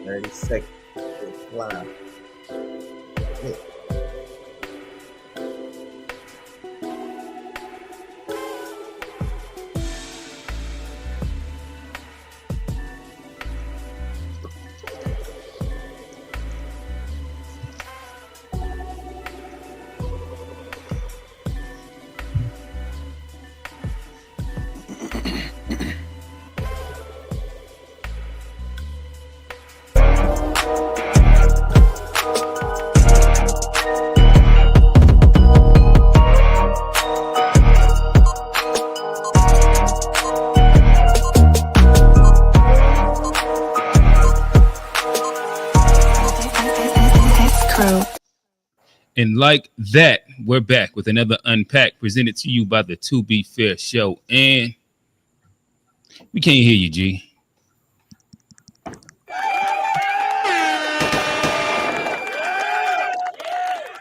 30 seconds. It's fly. Yeah. And like that, we're back with another Unpacked presented to you by the To Be Fair Show. And we can't hear you, G. I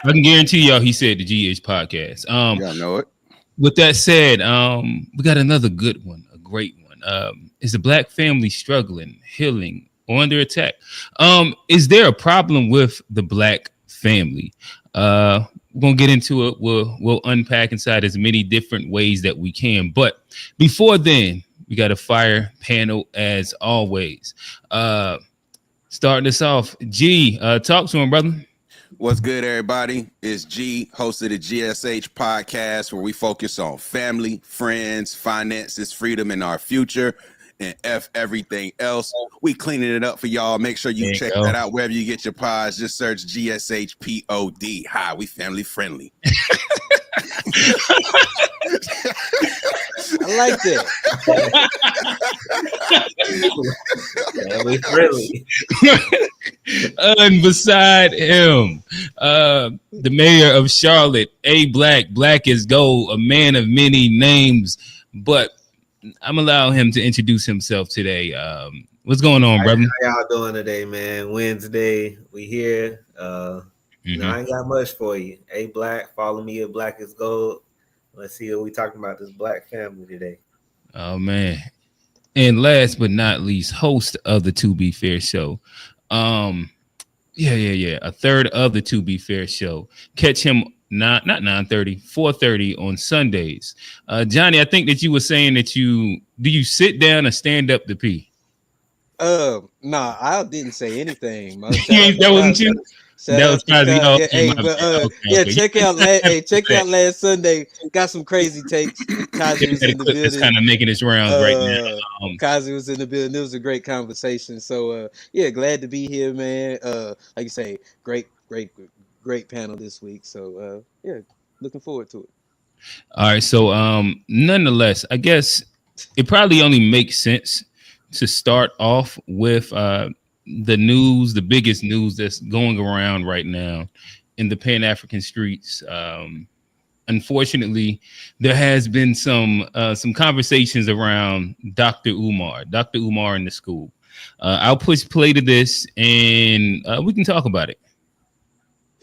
can guarantee y'all he said the GH podcast. Y'all know it. With that said, we got another good one, a great one. Is the black family struggling, healing, or under attack? Is there a problem with the black family? We're gonna get into it. We'll unpack inside as many different ways that we can. But before then, we got a fire panel as always. Starting us off, G, talk to him, brother. What's good, everybody? It's G, host of the GSH podcast, where we focus on family, friends, finances, freedom, and our future, and F everything else. We cleaning it up for y'all. Make sure you check that out wherever you get your pods. Just search GSH POD. Hi, we family friendly. I like that. Family friendly. And beside him, the mayor of Charlotte, A Black, Black is Gold, a man of many names. But I'm allowing him to introduce himself today. What's going on, brother? How y'all doing today, man? Wednesday, we here. I ain't got much for you. A Black, follow me at Black is Gold. Let's see what we talking about this black family today. Oh man. And last but not least, host of the To Be Fair Show. A third of the To Be Fair Show. Catch him not 9:30, 4:30 on Sundays. Johnny, I think that you were saying that do you sit down or stand up to pee? Nah, I didn't say anything. That wasn't you. That was probably check out last Sunday. Got some crazy takes. Kazi was in the building. It's kind of making its rounds right now. Kazi was in the building. It was a great conversation. So glad to be here, man. Like you say, great panel this week. So looking forward to it. All right. So nonetheless, I guess it probably only makes sense to start off with the news, the biggest news that's going around right now in the Pan-African streets. Unfortunately, there has been some conversations around Dr. Umar in the school. I'll push play to this and we can talk about it.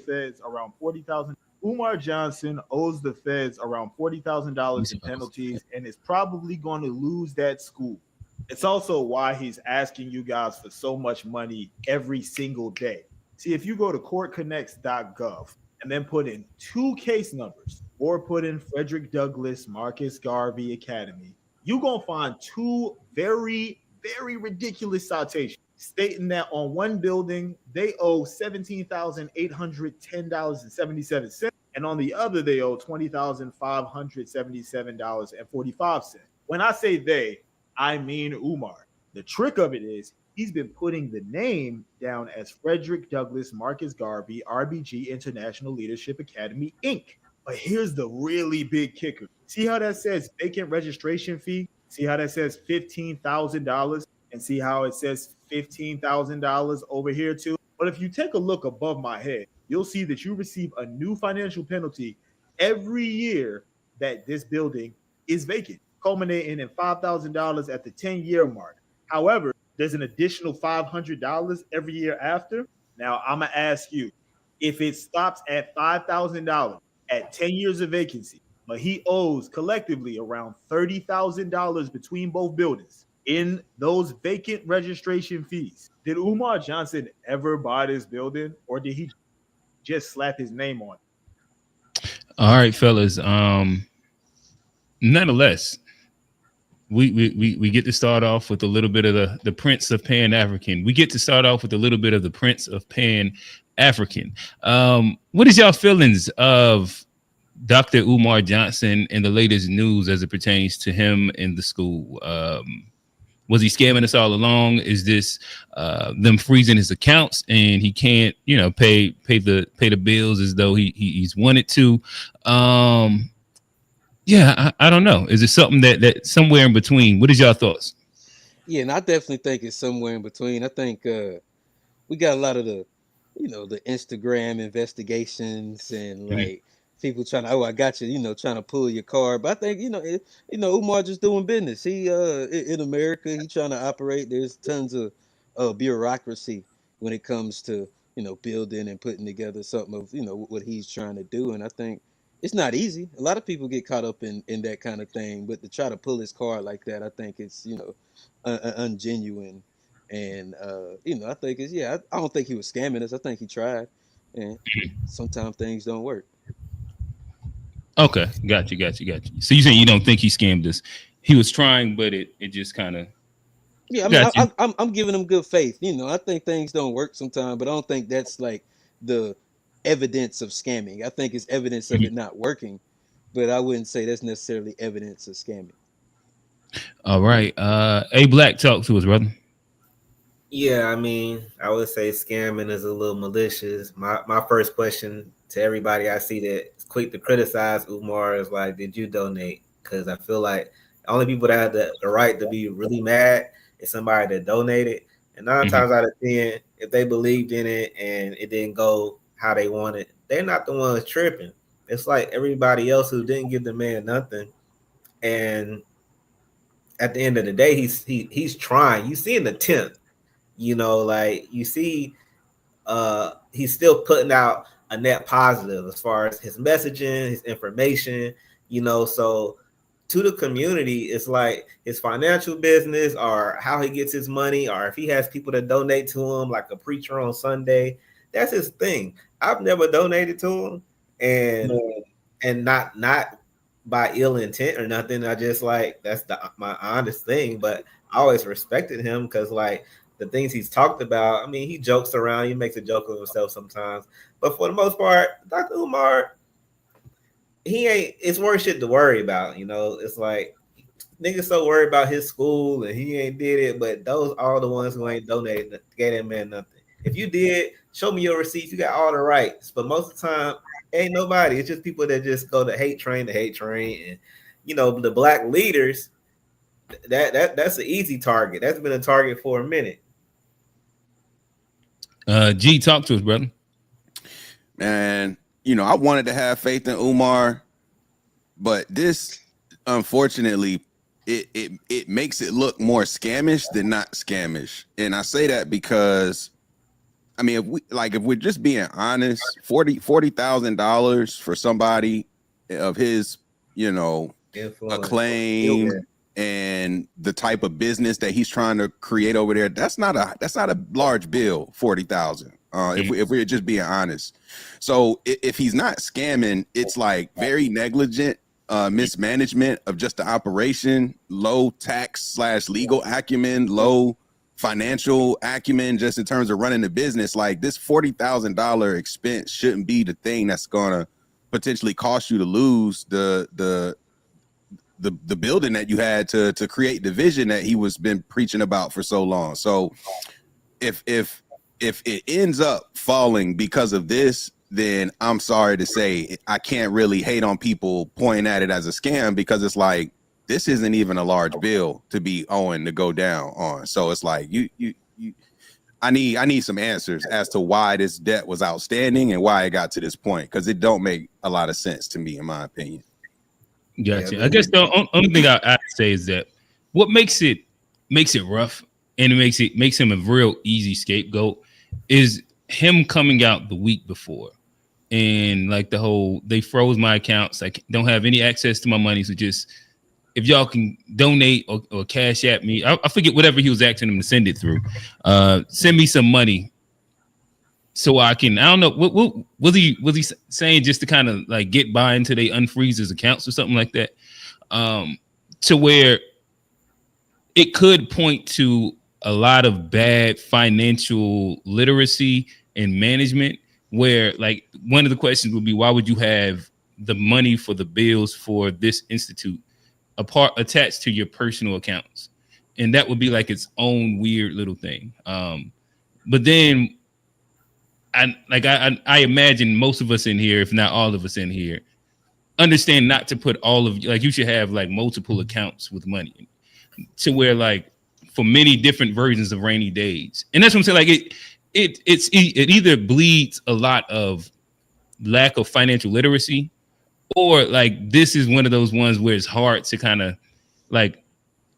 Feds around $40,000. Umar Johnson owes the feds around $40,000 in penalties and is probably going to lose that school. It's also why he's asking you guys for so much money every single day. See, if you go to courtconnects.gov and then put in 2 case numbers or put in Frederick Douglass Marcus Garvey Academy, you're going to find 2 very, very ridiculous citations stating that on one building, they owe $17,810.77. And on the other, they owe $20,577.45. When I say they, I mean Umar. The trick of it is he's been putting the name down as Frederick Douglass Marcus Garvey RBG International Leadership Academy, Inc. But here's the really big kicker. See how that says vacant registration fee? See how that says $15,000? And see how it says $15,000 over here too? But if you take a look above my head, you'll see that you receive a new financial penalty every year that this building is vacant, culminating in $5,000 at the 10-year mark. However, there's an additional $500 every year after. Now, I'm going to ask you, if it stops at $5,000 at 10 years of vacancy, but he owes collectively around $30,000 between both buildings, in those vacant registration fees. Did Umar Johnson ever buy this building, or did he just slap his name on it? All right, fellas. Nonetheless, we get to start off with a little bit of the Prince of Pan African. We get to start off with a little bit of the Prince of Pan African. What is y'all feelings of Dr. Umar Johnson and the latest news as it pertains to him in the school? Was he scamming us all along? Is this them freezing his accounts and he can't, pay the bills as though he's wanted to? Yeah, I don't know. Is it something that somewhere in between? What is y'all thoughts? Yeah, and I definitely think it's somewhere in between. I think we got a lot of the Instagram investigations and Mhm. like people trying to, oh, I got you, trying to pull your card. But I think, Umar just doing business. He in America, he trying to operate. There's tons of bureaucracy when it comes to, building and putting together something of, what he's trying to do. And I think it's not easy. A lot of people get caught up in that kind of thing, but to try to pull his card like that, I think it's, ungenuine. And I think it's, yeah, I don't think he was scamming us. I think he tried, and sometimes things don't work. Okay, got you. So you saying you don't think he scammed us? He was trying, but it just kind of Yeah, I mean, got you. I'm giving him good faith. I think things don't work sometimes, but I don't think that's like the evidence of scamming. I think it's evidence of Mhm. it not working, but I wouldn't say that's necessarily evidence of scamming. All right. A Black, talk to us, brother. Yeah, I mean, I would say scamming is a little malicious. My first question to everybody I see that's quick to criticize Umar is like, did you donate? Because I feel like the only people that have the right to be really mad is somebody that donated. And nine Mhm. times out of 10, if they believed in it and it didn't go how they wanted, they're not the ones tripping. It's like everybody else who didn't give the man nothing. And at the end of the day, he's trying. You see an attempt, like you see he's still putting out a net positive as far as his messaging, his information, so to the community, it's like his financial business or how he gets his money, or if he has people that donate to him, like a preacher on Sunday, that's his thing. I've never donated to him, and not by ill intent or nothing. I just like that's my honest thing. But I always respected him because like the things he's talked about. I mean, he jokes around. He makes a joke of himself sometimes. But for the most part, Dr. Umar, he ain't. It's worse shit to worry about. It's like niggas so worried about his school and he ain't did it. But those are the ones who ain't donated, gave that man nothing. If you did, show me your receipts. You got all the rights. But most of the time, ain't nobody. It's just people that just go to hate train, and the black leaders. That's an easy target. That's been a target for a minute. G, talk to us, brother. And I wanted to have faith in Umar, but this, unfortunately, it makes it look more scamish than not scamish. And I say that because, I mean, if we're just being honest, $40,000 for somebody of his, Influence. acclaim and the type of business that he's trying to create over there, that's not a large bill. 40,000. If we're just being honest, so if he's not scamming, it's like very negligent mismanagement of just the operation, low tax / legal acumen, low financial acumen, just in terms of running the business. Like this $40,000 expense shouldn't be the thing that's gonna potentially cost you to lose the building that you had to create the vision that he was been preaching about for so long. So if it ends up falling because of this, then I'm sorry to say I can't really hate on people pointing at it as a scam, because it's like this isn't even a large bill to be owing to go down on. So it's like I need some answers as to why this debt was outstanding and why it got to this point, because it don't make a lot of sense to me, in my opinion. Gotcha. I guess the only thing I'd say is that what makes it rough and it makes him a real easy scapegoat is him coming out the week before and like the whole they froze my accounts. I don't have any access to my money, so just if y'all can donate or cash at me, I forget whatever he was asking them to send it through. Send me some money so I can. I don't know what was he saying, just to kind of like get by into they unfreeze his accounts or something like that, to where it could point to a lot of bad financial literacy and management, where like one of the questions would be, why would you have the money for the bills for this institute attached to your personal accounts? And that would be like its own weird little thing. But then I imagine most of us in here, if not all of us in here, understand not to put all of, like, you should have like multiple accounts with money, to where like for many different versions of rainy days. And that's what I'm saying. Like it either bleeds a lot of lack of financial literacy, or like this is one of those ones where it's hard to kind of like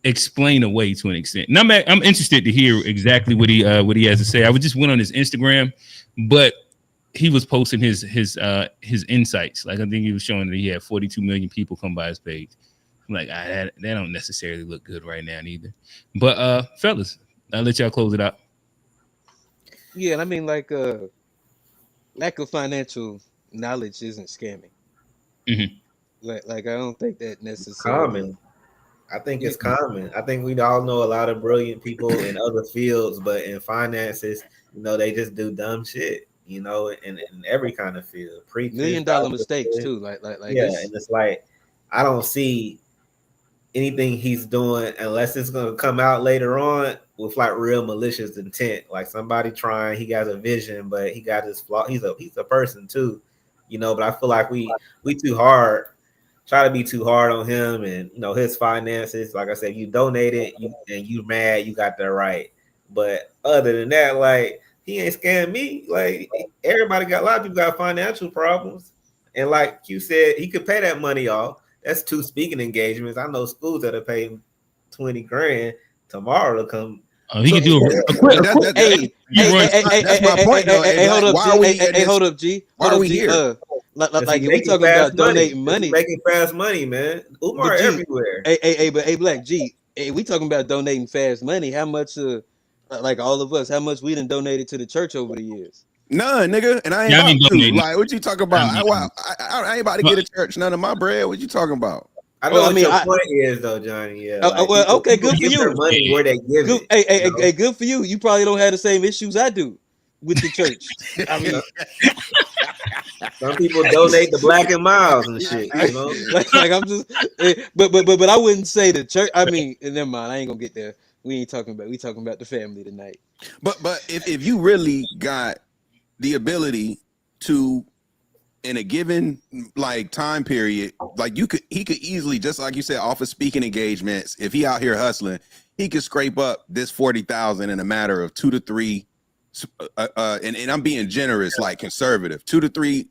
explain away to an extent. And I'm interested to hear exactly what he has to say. I just went on his Instagram, but he was posting his insights. Like I think he was showing that he had 42 million people come by his page. I'm like, that don't necessarily look good right now neither. But fellas, I'll let y'all close it out. Yeah, and I mean, like, lack of financial knowledge isn't scamming. Mm-hmm. Like I don't think that It's necessarily. common. I think Yeah, it's common. I think we all know a lot of brilliant people in other fields, but in finances, they just do dumb shit. In every kind of field, preachers, $1 million mistakes doctors, too. Like yeah. it's And it's like I don't see anything he's doing unless it's gonna come out later on with like real malicious intent. Like somebody trying, he got a vision, but he got his flaw. He's a person too, But I feel like we too hard try to be too hard on him and his finances. Like I said, you donated, and you mad, you got that right. But other than that, like he ain't scammed me. Like everybody got a lot of people got financial problems, and like you said, he could pay that money off. That's 2 speaking engagements. I know schools that are paying 20 grand tomorrow to come. He so. could do a quick. Hey, You run. That's my point, though. Hey, hold Black, up, why G. are we Hey, in this? hold up, G. Why Hold are up, we G. here? Like if we Making talking fast about money. donating He money, making fast money, man. Umar but G, everywhere. but Black G. Hey, we talking about donating fast money. How much? Like all of us, how much we done donated to the church over the years? None, nigga, and I ain't Yeah, I ain't about to. donating. Like, what you talking about? I ain't about to get a church none of my bread. What you talking about? I know Well, I what mean, your point is, though, Johnny. Yeah, like well, okay, people good for give their you. money where they give Good, it. hey, good for you. You probably don't have the same issues I do with the church. I mean, Some people donate to Black and Miles and shit. like I'm just, but I wouldn't say the church. I mean, never mind. I ain't gonna get there. We ain't talking about. We talking about the family tonight. But if you really got the ability to, in a given like time period, like he could easily, just like you said, off of speaking engagements, if he out here hustling, he could scrape up this 40,000 in a matter of 2 to 3 and I'm being generous, like conservative, 2 to 3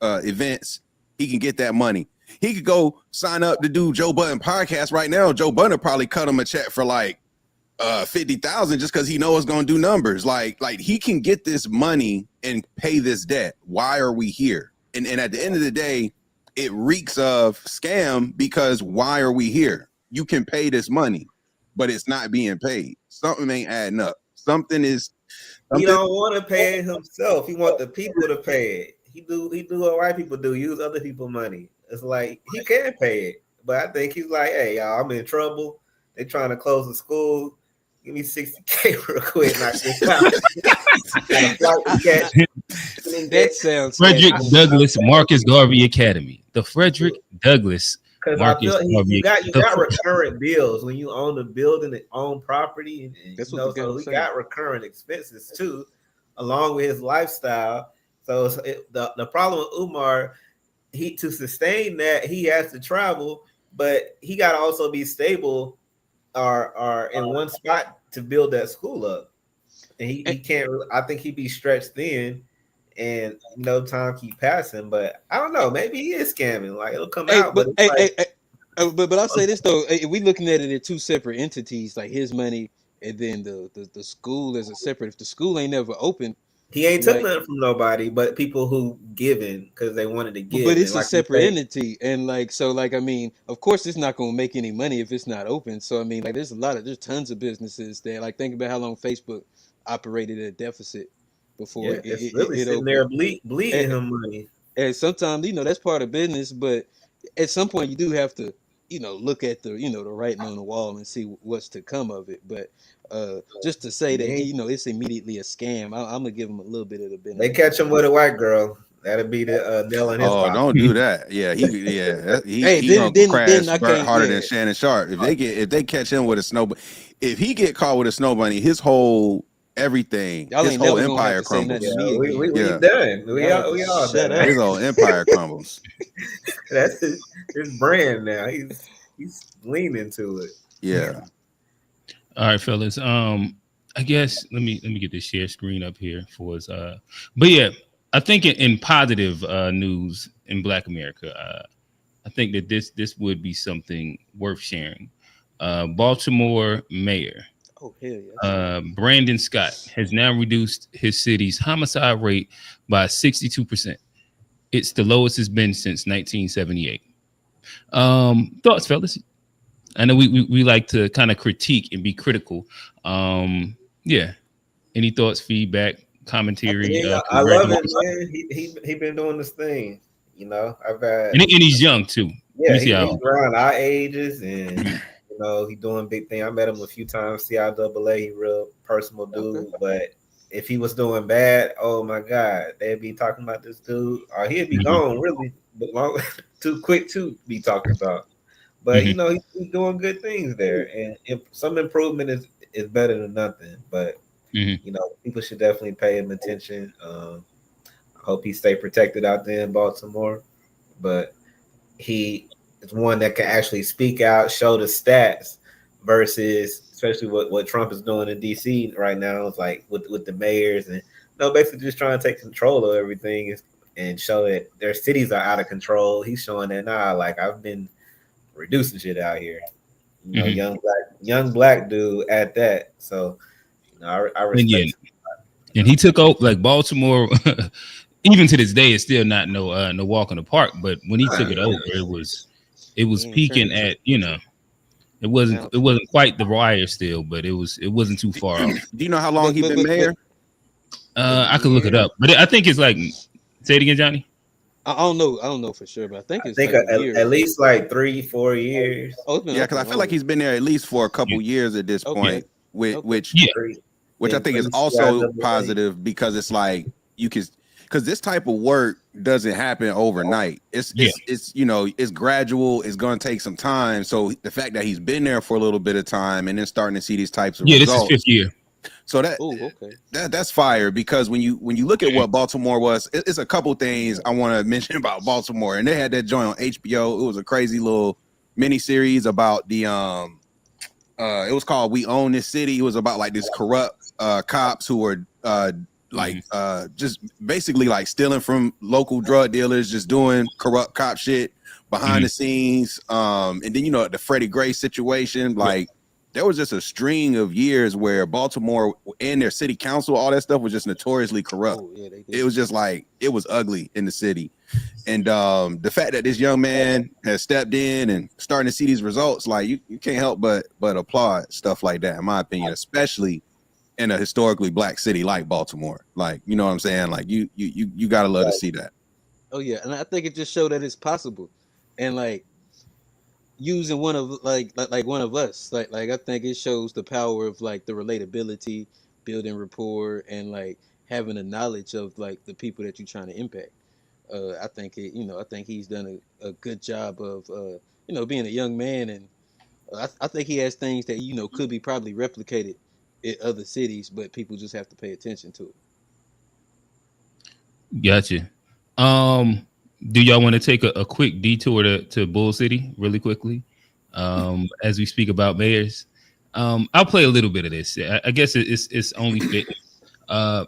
events. He can get that money. He could go sign up to do Joe Budden podcast right now. Joe Budden probably cut him a check for like 50,000 just because he knows it's gonna do numbers. Like he can get this money and pay this debt. Why are we here? And at the end of the day, it reeks of scam, because why are we here? You can pay this money, but it's not being paid. Something ain't adding up. Something is. He don't want to pay it himself. He want the people to pay it. He do what white people do, use other people's money. It's like he can pay it, but I think he's like, hey, y'all, I'm in trouble. They trying to close the school. Give me 60K real quick. That sounds Frederick Douglass Marcus Garvey Academy. The Frederick Douglass Because I Marcus feel Garvey. you got recurrent bills when you own the building and own property, and That's what the so guy he saying. got recurrent expenses too, along with his lifestyle. So the problem with Umar, to sustain that, he has to travel, but he got to also be stable or in one spot to build that school up, and he can't. I think he'd be stretched thin. And time keep passing, but I don't know. Maybe he is scamming. Like it'll come out, but it's like. But I'll say this though: if we looking at it in 2 separate entities, like his money and then the school as a separate. If the school ain't never open, He ain't took Like, nothing from nobody, but people who given because they wanted to but give, and it's a like you separate say, entity, and like so, like I mean, of course, it's not gonna make any money if it's not open. So I mean, like, there's tons of businesses that like think about how long Facebook operated at a deficit before yeah, it it's it, really it sitting opened. there bleeding him money. And sometimes that's part of business, but at some point you do have to look at the writing on the wall and see what's to come of it. But just to say that Yeah. it's immediately a scam, I'm gonna give him a little bit of the They benefit of catch the him doubt. with a white girl. That'll be the nail in his Oh, coffin. don't do that. Yeah, he Hey, gonna then crash I can't. harder than Yeah, Shannon Sharp. If they catch him with a snow, if he get caught with a snow bunny, his whole everything, y'all his ain't whole never gonna have empire to say nothing to crumbles. Yeah, me again. we Yeah, done. Y'all have to We all shut done. up. his whole empire crumbles. That's his brand now. He's leaning to it. Yeah. All right, fellas. I guess let me get the share screen up here for us. But yeah, I think in positive news in Black America, I think that this would be something worth sharing. Baltimore Mayor Oh hell yeah, I saw that. Brandon Scott has now reduced his city's homicide rate by 62%. It's the lowest it's been since 1978. Thoughts, fellas? I know we like to kind of critique and be critical. Yeah. Any thoughts, feedback, I think commentary? Yeah, I love it, Congratulations. man. He been doing this thing. I've had And he's young too. Let yeah, me see how he's old. around our ages, and he doing big thing. I met him a few times, CIAA. He real personal okay. dude, but if he was doing bad, oh my god, they'd be talking about this dude, or he'd be Mhm, gone really, but long, too quick to be talking about. But mhm, he's doing good things there, and if some improvement is better than nothing. But mhm. people should definitely pay him attention. I hope he stay protected out there in Baltimore, but he is one that can actually speak out, show the stats, versus especially what Trump is doing in DC right now. It's like with the mayors and basically just trying to take control of everything and show that their cities are out of control. He's showing that now, like I've been reducing shit out here. Mhm. Young black dude at that. So I And yeah, respect. and he took over like Baltimore. Even to this day, it's still not no walk in the park. But when he took it over, it was He ain't turned peaking it to at it wasn't now. quite the wire still, but it wasn't too far off. Do you know how long But he but been but but mayor? A I could look it year. up, but I think it's like say it again, Johnny. I don't know. I don't know for sure, but I think I it's think like a year at or least like 3-4 years. oh, it's been Yeah, because open I feel like longer. he's been there at least for a Yeah, couple years at this yeah, Okay. point, which Okay. which yeah. Three, which I then think is 3 also CIAA. positive because it's like you can because this type of work doesn't happen overnight. Yeah. It's gradual. It's going to take some time. So the fact that he's been there for a little bit of time and then starting to see these types of Yeah, this is results, fifth year. so Oh, okay. that's fire because when you look at what Baltimore was, it's a couple things I want to mention about Baltimore. And they had that joint on HBO. It was a crazy little mini series about the it was called We Own This City. It was about like this corrupt cops who were Mhm. just basically like stealing from local drug dealers, just doing corrupt cop shit behind Mhm. the scenes. And then the Freddie Gray situation, Yeah. like there was just a string of years where Baltimore and their city council, all that stuff was just notoriously corrupt. Oh yeah, they It did. was just like it was ugly in the city. And the fact that this young man has stepped in and starting to see these results, like you can't help but applaud stuff like that, in my opinion, especially in a historically black city like Baltimore. Like, you know what I'm saying? Like you gotta love to see that. Oh yeah, and I think it just showed that it's possible, and like using one of like one of us, like I think it shows the power of like the relatability, building rapport, and like having a knowledge of like the people that you're trying to impact. I think I think he's done a good job of being a young man, and I think he has things that could be probably replicated in other cities, but people just have to pay attention to it. Gotcha. Um, do y'all want to take a quick detour to Bull City really quickly? As we speak about mayors. I'll play a little bit of this. I guess it's only fit. Uh,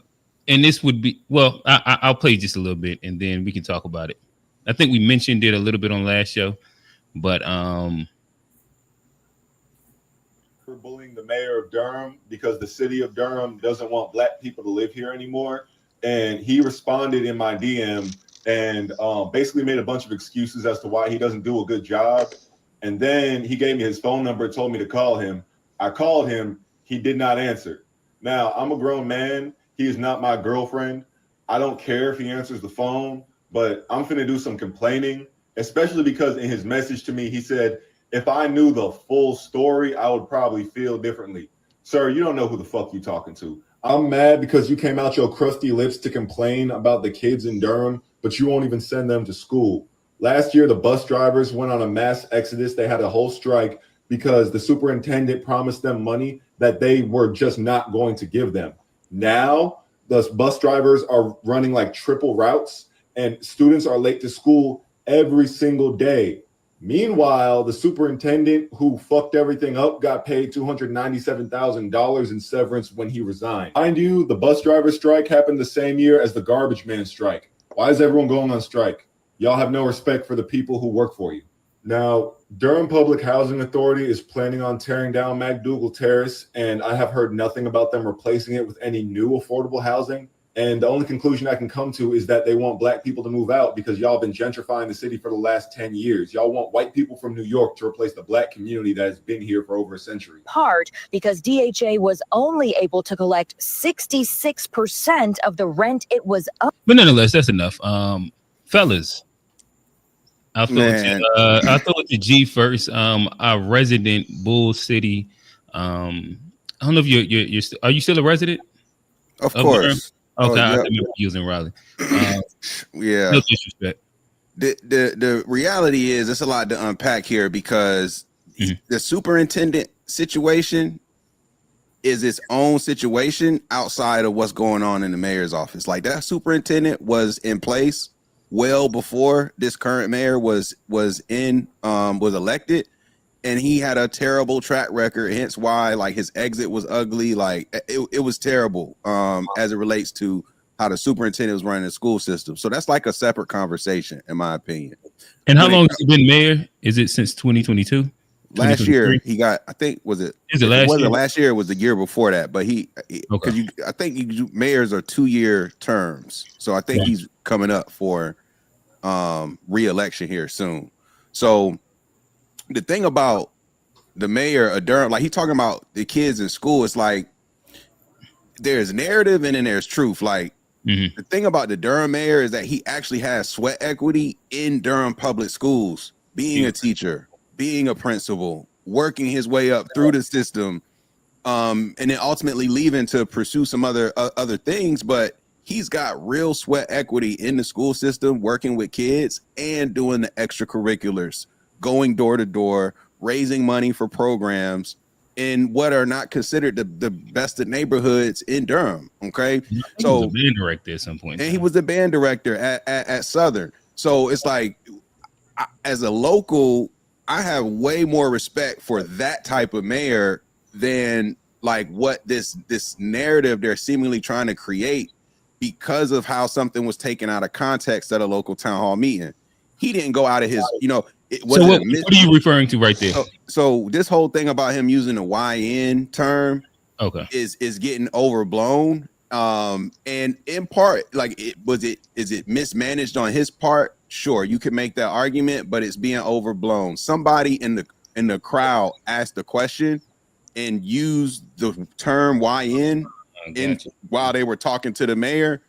and this would be well. I'll play just a little bit, and then we can talk about it. I think we mentioned it a little bit on last show, but for bullying the mayor of Durham because the city of Durham doesn't want black people to live here anymore. and he responded in my DM and basically made a bunch of excuses as to why he doesn't do a good job. And then he gave me his phone number, told me to call him. I called him. He did not answer. Now, I'm a grown man. He is not my girlfriend. I don't care if he answers the phone, but I'm finna do some complaining, especially because in his message to me, he said, if I knew the full story, I would probably feel differently. Sir, you don't know who the fuck you talking to. I'm mad because you came out your crusty lips to complain about the kids in Durham, but you won't even send them to school. Last year, the bus drivers went on a mass exodus. They had a whole strike because the superintendent promised them money that they were just not going to give them. Now, the bus drivers are running like triple routes, and students are late to school every single day. Meanwhile, the superintendent who fucked everything up got paid $297,000 in severance when he resigned. Mind you, the bus driver strike happened the same year as the garbage man strike. Why is everyone going on strike? Y'all have no respect for the people who work for you. Now, Durham Public Housing Authority is planning on tearing down MacDougal Terrace, and I have heard nothing about them replacing it with any new affordable housing. And the only conclusion I can come to is that they want black people to move out because y'all been gentrifying the city for the last 10 years. Y'all want white people from New York to replace the black community that has been here for over a century. Part because DHA was only able to collect 66% of the rent it was up. But nonetheless, that's enough. Fellas, I'll throw it to G first. Our resident Bull City. I don't know if you're are you still a resident? Of course. Okay, I remember using Raleigh. Yeah. No disrespect. The reality is it's a lot to unpack here because the superintendent situation is its own situation outside of what's going on in the mayor's office. Like that superintendent was in place well before this current mayor was elected, and he had a terrible track record, hence why like his exit was ugly. Like it was terrible as it relates to how the superintendent was running the school system. So that's like a separate conversation, in my opinion. And how long has he been mayor? Is it since 2022? Last year he got, I think, was it last year? Last year, it was the year before that, but because I think mayors are 2-year terms. So I think he's coming up for re-election here soon. So the thing about the mayor of Durham, like he talking about the kids in school, it's like there's narrative and then there's truth. Like the thing about the Durham mayor is that he actually has sweat equity in Durham public schools, being a teacher, being a principal, working his way up through the system, and then ultimately leaving to pursue some other things. But he's got real sweat equity in the school system, working with kids and doing the extracurriculars, going door to door, raising money for programs in what are not considered the best of neighborhoods in Durham. Okay. So he was a band director at some point. And he was the band director at Southern. So it's like, as a local, I have way more respect for that type of mayor than like what this narrative they're seemingly trying to create because of how something was taken out of context at a local town hall meeting. He didn't go out of his, what are you referring to right there? So this whole thing about him using the YN term is getting overblown. And in part, like is it mismanaged on his part? Sure, you can make that argument, but it's being overblown. Somebody in the crowd asked the question and used the term YN while they were talking to the mayor.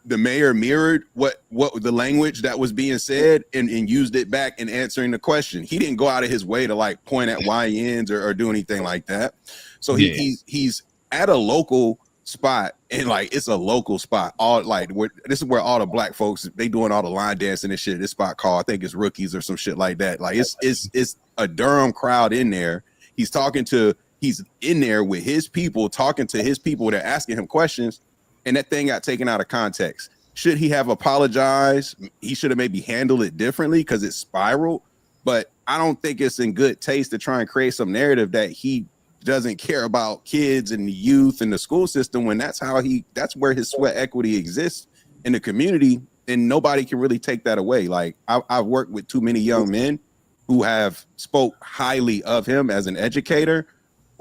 The mayor mirrored what the language that was being said and used it back in answering the question. He didn't go out of his way to like point at YNs or do anything like that. So he's at a local spot, and like it's a local spot. All like this is where all the black folks they doing all the line dancing and shit. This spot called, I think it's Rookies or some shit like that. Like it's a Durham crowd in there. He's in there with his people, talking to his people. They're asking him questions. And that thing got taken out of context. Should he have apologized? He should have maybe handled it differently because it spiraled. But I don't think it's in good taste to try and create some narrative that he doesn't care about kids and the youth and the school system when that's where his sweat equity exists in the community. And nobody can really take that away. Like I've worked with too many young men who have spoke highly of him as an educator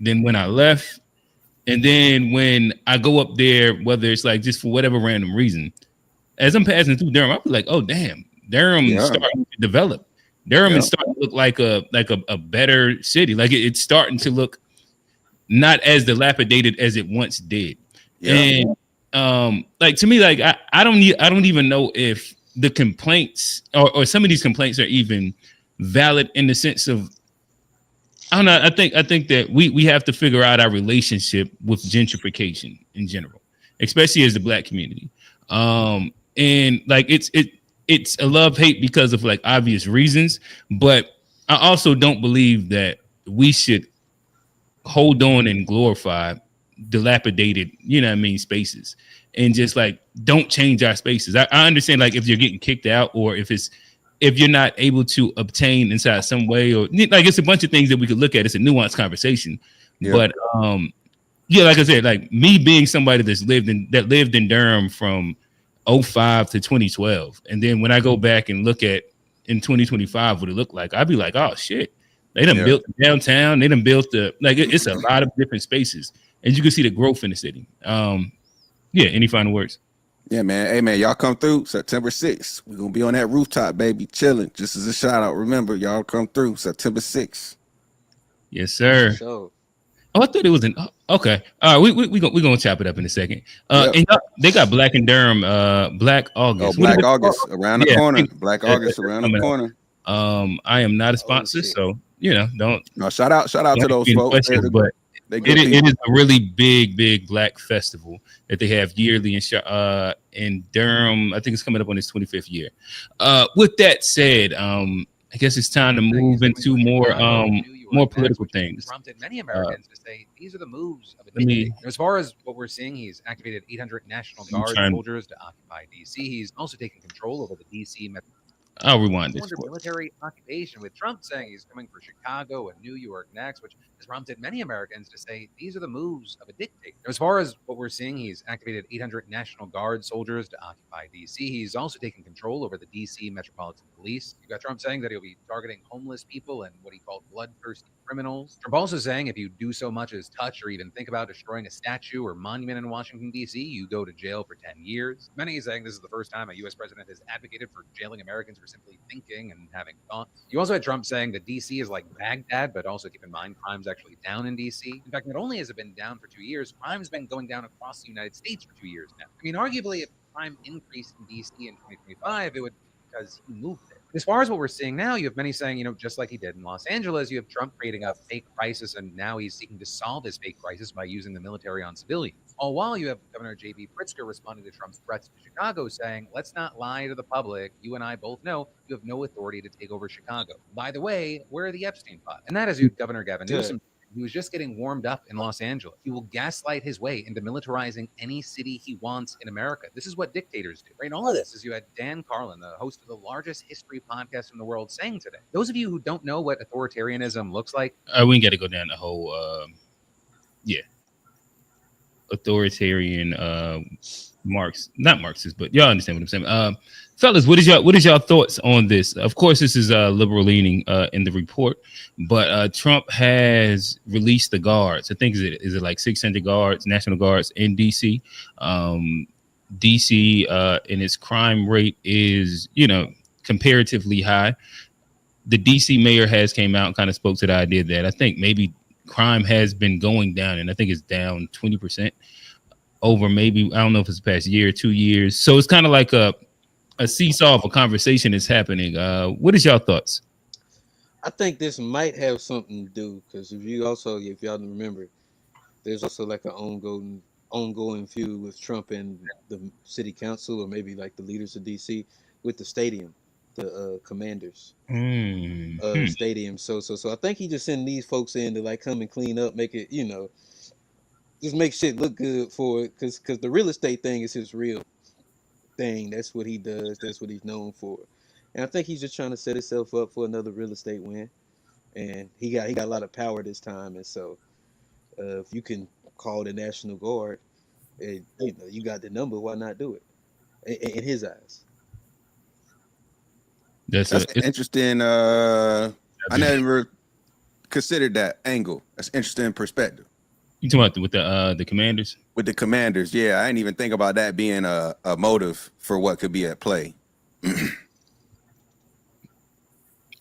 than when I left. And then when I go up there, whether it's like just for whatever random reason, as I'm passing through Durham, I'll be like, oh damn, Durham's Yeah. starting to develop. Durham Yeah. is starting to look like a better city. Like it's starting to look not as dilapidated as it once did. Yeah. And like to me, like I don't even know if the complaints or some of these complaints are even valid in the sense of I don't know. I think that we have to figure out our relationship with gentrification in general, especially as the Black community. And like it's a love hate because of like obvious reasons, but I also don't believe that we should hold on and glorify dilapidated, you know what I mean, spaces and just like don't change our spaces. I understand like if you're getting kicked out or if you're not able to obtain inside some way or like it's a bunch of things that we could look at. It's a nuanced conversation. Yeah. But yeah, like I said, like me being somebody lived in Durham from 05 to 2012. And then when I go back and look at in 2025 what it looked like, I'd be like, oh shit. They done built downtown. They done built it's a lot of different spaces. And you can see the growth in the city. Yeah, any final words? Yeah, man. Hey, man, y'all come through September 6th. We're going to be on that rooftop, baby, chilling. Just as a shout out. Remember, y'all come through September 6th. Yes, sir. So, Oh, I thought it was okay. All right, we gonna chop it up in a second. And they got Black and Durham, Black August. Oh, Black August around the corner. Black August around the corner. I am not a sponsor, so don't. No, shout out to those folks. But it is a really big Black festival that they have yearly in Durham. I think it's coming up on its 25th year. With that said, I guess it's time to move into more political things. Prompted many Americans to say these are the moves of a dictator. As far as what we're seeing, he's activated 800 National Guard soldiers to occupy D.C. He's also taken control over the D.C. I'll rewind this. Under military occupation, with Trump saying he's coming for Chicago and New York next, which has prompted many Americans to say these are the moves of a dictator. As far as what we're seeing, he's activated 800 National Guard soldiers to occupy D.C. He's also taken control over the D.C. Metropolitan Police. You got Trump saying that he'll be targeting homeless people and what he called bloodthirsty criminals. Trump also saying if you do so much as touch or even think about destroying a statue or monument in Washington, D.C., you go to jail for 10 years. Many are saying this is the first time a U.S. president has advocated for jailing Americans for simply thinking and having thoughts. You also had Trump saying that D.C. is like Baghdad, but also keep in mind crime's actually down in D.C. In fact, not only has it been down for 2 years, crime's been going down across the United States for 2 years now. I mean, arguably, if crime increased in D.C. in 2025, it would because he moved there. As far as what we're seeing now, you have many saying, just like he did in Los Angeles, you have Trump creating a fake crisis, and now he's seeking to solve his fake crisis by using the military on civilians. All while you have Governor J.B. Pritzker responding to Trump's threats to Chicago, saying, let's not lie to the public. You and I both know you have no authority to take over Chicago. By the way, where are the Epstein files? And that is you, Governor Gavin Newsom. He was just getting warmed up in Los Angeles. He will gaslight his way into militarizing any city he wants in America. This is what dictators do, right? And all of this is you had Dan Carlin, the host of the largest history podcast in the world, saying today. Those of you who don't know what authoritarianism looks like. We got to go down the whole, authoritarian, not Marxist, but y'all understand what I'm saying. Fellas, what is y'all thoughts on this? Of course, this is liberal leaning in the report, but Trump has released the guards. I think is it like 600 guards, National Guards in DC. DC and its crime rate is comparatively high. The DC mayor has came out and kind of spoke to the idea that I think maybe crime has been going down, and I think it's down 20% over maybe I don't know if it's the past year or 2 years. So it's kind of like a seesaw of a conversation is happening. What is y'all thoughts? I think this might have something to do because if y'all remember, there's also like an ongoing feud with Trump and the city council or maybe like the leaders of DC with the stadium, the Commanders stadium. So I think he just sending these folks in to like come and clean up, make it just make shit look good for it because the real estate thing is his real thing. That's what he does. That's what he's known for. And I think he's just trying to set himself up for another real estate win. And he got a lot of power this time. And so if you can call the National Guard, and you got the number, why not do it? In his eyes. That's interesting. I never considered that angle. That's interesting perspective. You talking about with the Commanders? With the Commanders, yeah, I didn't even think about that being a motive for what could be at play. That's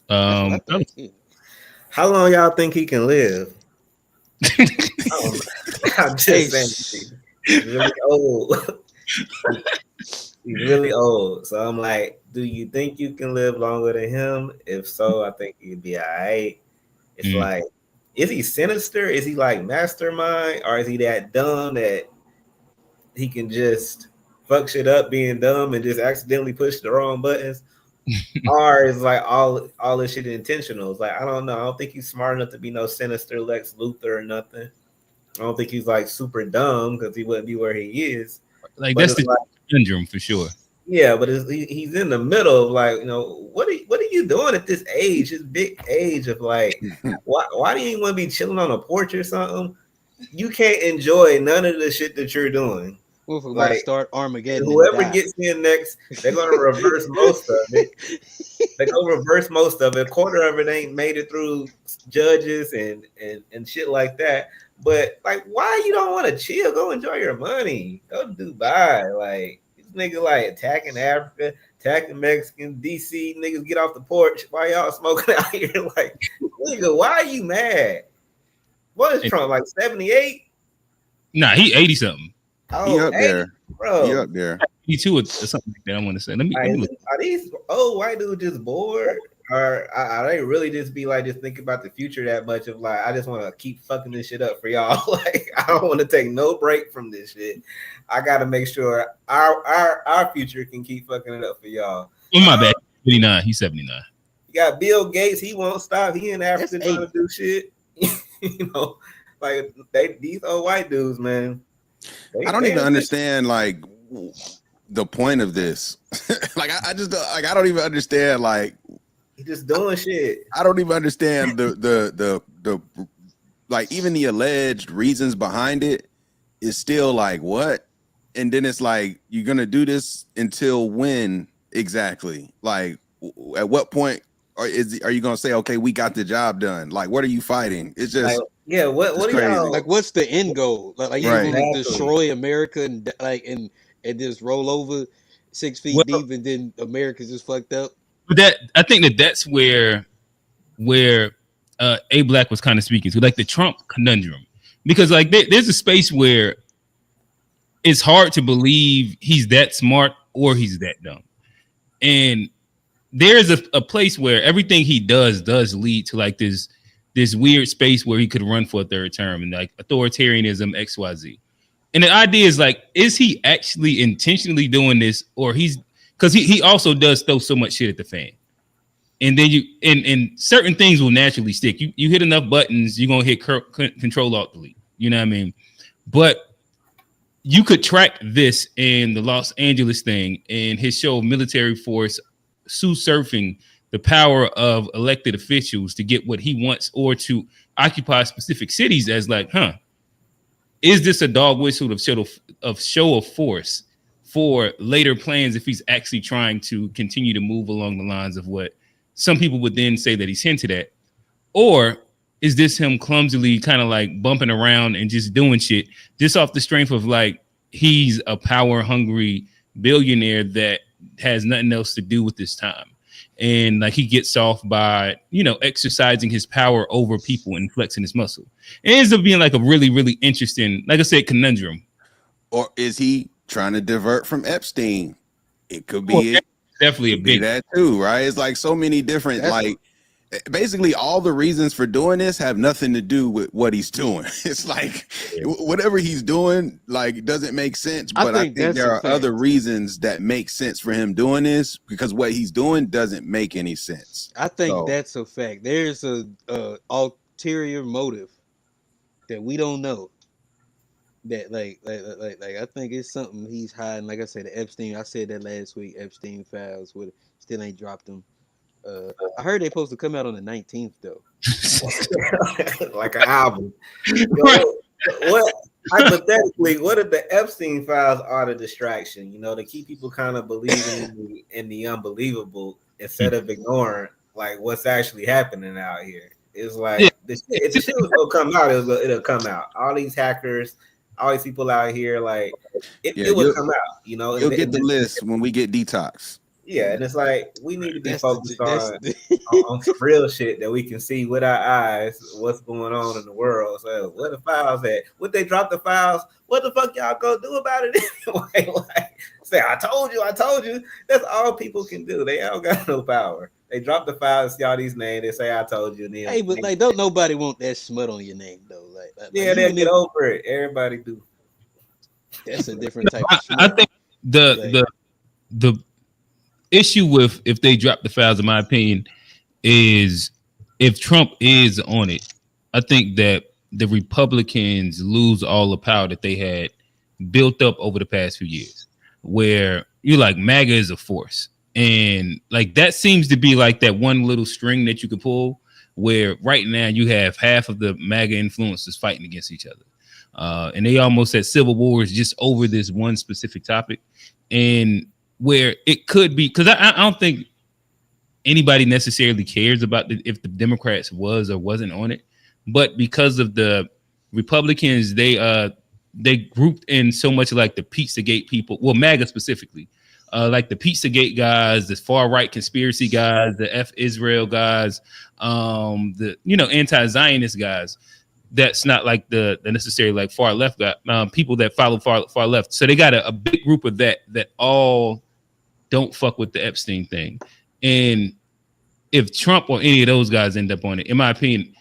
what I think. Yeah. How long y'all think he can live? I'm just Hey, saying, he's really old. He's really old. So I'm like, do you think you can live longer than him? If so, I think he'd be all right. It's like, is he sinister? Is he like mastermind? Or is he that dumb that he can just fuck shit up being dumb and just accidentally push the wrong buttons? Or is like all this shit intentional? It's like, I don't know. I don't think he's smart enough to be no sinister Lex Luthor or nothing. I don't think he's like super dumb because he wouldn't be where he is. Like, But that's it's the like, conundrum for sure. yeah, but he's in the middle of like, you know, what are you doing at this age, this big age of like, why do you want to be chilling on a porch or something? You can't enjoy none of the shit that you're doing. Well, if we're about to Like, start Armageddon, and whoever die. gets in next, they're gonna reverse most of it. They're gonna reverse most of it. A quarter of it ain't made it through judges and shit like that. But like, why you don't want to chill? Go enjoy your money. Go to Dubai. Like, these niggas like attacking Africa, attacking Mexican, DC niggas get off the porch. Why y'all smoking out here? Like, nigga, why are you mad? What is Trump, like 78? Nah, he 80 something. Oh, He up 80, there. bro. He up there. 82 or something like that. I want to say. Let me look. Are these old white dudes just bored? Or are they really just be like, just think about the future that much of like, I just want to keep fucking this shit up for y'all. Like, I don't want to take no break from this shit. I got to make sure our future can keep fucking it up for y'all. Oh, my bad. 79. He's 79. You got Bill Gates. He won't stop. He in Africa That's trying to do shit. You know, like these old white dudes, man. I don't even understand like the point of this. Like I just like I don't even understand like he just doing shit. I don't even understand the like even the alleged reasons behind it is still like what? And then it's like you're gonna do this until when exactly? Like at what point are you gonna say okay we got the job done? Like what are you fighting? It's just like, yeah. What are crazy. y'all Like, what's the end goal? Like you Right. want to destroy America and like and just roll over 6 feet Well, deep, and then America's just fucked up. But that I think that's where A Black was kind of speaking to, like the Trump conundrum, because like there's a space where it's hard to believe he's that smart or he's that dumb, and there's a place where everything he does lead to like this weird space where he could run for a third term and like authoritarianism XYZ. And the idea is like, is he actually intentionally doing this, or he's because he also does throw so much shit at the fan, and then you and certain things will naturally stick. You hit enough buttons, you're gonna hit Control Alt Delete. You know what I mean? But you could track this in the Los Angeles thing and his show Military Force usurping the power of elected officials to get what he wants or to occupy specific cities as like, is this a dog whistle of show of force for later plans if he's actually trying to continue to move along the lines of what some people would then say that he's hinted at? Or is this him clumsily kind of like bumping around and just doing shit just off the strength of like he's a power hungry billionaire that has nothing else to do with this time? And like he gets off by, exercising his power over people and flexing his muscle. It ends up being like a really, really interesting, like I said, conundrum. Or is he trying to divert from Epstein? It could be it. Definitely a big that too, right? It's like so many different like basically all the reasons for doing this have nothing to do with what he's doing. It's like whatever he's doing like doesn't make sense, but I think there are other reasons that make sense for him doing this because what he's doing doesn't make any sense. I think that's a fact. There's a ulterior motive that we don't know. That like I think it's something he's hiding. Like I said, the Epstein. I said that last week. Epstein files with still ain't dropped them. I heard they supposed to come out on the 19th though. Like an album. What hypothetically, what if the Epstein files are the distraction? To keep people kind of believing in the unbelievable instead of ignoring like what's actually happening out here. It's Yeah, like if the shit was gonna come out, it'll come out. All these hackers, all these people out here, like Yeah, it would come out, you know. you'll get the list when we get detox. Yeah, and it's like we need to be focused that's on the on some real shit that we can see with our eyes what's going on in the world. So where the files at? Would they drop the files? What the fuck y'all gonna do about it anyway? Like say, I told you, I told you. That's all people can do. They don't got no power. They drop the files, see all these names, they say I told you, and hey, but like, don't nobody want that smut on your name though. Like yeah, they'll even get if over it. Everybody do. that's a different type of I smut. think the Like, the issue with if they drop the files, in my opinion, is if Trump is on it, I think that the Republicans lose all the power that they had built up over the past few years, where you're like MAGA is a force. And like that seems to be like that one little string that you can pull where right now you have half of the MAGA influencers fighting against each other. And they almost had civil wars just over this one specific topic. And where it could be, because I don't think anybody necessarily cares about if the Democrats was or wasn't on it, but because of the Republicans, they grouped in so much like the Pizzagate people, well, MAGA specifically, like the Pizzagate guys, the far right conspiracy guys, the F Israel guys, the anti-Zionist guys. That's not like the necessarily like far left guy, people that follow far left. So they got a big group of that all don't fuck with the Epstein thing. And if Trump or any of those guys end up on it, in my opinion,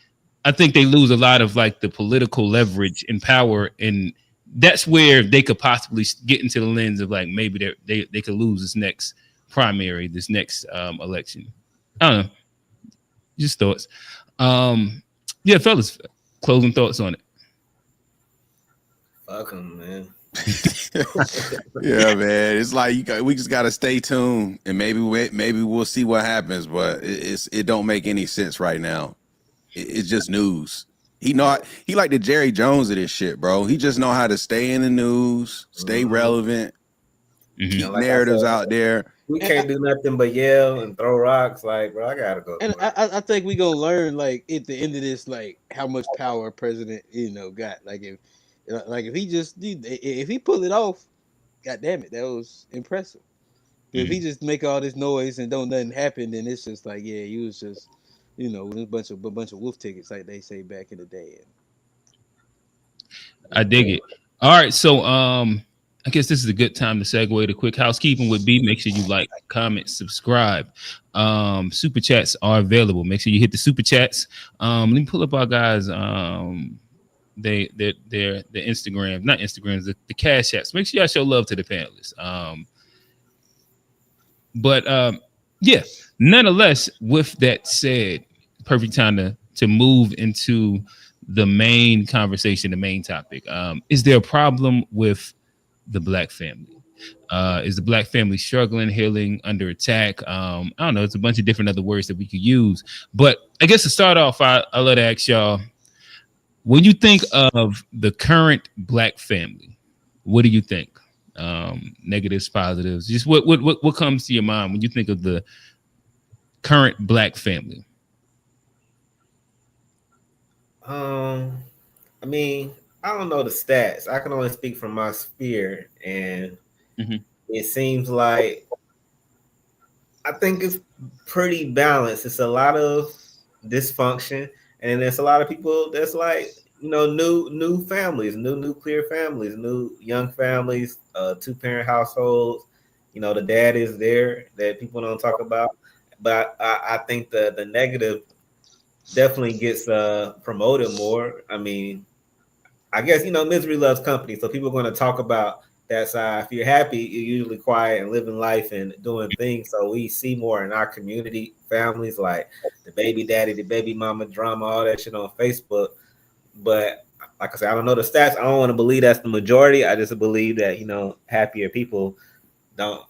I think they lose a lot of like the political leverage and power, and that's where they could possibly get into the lens of like maybe they could lose this next primary, this next election. I don't know, just thoughts. Yeah, fellas, closing thoughts on it. Fuck them, man. Yeah, man. It's like we just gotta stay tuned, and maybe we'll see what happens. But it don't make any sense right now. It's just news. He like the Jerry Jones of this shit, bro. He just know how to stay in the news, stay relevant, keep Like narratives out there. We and can't do nothing but yell and throw rocks. Like, bro, I gotta go to And work. I think we gonna learn like at the end of this, like how much power a president got. Like if he just if he pull it off, god damn it, that was impressive. If he just make all this noise and don't nothing happen, then it's just like yeah, you was just a bunch of wolf tickets like they say back in the day. I dig it. All right, so I guess this is a good time to segue to quick housekeeping with B. Make sure you like, comment, subscribe. Super chats are available. Make sure you hit the super chats. Let me pull up our guys. Their Instagram, not Instagrams, the cash apps. Make sure y'all show love to the panelists. But yeah, nonetheless, with that said, perfect time to move into the main conversation, the main topic. Is there a problem with the black family? Is the black family struggling, healing, under attack? I don't know. It's a bunch of different other words that we could use. But I guess to start off, I'll let ask y'all, when you think of the current black family, what do you think? Negatives, positives, just what comes to your mind when you think of the current black family? I mean, I don't know the stats. I can only speak from my sphere, and it seems like I think it's pretty balanced. It's a lot of dysfunction, and there's a lot of people that's like new families, new nuclear families, new young families, 2-parent households. The dad is there that people don't talk about, but I think the negative definitely gets promoted more. I mean, I guess misery loves company, so people are going to talk about that side. If you're happy, you're usually quiet and living life and doing things. So we see more in our community families, like the baby daddy, the baby mama drama, all that shit on Facebook. But like I said, I don't know the stats. I don't want to believe that's the majority. I just believe that happier people don't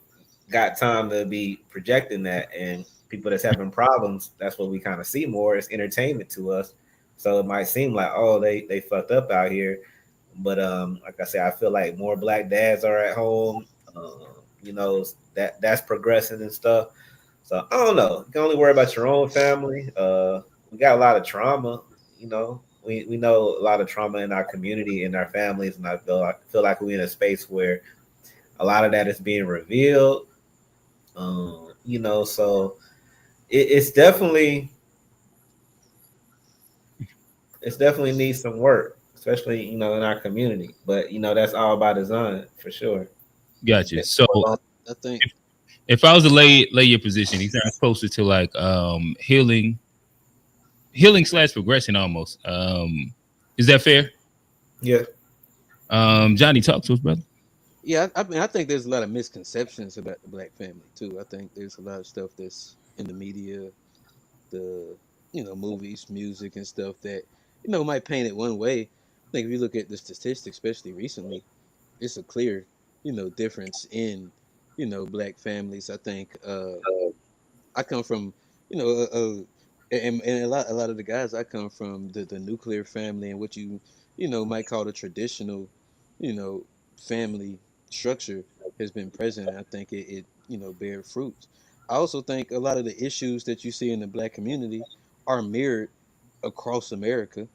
got time to be projecting that, and people that's having problems, that's what we kind of see more. It's entertainment to us. So it might seem like, oh, they fucked up out here. But like I said, I feel like more black dads are at home. That's progressing and stuff. So I don't know. You can only worry about your own family. we got a lot of trauma. You know, we know a lot of trauma in our community, in our families, and I feel like we're in a space where a lot of that is being revealed. You know, so it's definitely needs some work, especially in our community. But that's all by design for sure. Gotcha. So I think if I was to lay your position, he's kind of closer to like healing slash progression almost. Is that fair? Yeah. Johnny, talk to us, brother. yeah, I mean I think there's a lot of misconceptions about the black family too. I think there's a lot of stuff that's in the media, the movies, music, and stuff that might paint it one way. I think if you look at the statistics, especially recently, it's a clear difference in black families. I think I come from and a lot of the guys I come from the nuclear family and what might call the traditional you know family structure has been present. I think it bear fruits. I also think a lot of the issues that you see in the black community are mirrored across America.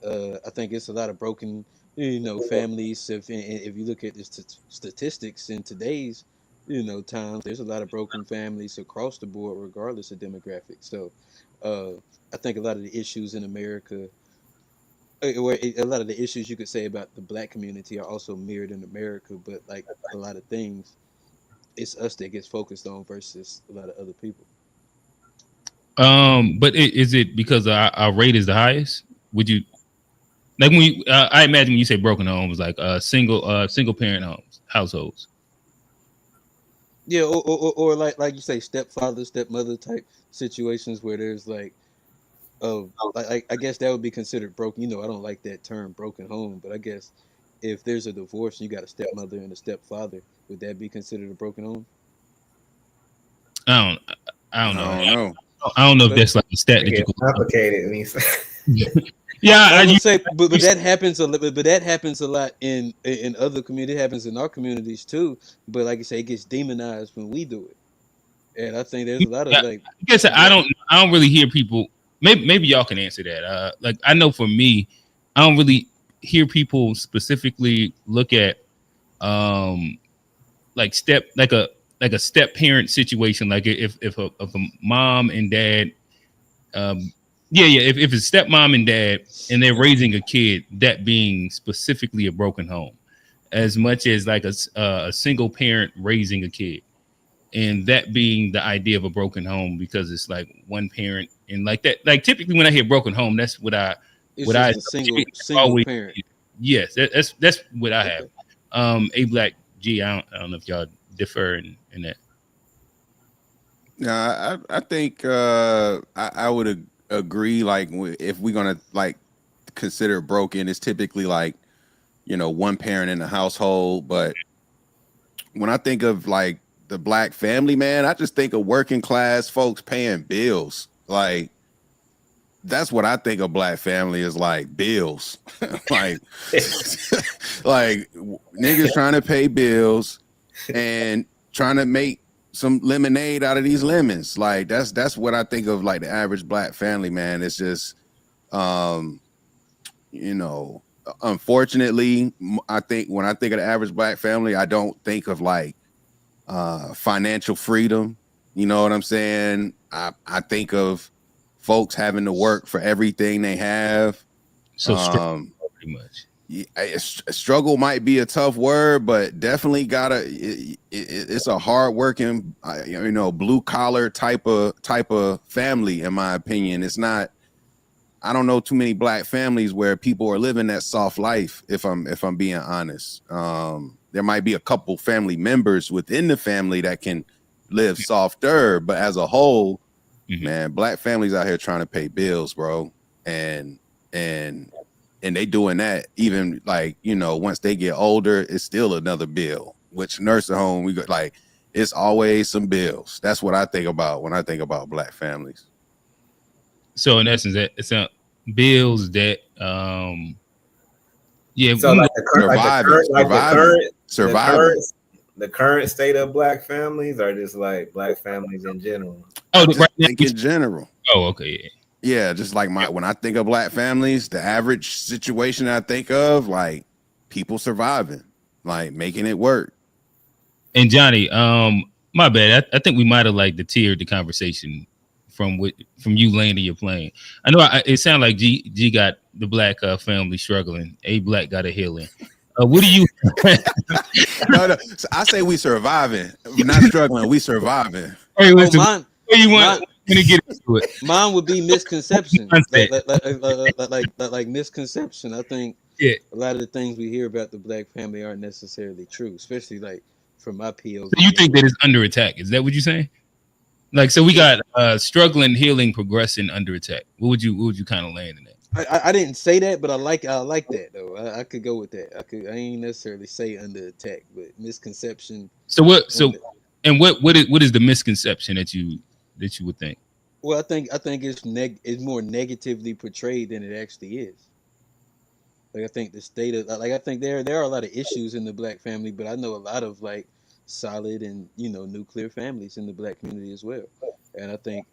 I think it's a lot of broken, families. If you look at the statistics in today's, times, there's a lot of broken families across the board, regardless of demographics. So, I think a lot of the issues in America, a lot of the issues you could say about the black community are also mirrored in America. But like a lot of things, it's us that gets focused on versus a lot of other people. But is it because our rate is the highest? Would you like when you? I imagine when you say broken homes, like single parent homes, households. Yeah, or like you say, stepfather, stepmother type situations where there's like I guess that would be considered broken. I don't like that term broken home, but I guess if there's a divorce and you got a stepmother and a stepfather, would that be considered a broken home? I don't. I don't I know. don't know. I don't know if But that's like a stat It that you get could. complicated when you say Yeah, I would say, but that happens a little, but that happens a lot in other communities. It happens in our communities too. But like I say, it gets demonized when we do it, and I think there's a lot of yeah, like, I guess I yeah, don't. I don't really hear people. Maybe y'all can answer that. Like I know for me, I don't really hear people specifically look at um like like a step parent situation. Like if a mom and dad yeah, if it's stepmom and dad and they're raising a kid, that being specifically a broken home, as much as like a single parent raising a kid, and that being the idea of a broken home because it's like one parent and like that. Like typically when I hear broken home, that's it's what I just a single always. parent. Yes, that's what I have. Okay. A Black G. I don't know if y'all differ in that. Yeah, I think I would agree. Like if we're gonna like consider it broken, it's typically like one parent in the household. But when I think of like the black family, man, I just think of working class folks paying bills. Like that's what I think of black family is like bills, like like niggas trying to pay bills and trying to make some lemonade out of these lemons. Like that's what I think of like the average black family, man. It's just um, you know, unfortunately, I think when I think of the average black family, I don't think of like financial freedom. You know what I'm saying? I think of folks having to work for everything they have. So pretty much. Struggle might be a tough word, but definitely it's a hard working, blue collar type of family. In my opinion, it's not. I don't know too many black families where people are living that soft life. If I'm being honest, there might be a couple family members within the family that can live softer, but as a whole, man, black families out here trying to pay bills, bro, and they doing that even like once they get older, it's still another bill. Which nursing home we got like it's always some bills. That's what I think about when I think about black families. So in essence, that it's bills that yeah, so like surviving. The current state of black families are just like black families in general. oh I just right now think in general. oh okay yeah. Yeah, just like when I think of black families, the average situation I think of, like people surviving, like making it work. And Johnny, my bad. I think we might have like deterred the conversation from you landing your plane. I know it sounded like G got the black family struggling. A black got a healing. What do you? No, so I say we surviving, not struggling. We surviving. Hey, Oh, listen. mine, Where you mine, want to get into it? mine would be misconception, Mindset. like misconception. I think Yeah. a lot of the things we hear about the black family aren't necessarily true, especially like from my So you POV think that anyway. it's under attack? Is that what you're saying? Like, so we Yeah, got struggling, healing, progressing, under attack. What would you kind of land in that? I didn't say that, but I like that though. I could go with that. I ain't necessarily say under attack, but misconception. So what? So And and what is the misconception that you would think? well, I think it's more negatively portrayed than it actually is. Like I think the state of like I think there are a lot of issues in the black family, but I know a lot of like solid and nuclear families in the black community as well. And I think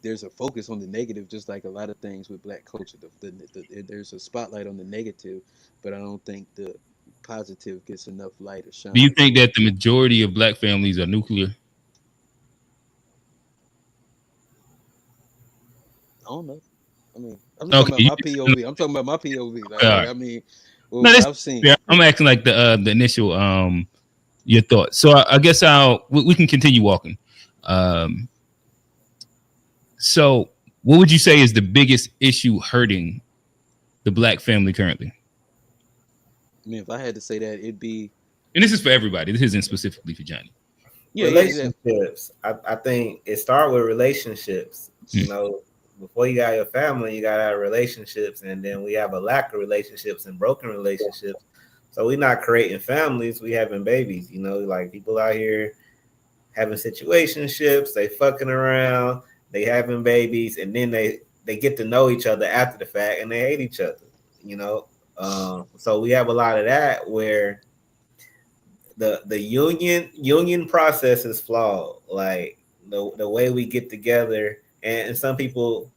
there's a focus on the negative, just like a lot of things with black culture. There's a spotlight on the negative, but I don't think the positive gets enough light or Do you shine. think that the majority of black families are nuclear? I don't know. I mean, I'm just talking Okay. about my POV. I'm talking about my POV. Like, All like right. I mean, No, what this. I've seen. Yeah, I'm acting like the initial your thoughts. So I guess we can continue walking. Um, so what would you say is the biggest issue hurting the black family currently? I mean, if I had to say that, it'd be And this is for everybody. This isn't specifically for Johnny. yeah. Relationships. I think it starts with relationships. Mm. You know, before you got your family, you gotta have relationships, and then we have a lack of relationships and broken relationships. So we're not creating families, we having babies. You know, like people out here having situationships, they fucking around, they having babies, and then they get to know each other after the fact, and they hate each other. You know, so we have a lot of that where the union process is flawed. Like the way we get together, and some people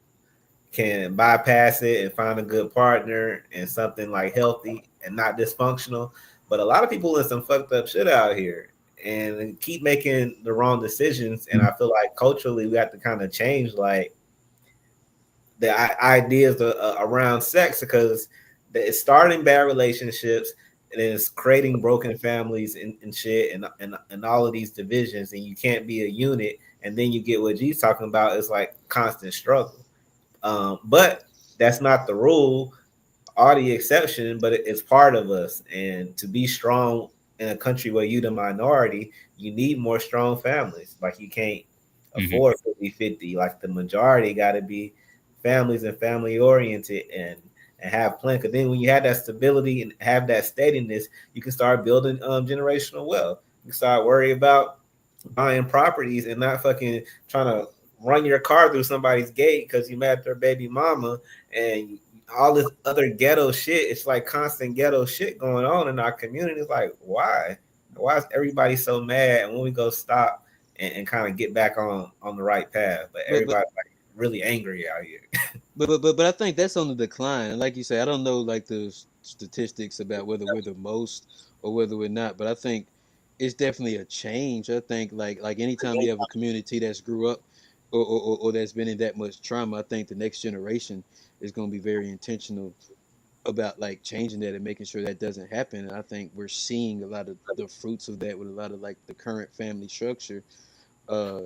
can bypass it and find a good partner and something like healthy and not dysfunctional. But a lot of people in some fucked up shit out here and keep making the wrong decisions. And I feel like culturally we have to kind of change like the ideas around sex, because it's starting bad relationships and it's creating broken families and shit and all of these divisions, and you can't be a unit. And then you get what G's talking about is like constant struggle. But that's not the rule or the exception, but it's part of us. And to be strong in a country where you the minority, you need more strong families. Like you can't Mhm. afford 50-50. Like the majority got to be families and family oriented and have plan. Because then when you have that stability and have that steadiness, you can start building generational wealth. You can start worrying about buying properties and not fucking trying to run your car through somebody's gate because you mad at their baby mama and all this other ghetto shit. It's like constant ghetto shit going on in our community. It's like, why? Why is everybody so mad? And when we go stop and kind of get back on the right path, but But everybody like really angry out here. but I think that's on the decline. And like you say, I don't know like the statistics about whether we're the most or whether we're not, but I think it's definitely a change. I think like anytime you have a community that's grew up or that's been in that much trauma, I think the next generation is going to be very intentional about like changing that and making sure that doesn't happen. And I think we're seeing a lot of the fruits of that with a lot of like the current family structure. Uh,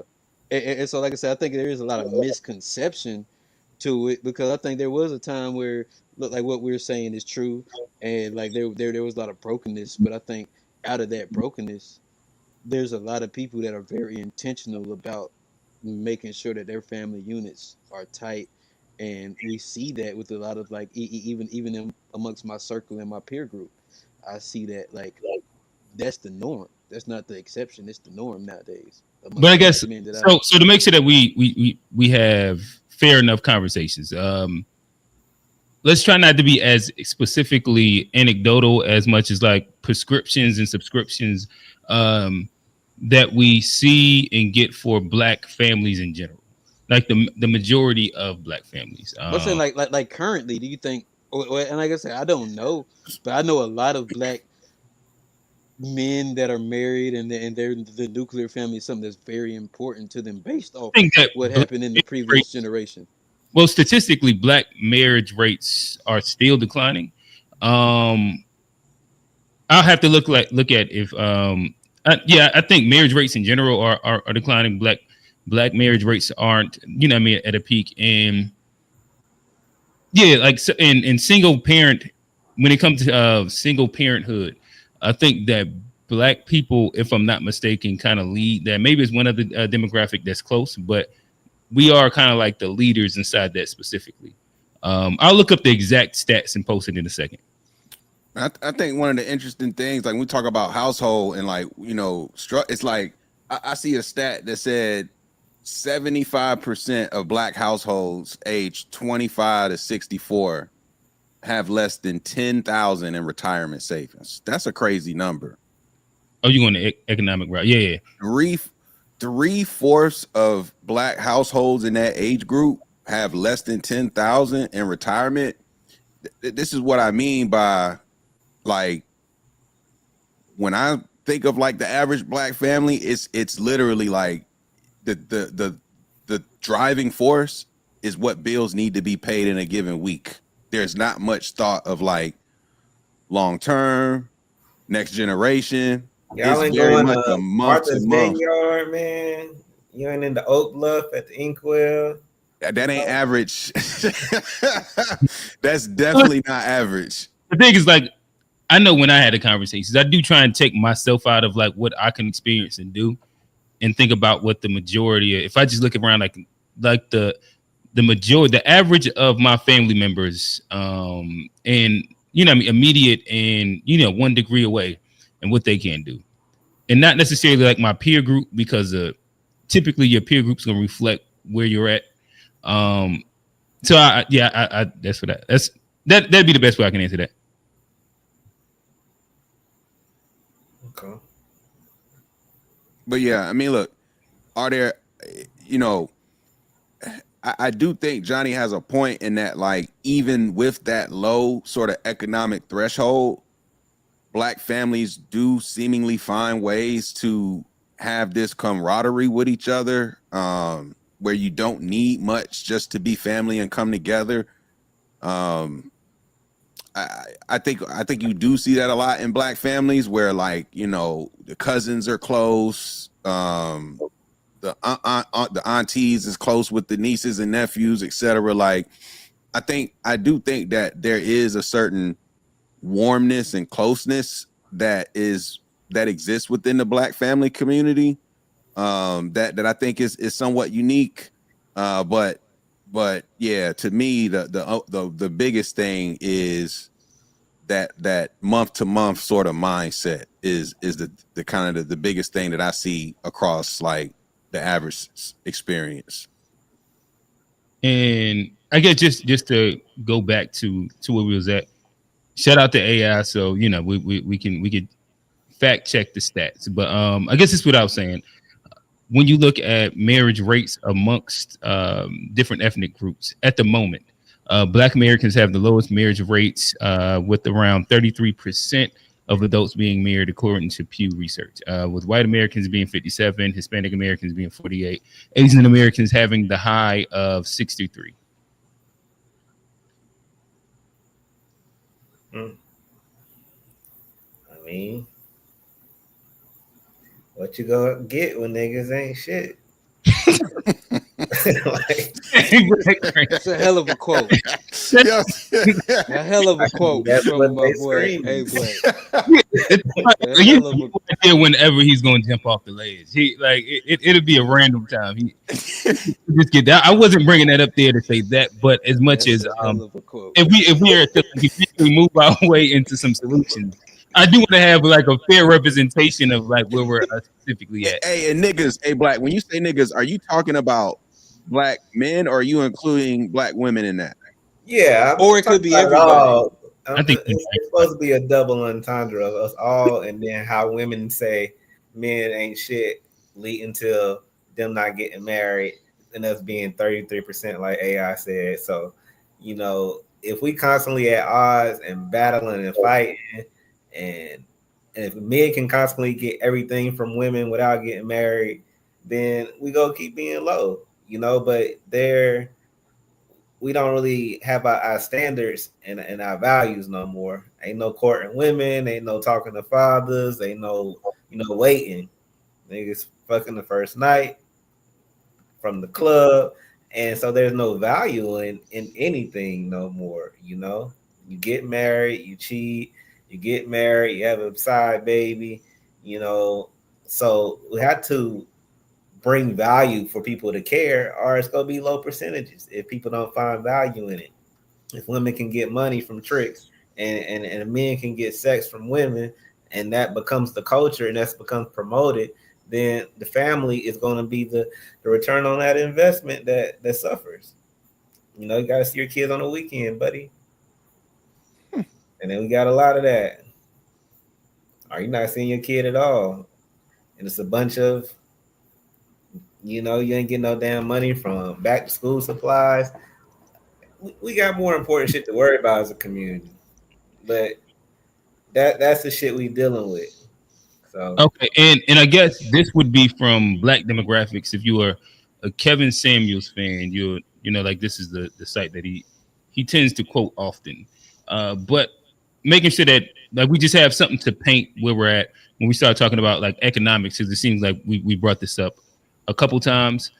and so, like I said, I think there is a lot of misconception to it because I think there was a time where, look, like what we were saying is true, and like there was a lot of brokenness. But I think out of that brokenness, there's a lot of people that are very intentional about making sure that their family units are tight, and we see that with a lot of like even amongst my circle and my peer group, I see that like that's the norm. That's not the exception. It's the norm nowadays But I amongst the guess men that I. so. So to make sure that we have fair enough conversations, let's try not to be as specifically anecdotal as much as like prescriptions and subscriptions that we see and get for black families in general. like the majority of black families. What's it like currently? Do you think? And like I said, I don't know, but I know a lot of black men that are married and they're the nuclear family is something that's very important to them based off I think that what black happened in the marriage previous rates, generation. well, statistically, black marriage rates are still declining. Um, I'll have to look at if yeah, I think marriage rates in general are declining. Black marriage rates aren't, you know what I mean, at a peak. And yeah, like so in single parent, when it comes to single parenthood, I think that black people, if I'm not mistaken, kind of lead that. Maybe it's one of the demographic that's close, but we are kind of like the leaders inside that specifically. I'll look up the exact stats and post it in a second. I think one of the interesting things, like when we talk about household and like, you know, it's like I see a stat that said 75% of black households aged 25 to 64 have less than 10,000 in retirement savings. That's a crazy number. Oh, you going the economic route? Yeah. Three-fourths of black households in that age group have less than 10,000 in retirement. This is what I mean by, like, when I think of like the average black family, it's literally like the driving force is what bills need to be paid in a given week. There's not much thought of like long term, next generation. Y'all It's ain't very going much a to month to Martha's month. Vineyard, man. You ain't in the Oak Bluff at the Inkwell. That ain't average. That's definitely not average. The thing is, like, I know when I had the conversations, I do try and take myself out of like what I can experience and do, and think about what the majority of, if I just look around like the majority, the average of my family members, and you know, I mean, immediate and, you know, 1 degree away, and what they can do, and not necessarily like my peer group, because typically your peer group's gonna reflect where you're at. So I that's what that'd be the best way I can answer that. Okay. But yeah, I mean, look, are there, you know, I do think Johnny has a point in that, like, even with that low sort of economic threshold, black families do seemingly find ways to have this camaraderie with each other, where you don't need much just to be family and come together. I think you do see that a lot in black families where, like, you know, the cousins are close, the aunties is close with the nieces and nephews, etc. Like, I do think that there is a certain warmness and closeness that exists within the black family community, that I think is somewhat unique. But yeah, to me, the biggest thing is that month to month sort of mindset is the kind of the biggest thing that I see across like the average experience. And I guess just to go back to where we was at, shout out to AI. So, you know, we can fact check the stats. But I guess it's what I was saying. When you look at marriage rates amongst different ethnic groups at the moment, Black Americans have the lowest marriage rates, with around 33% of adults being married, according to Pew Research, with white Americans being 57, Hispanic Americans being 48, Asian Americans having the high of 63. I mean, what you gonna get when niggas ain't shit? Like, That's a hell of a quote. Yeah. A hell of a quote That's from what my they boy. scream. Hey, Black. You have no idea whenever he's going to jump off the ledge. It'll be a random time. He just get that. I wasn't bringing that up there to say that, but as much That's as a hell of a quote. if we are to eventually move our way into some solutions, I do want to have like a fair representation of like where we're specifically at. Hey, and niggas, hey, Black, when you say niggas, are you talking about black men or are you including black women in that? Yeah, Or it could be talking about everybody. all. I think It's supposed to be a double entendre of us all, and then how women say men ain't shit, leading to them not getting married, and us being 33%, like AI said. So, if we constantly at odds and battling and fighting, and if men can constantly get everything from women without getting married, then we go keep being low, But we don't really have our standards and our values no more. Ain't no courting women, ain't no talking to fathers, ain't no waiting. Niggas fucking the first night from the club, and so there's no value in anything no more. You get married, you cheat, you get married, you have a side baby, you know. So we have to bring value for people to care, or it's gonna be low percentages if people don't find value in it. If women can get money from tricks, and men can get sex from women, and that becomes the culture and that's becomes promoted, then the family is going to be the return on that investment that suffers. You got to see your kids on the weekend, buddy. And then we got a lot of that. Are you not seeing your kid at all? And it's a bunch of, you ain't getting no damn money from back to school supplies. We got more important shit to worry about as a community. But that's the shit we dealing with. So Okay, and I guess this would be from Black demographics. If you are a Kevin Samuels fan, like this is the site that he tends to quote often. But making sure that like we just have something to paint where we're at when we start talking about like economics, because it seems like we brought this up a couple times.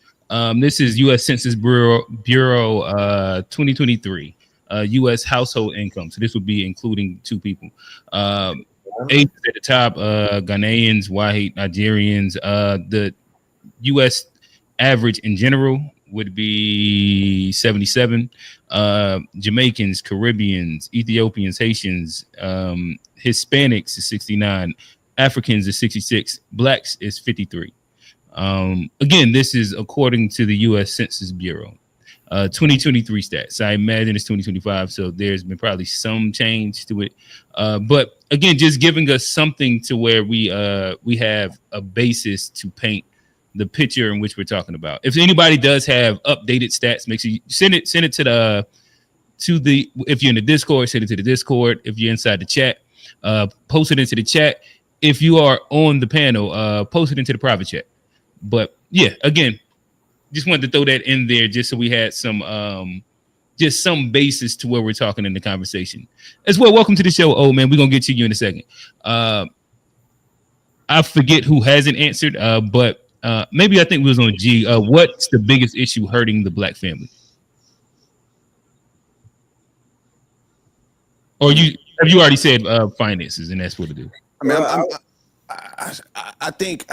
This is U.S. Census Bureau 2023 U.S. household income. So this would be including two people. Asians at the top, Ghanaians, white, Nigerians. The U.S. average in general would be 77. Jamaicans, Caribbeans, Ethiopians, Haitians, Hispanics is 69. Africans is 66. Blacks is 53. Again, this is according to the U.S. Census Bureau. 2023 stats. I imagine it's 2025, so there's been probably some change to it. But again, just giving us something to where we have a basis to paint the picture in which we're talking about. If anybody does have updated stats, make sure you send it to the if you're in the Discord, send it to the Discord. If you're inside the chat, post it into the chat. If you are on the panel, post it into the private chat. But yeah, again, just wanted to throw that in there just so we had some just some basis to where we're talking in the conversation as well. Welcome to the show. Oh man, we're gonna get to you in a second. I forget who hasn't answered, but maybe I think we was on G. What's the biggest issue hurting the Black family? Or have you already said finances, and that's what it is? I mean, I think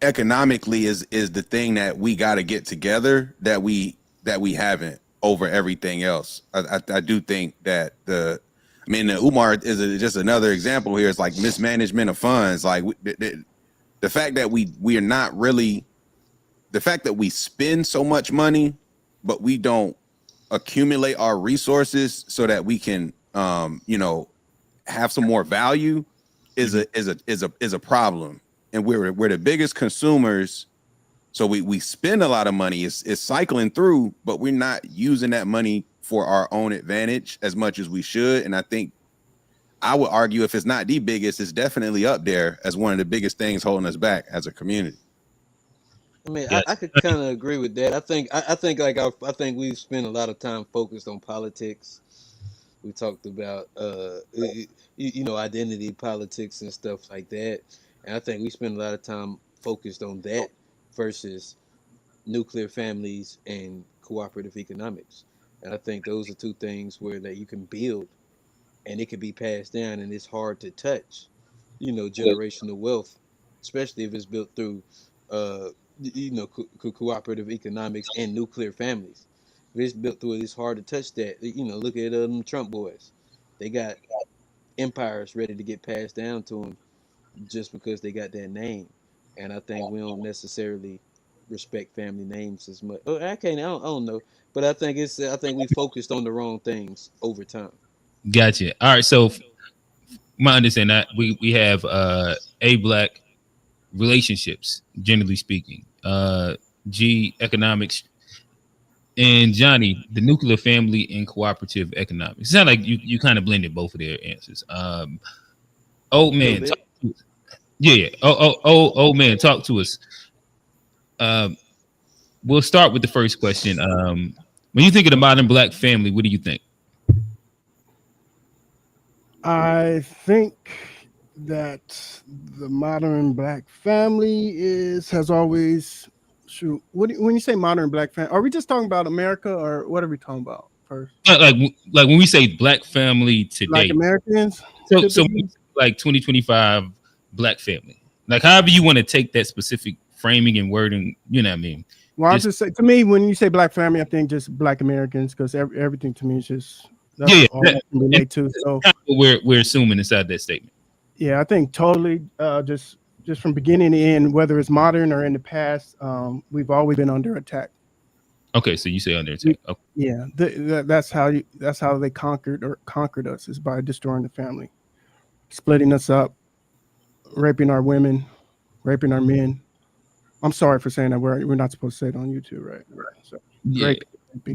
economically is the thing that we got to get together that we haven't over everything else. I do think that the Umar is just another example here. It's like mismanagement of funds. Like the fact that we are not really, the fact that we spend so much money, but we don't accumulate our resources so that we can have some more value is a problem. And we're the biggest consumers, so we spend a lot of money. It's cycling through, but we're not using that money for our own advantage as much as we should. And I think I would argue if it's not the biggest, it's definitely up there as one of the biggest things holding us back as a community. I mean, I could kind of agree with that. I think we've spent a lot of time focused on politics. We talked about identity politics and stuff like that, and I think we spend a lot of time focused on that versus nuclear families and cooperative economics. And I think those are two things where that you can build and it can be passed down, and it's hard to touch. Generational wealth, especially if it's built through cooperative economics and nuclear families. If it's built through it, it's hard to touch that. Look at them Trump boys. They got empires ready to get passed down to them just because they got that name. And I think we don't necessarily respect family names as much. Oh, I don't know, but I think we focused on the wrong things over time. Gotcha. All right, so my understanding that we have a Black relationships, generally speaking. G economics. And Johnny, the nuclear family and cooperative economics. It sounds like you kind of blended both of their answers. Old A little man, bit. yeah. Old man, talk to us. Um, we'll start with the first question. When you think of the modern black family, what do you think? I think that the modern black family has always shoot. When you say modern black family, are we just talking about America or what are we talking about first? Like like when we say black family Like today, Americans so typically. like 2025 black family, like however you want to take that specific framing and wording, you know what I mean? Well, I'll Just just say to me, when you say black family, I think just black Americans because everything to me is just yeah, that's yeah. all I can And relate to. that's So kind of what we're assuming inside that statement. yeah, I think totally just from beginning to end, whether it's modern or in the past, we've always been under attack. Okay, so you say under attack. We, Okay. yeah, that's how they conquered us is by destroying the family, splitting us up, raping our women, raping our men. I'm sorry for saying that we're not supposed to say it on YouTube, right? So Yeah,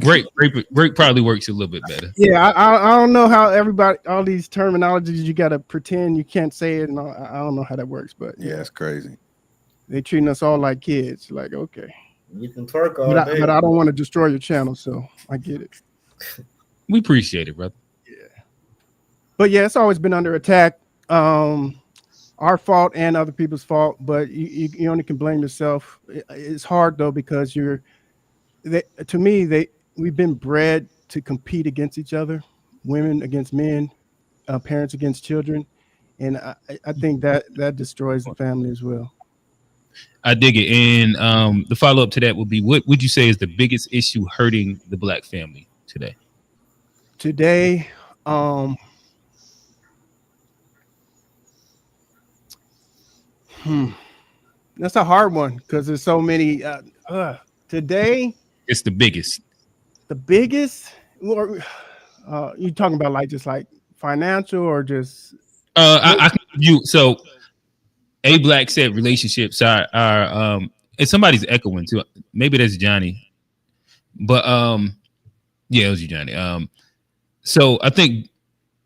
great, big. break probably works a little bit better. Yeah, I don't know how everybody all these terminologies you got to pretend you can't say it, and I don't know how that works, but Yeah, yeah, it's crazy. they treating us all like kids. Like okay, You can twerk but all but day. I don't want to destroy your channel, so I get it. We appreciate it, brother. But yeah, it's always been under attack. Um, our fault and other people's fault, but you only can blame yourself. It's hard though because to me we've been bred to compete against each other, women against men, parents against children, and I think that destroys the family as well. I dig it. And the follow up to that would be, what would you say is the biggest issue hurting the black family today? Today, um, hmm, that's a hard one because there's so many. Today, It's the biggest. the biggest. Or, you talking about like just like financial or just what? I can give you so a black said relationships are and somebody's echoing too. Maybe that's Johnny, but yeah, it was you, Johnny. So I think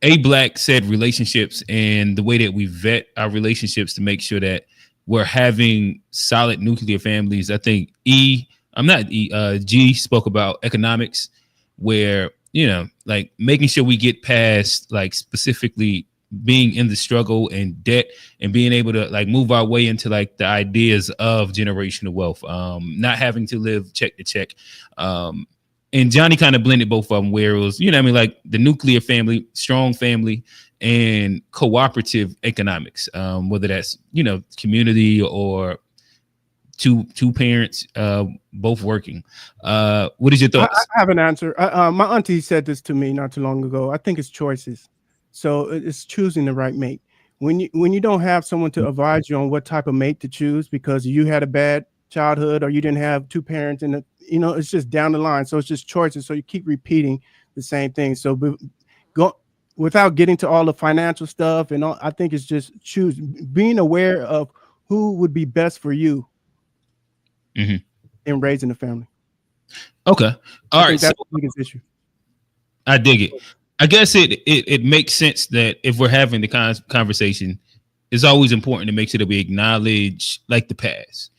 a black said relationships and the way that we vet our relationships to make sure that we're having solid nuclear families. I think I'm not G spoke about economics, where like making sure we get past like specifically being in the struggle and debt and being able to like move our way into like the ideas of generational wealth, not having to live check to check. And Johnny kind of blended both of them, where it was, I mean, like the nuclear family, strong family, and cooperative economics, whether that's community or two parents both working. What is your thoughts? I have an answer. My auntie said this to me not too long ago. I think it's choices. So it's choosing the right mate. When you don't have someone to advise you on what type of mate to choose because you had a bad childhood or you didn't have two parents and it's just down the line. So it's just choices. So you keep repeating the same thing. So go without getting to all the financial stuff and all. I think it's just being aware of who would be best for you in raising a family. Okay. All I right. think So that's the biggest issue. I dig it. I guess it makes sense that if we're having the conversation, it's always important to make sure that we acknowledge like the past.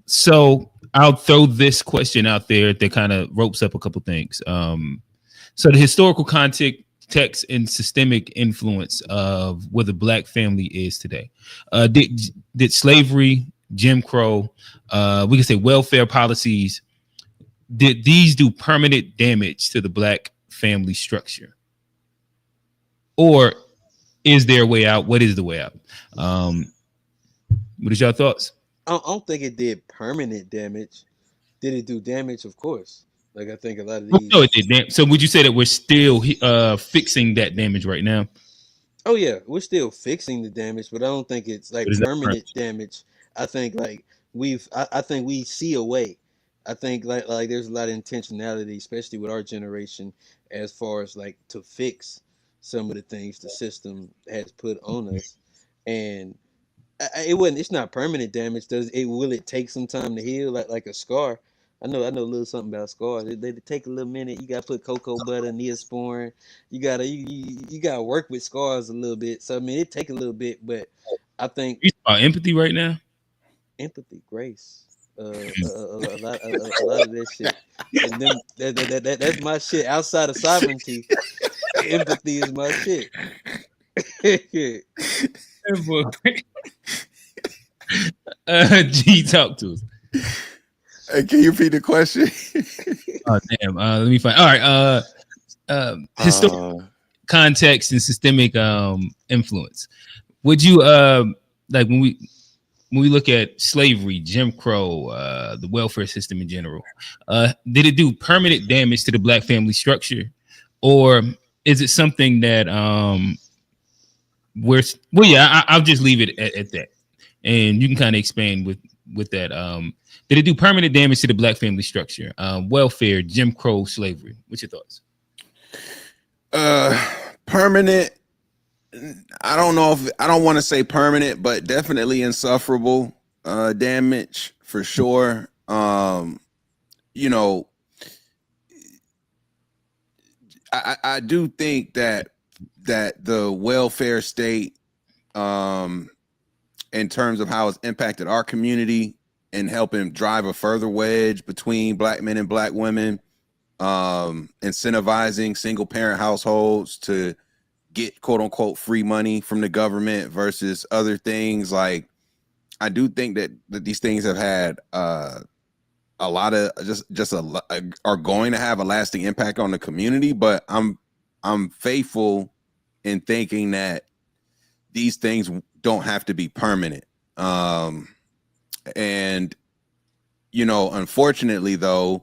So I'll throw this question out there that kind of ropes up a couple things. So the historical context and systemic influence of where the black family is today. Did slavery, Jim Crow, we can say welfare policies, did these do permanent damage to the black family structure? Or is there a way out? What is the way out? What is your thoughts? I don't think it did permanent damage. Did it do damage? Of course. Like I think a lot of Well, no, it these. did. So would you say that we're still fixing that damage right now? Oh yeah, we're still fixing the damage, but I don't think it's But like is that permanent damage. I think like I think we see a way. I think like there's a lot of intentionality, especially with our generation, as far as like to fix some of the things the system has put on us, and it wasn't. It's not permanent damage. Does it? Will it take some time to heal, like a scar? I know a little something about scars. They take a little minute. You gotta put cocoa butter, Neosporin. You gotta work with scars a little bit. So I mean, it take a little bit, but I think You talking about empathy right now? empathy, grace, a lot of that shit, and them that's my shit. Outside of sovereignty, empathy is my shit. G, talk to us. Hey, can you repeat the question? Oh damn. Let me find. All right. Historic Uh, context and systemic influence. Would you like when we look at slavery, Jim Crow, the welfare system in general, did it do permanent damage to the black family structure, or is it something that where well yeah I'll just leave it at that, and you can kind of expand with that. Did it do permanent damage to the black family structure, welfare, Jim Crow, slavery? What's your thoughts? Permanent. I don't know if I don't want to say permanent, but definitely insufferable damage for sure. You know, I do think that the welfare state, in terms of how it's impacted our community and helping drive a further wedge between black men and black women, incentivizing single parent households to get quote unquote free money from the government versus other things. Like, I do think that these things have had a lot of are going to have a lasting impact on the community. But I'm faithful in thinking that these things don't have to be permanent. And you know, unfortunately though,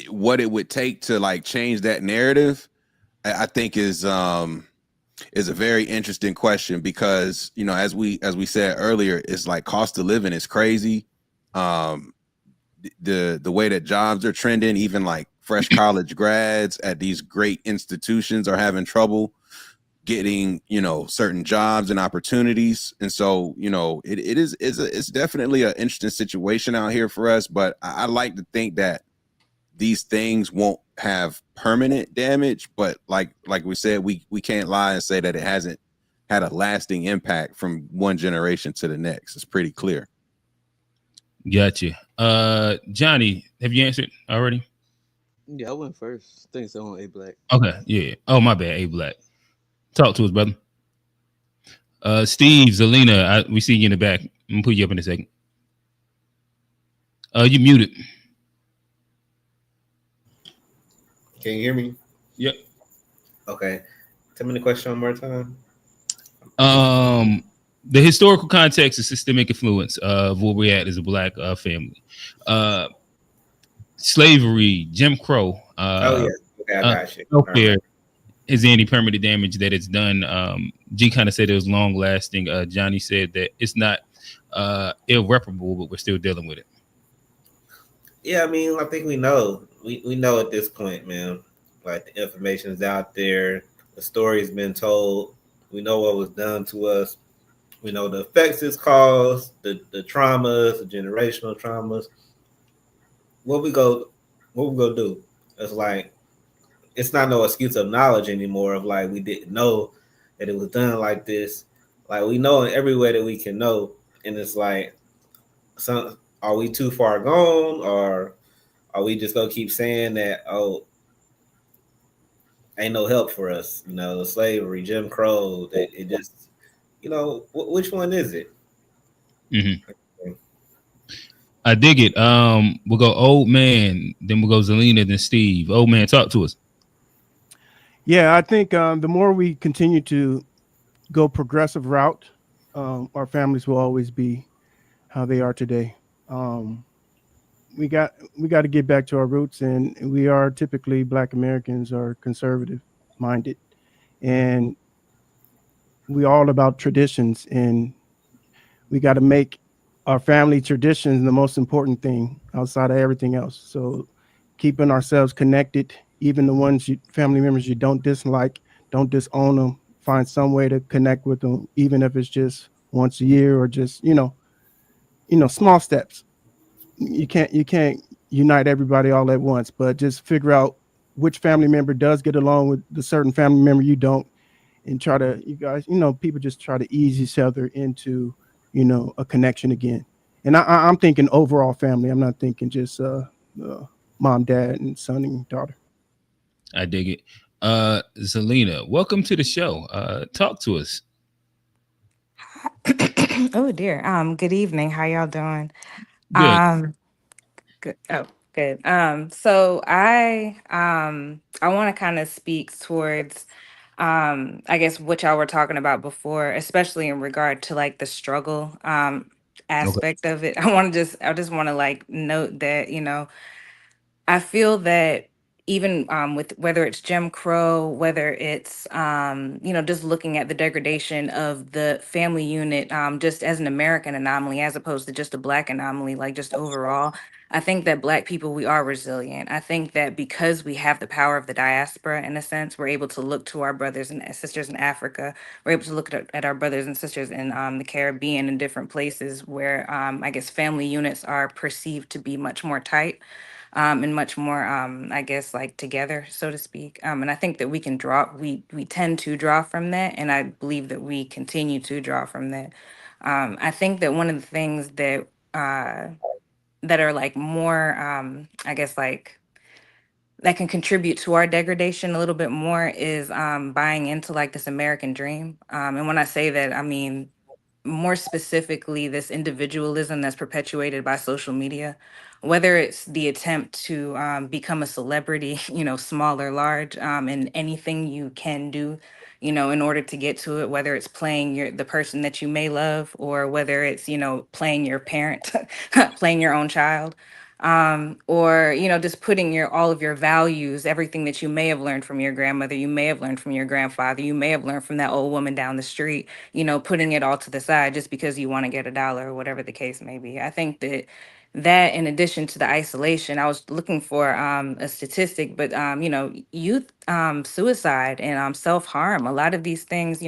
what it would take to like change that narrative, I think is a very interesting question, because you know, as we said earlier, it's like cost of living is crazy. The way that jobs are trending, even like fresh college grads at these great institutions are having trouble getting, you know, certain jobs and opportunities. And so, you know, it's definitely an interesting situation out here for us. But I like to think that these things won't have permanent damage, but like we said, we can't lie and say that it hasn't had a lasting impact from one generation to the next. It's pretty clear. Gotcha. Johnny, have you answered already? Yeah, I went first. I think it's on A Black. Okay, yeah. Oh, my bad. A Black. Talk to us, brother. Steve, Zelina, we see you in the back. I'm gonna put you up in a second. You muted. Can you hear me? Yep. Okay. Tell me the question one more time. The historical context and systemic influence of where we're at as a black family. Slavery, Jim Crow. Oh yeah. Okay, I got you. Welfare. Is there any permanent damage that it's done? G kind of said it was long lasting. Johnny said that it's not irreparable, but we're still dealing with it. Yeah, I mean, I think we know. We know at this point, man. Like, the information is out there. The story's been told. We know what was done to us. We know the effects it's caused, the traumas, the generational traumas. What we go do? It's like, it's not no excuse of knowledge anymore of like we didn't know that it was done like this. Like, we know in every way that we can know. And it's like, are we too far gone, or are we just gonna keep saying that, oh, ain't no help for us? You know, slavery, Jim Crow, it just, you know, which one is it? Mm-hmm. I dig it. We'll go old man, then we'll go Zelina, then Steve. Old man, talk to us. Yeah, I think the more we continue to go progressive route, our families will always be how they are today. We got to get back to our roots, and we are typically Black Americans are conservative minded, and we all about traditions, and we got to make our family traditions the most important thing outside of everything else. So keeping ourselves connected, even the ones family members you don't dislike, don't disown them. Find some way to connect with them, even if it's just once a year or just small steps. you can't unite everybody all at once, but just figure out which family member does get along with the certain family member you don't, and try to, you guys, people just try to ease each other into, a connection again. And I'm thinking overall family. I'm not thinking just mom, dad, and son and daughter. I dig it. Zelina, welcome to the show. Talk to us. Oh dear. Good evening. How y'all doing? Good. Um, good. Oh, good. So I want to kind of speak towards I guess what y'all were talking about before, especially in regard to like the struggle Okay. aspect of it. I just want to like note that, I feel that even with whether it's Jim Crow, whether it's just looking at the degradation of the family unit, just as an American anomaly, as opposed to just a Black anomaly, like just overall, I think that Black people, we are resilient. I think that because we have the power of the diaspora, in a sense, we're able to look to our brothers and sisters in Africa. We're able to look at our brothers and sisters in the Caribbean and different places where I guess family units are perceived to be much more tight, and much more, I guess, like together, so to speak. And I think that we tend to draw from that, and I believe that we continue to draw from that. I think that one of the things that are like more, I guess, like that can contribute to our degradation a little bit more is buying into like this American dream. And when I say that, I mean more specifically this individualism that's perpetuated by social media, whether it's the attempt to become a celebrity, small or large, in anything you can do, in order to get to it, whether it's playing the person that you may love, or whether it's, playing your parent, playing your own child, or just putting all of your values, everything that you may have learned from your grandmother, you may have learned from your grandfather, you may have learned from that old woman down the street, putting it all to the side just because you want to get a dollar or whatever the case may be. I think that in addition to the isolation, I was looking for a statistic, but youth suicide and self-harm, a lot of these things,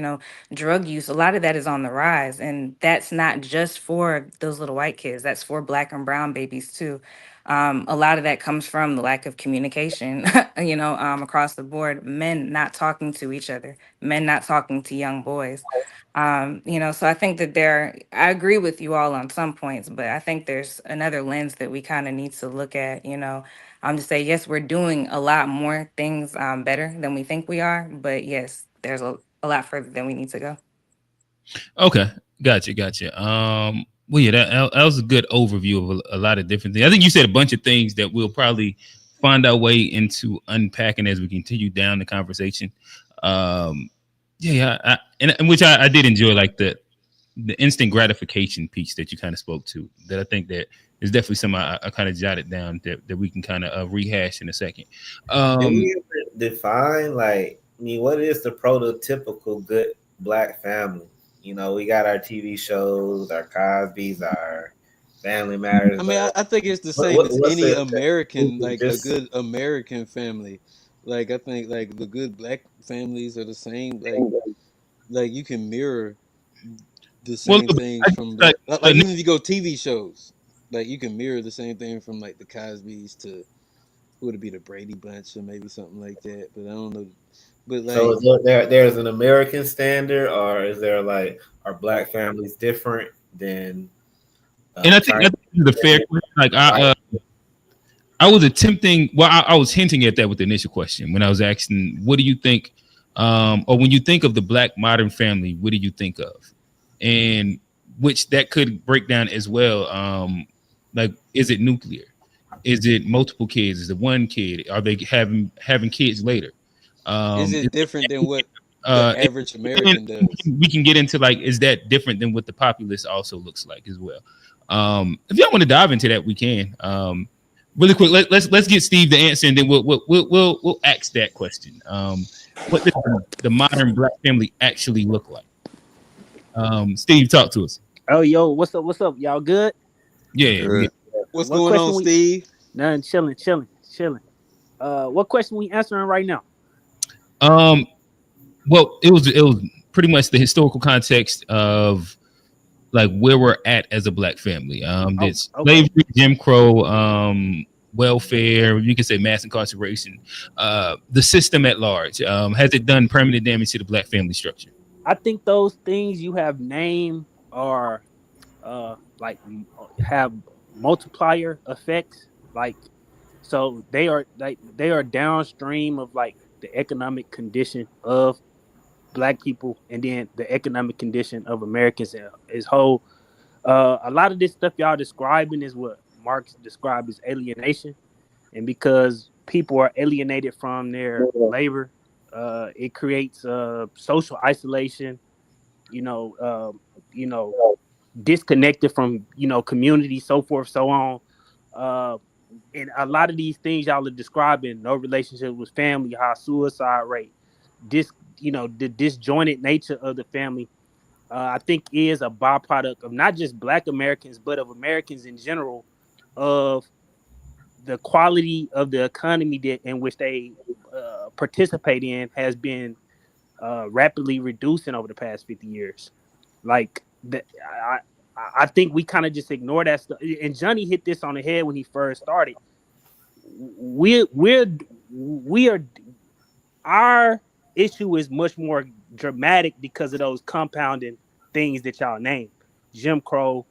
drug use, a lot of that is on the rise. And that's not just for those little white kids, that's for Black and brown babies too. A lot of that comes from the lack of communication, across the board, men not talking to each other, men not talking to young boys. So I think that I agree with you all on some points, but I think there's another lens that we kind of need to look at, to say, yes, we're doing a lot more things better than we think we are, but yes, there's a lot further than we need to go. Okay. Gotcha. Well, yeah, that was a good overview of a lot of different things. I think you said a bunch of things that we'll probably find our way into unpacking as we continue down the conversation. And which I did enjoy, like the instant gratification piece that you kind of spoke to. That I think that is definitely something I kind of jotted down that we can kind of rehash in a second. Can we ever define, like, I mean, what is the prototypical good Black family? We got our TV shows, our Cosby's, our Family Matters. I mean, I think it's the What, same what as what's any the American, like a just good American family. Like I think like the good Black families are the same. Like you can mirror the Well, same things I, from like, like even if you go TV shows, like you can mirror the same thing from like the Cosby's to who would it be, the Brady Bunch or maybe something like that. But I don't know. But so like, is there's an American standard, or is there like, are Black families different than and I Chinese think this is a fair family? question. Like White? I was attempting. Well, I was hinting at that with the initial question when I was asking, "What do you think?" Or when you think of the Black modern family, what do you think of? And which that could break down as well. Like, is it nuclear? Is it multiple kids? Is it one kid? Are they having kids later? is Is it different than what the uh, average American does? we can get into, like, is that different than what the populace also looks like as well? If y'all want to dive into that, we can. Really quick, let's get Steve the answer, and then we'll ask that question. What does the modern Black family actually look like? Steve, talk to us. Oh, yo, what's up? What's up? Y'all good? Yeah, we Good. get. What's What going on, question we? Steve? None. Chilling. What question we answering right now? Well, it was pretty much the historical context of, like where we're at as a black family. Oh, This okay. slavery, Jim Crow, welfare, you can say mass incarceration, the system at large. Has it done permanent damage to the black family structure? I think those things you have named are have multiplier effects. Like, so they are downstream of like the economic condition of black people, and then the economic condition of Americans as whole. A lot of this stuff y'all describing is what Marx described as alienation, and because people are alienated from their labor, it creates social isolation. You know, you know, disconnected from community, so forth, so on. Uh, and a lot of these things y'all are describing, no relationship with family, high suicide rate, this the disjointed nature of the family, I think is a byproduct of not just Black Americans, but of Americans in general, of the quality of the economy in which they participate in has been rapidly reducing over the past 50 years. Like I think we kind of just ignore that stuff. And Johnny hit this on the head when he first started. We are our issue is much more dramatic because of those compounding things that y'all name: Jim Crow,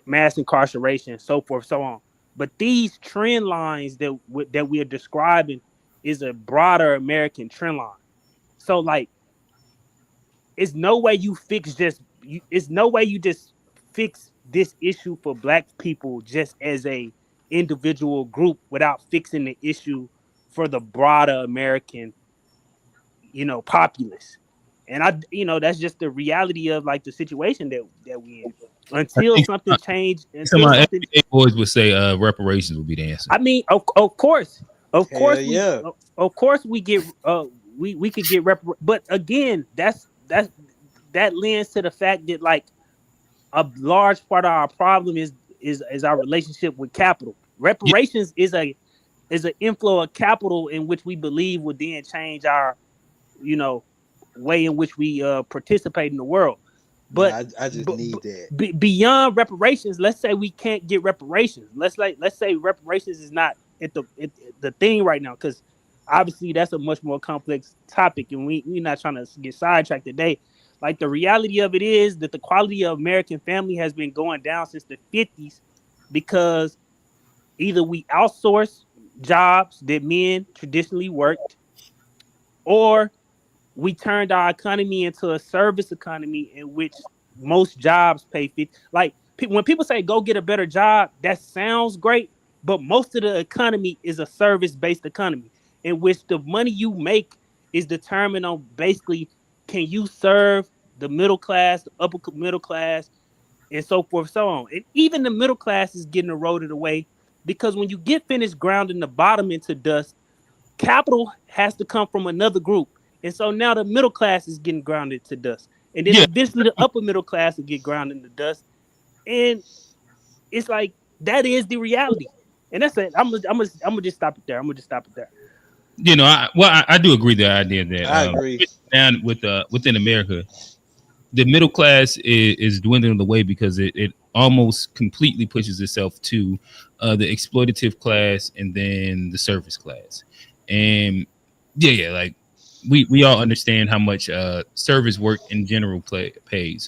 mass incarceration, so forth, so on. But these trend lines that we are describing is a broader American trend line. So like, it's no way you fix just. It's no way you just fix this issue for Black people just as a individual group without fixing the issue for the broader American populace. And that's just the reality of like the situation that we in. I Until think something change, some until of my something. everyday boys would say reparations would be the answer. I mean, of course, Hell yeah. of course we get we could get but again, that lends to the fact that like a large part of our problem is our relationship with capital. Yeah, Reparations is an inflow of capital in which we believe would then change our you know way in which we participate in the world. Nah, But, I just need that. beyond reparations, let's say we can't get reparations. Let's say reparations is not the thing right now, because obviously that's a much more complex topic, and we're not trying to get sidetracked today. Like, the reality of it is that the quality of American family has been going down since the 50s because either we outsource jobs that men traditionally worked, or we turned our economy into a service economy in which most jobs pay 50. Like, when people say go get a better job, that sounds great, but most of the economy is a service-based economy in which the money you make is determined on basically, can you serve the middle class, the upper middle class, and so forth, so on. And even the middle class is getting eroded away because when you get finished grounding the bottom into dust, capital has to come from another group. And so now the middle class is getting grounded to dust. And then yeah. eventually the upper middle class will get grounded to dust. And it's like, that is the reality. And that's it. I'm gonna just stop it there. I'm gonna just stop it there. I do agree the idea that I agree. down with within America, the middle class is dwindling away because it almost completely pushes itself to the exploitative class and then the service class. And yeah, like we all understand how much service work in general pays.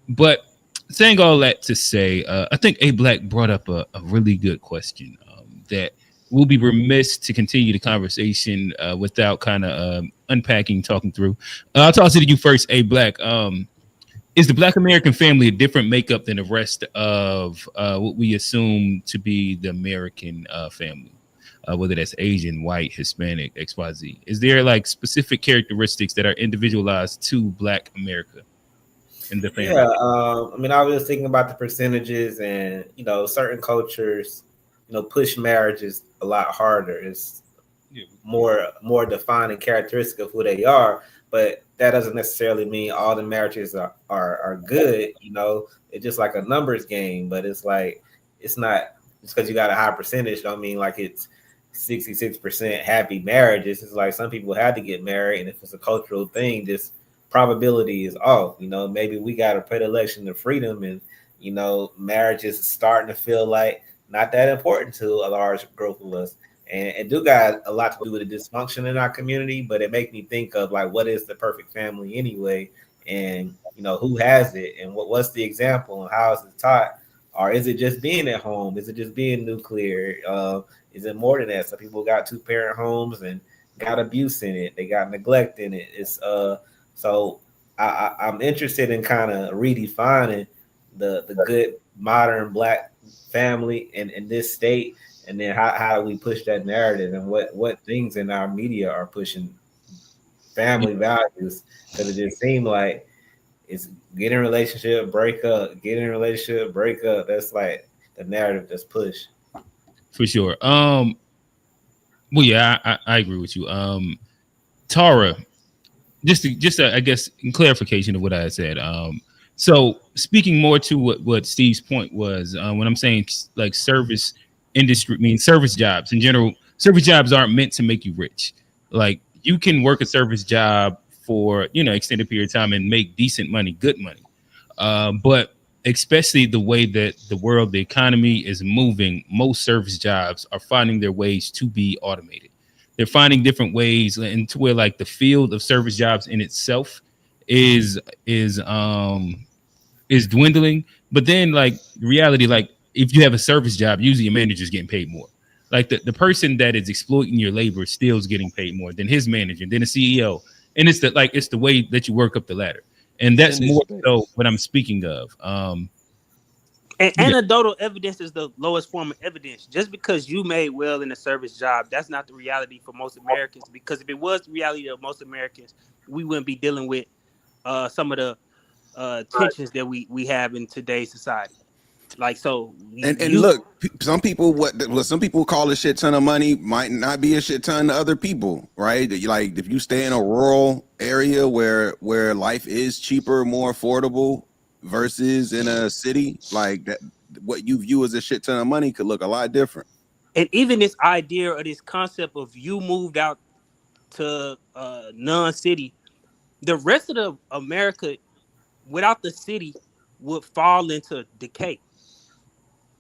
But saying all that to say, I think A Black brought up a really good question that we'll be remiss to continue the conversation without kind of unpacking, talking through. I'll toss it to you first, A Black. Is the Black American family a different makeup than the rest of what we assume to be the American family? Whether that's Asian, white, Hispanic, XYZ. Is there like specific characteristics that are individualized to Black America in the family? Yeah, I mean, I was thinking about the percentages, and certain cultures, push marriages a lot harder. It's more defining characteristic of who they are, but that doesn't necessarily mean all the marriages are good. It's just like a numbers game, but it's like it's not just because you got a high percentage don't mean like it's 66% happy marriages. It's like some people had to get married, and if it's a cultural thing, just probability is off. You know, maybe we got a predilection to freedom, and you know, marriage is starting to feel like not that important to a large group of us. And it do got a lot to do with the dysfunction in our community, but it makes me think of like what is the perfect family anyway, and you know who has it, and what's the example, and how is it taught, or is it just being at home? Is it just being nuclear? Is it more than that? Some people got two-parent homes and got abuse in it. They got neglect in it. It's so I'm interested in kind of redefining the good modern black family in this state, and then how do we push that narrative, and what things in our media are pushing family values, because it just seemed like it's get in a relationship, break up, get in a relationship, break up. That's like the narrative that's pushed. For sure. Well, yeah, I agree with you. Tara, I guess in clarification of what I said. So speaking more to what Steve's point was, when I'm saying like service industry, means service jobs in general. Service jobs aren't meant to make you rich. Like you can work a service job for extended period of time and make decent money, good money. But especially the way that the economy is moving, most service jobs are finding their ways to be automated. They're finding different ways, and to where like the field of service jobs in itself is dwindling. But then like reality, like if you have a service job, usually your manager's getting paid more. Like the person that is exploiting your labor still is getting paid more than his manager, than the CEO. And it's the way that you work up the ladder. And that's more so what I'm speaking of. And anecdotal evidence is the lowest form of evidence. Just because you made well in a service job, that's not the reality for most Americans. Because if it was the reality of most Americans, we wouldn't be dealing with some of the tensions that we have in today's society. Like so, and look, some people what some people call a shit ton of money might not be a shit ton to other people, right? Like if you stay in a rural area where life is cheaper, more affordable versus in a city, like that, what you view as a shit ton of money could look a lot different. And even this idea or this concept of you moved out to non-city, the rest of the America without the city would fall into decay.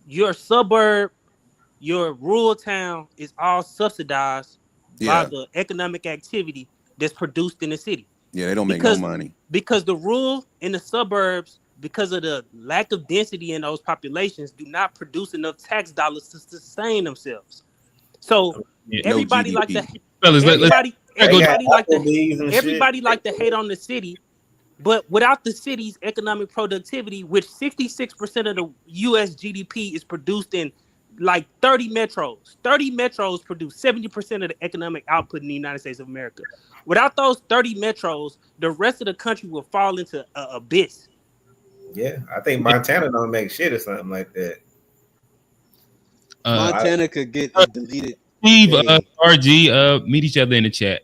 Your suburb, your rural town is all subsidized by the economic activity that's produced in the city. Yeah, they don't make no money. Because the rural in the suburbs, because of the lack of density in those populations, do not produce enough tax dollars to sustain themselves. So everybody like to hate on the city. But without the city's economic productivity, which 66% of the U.S. GDP is produced in like 30 metros. 30 metros produce 70% of the economic output in the United States of America. Without those 30 metros, the rest of the country will fall into an abyss. Yeah, I think Montana don't make shit or something like that. Montana could get deleted. Steve, RG, meet each other in the chat.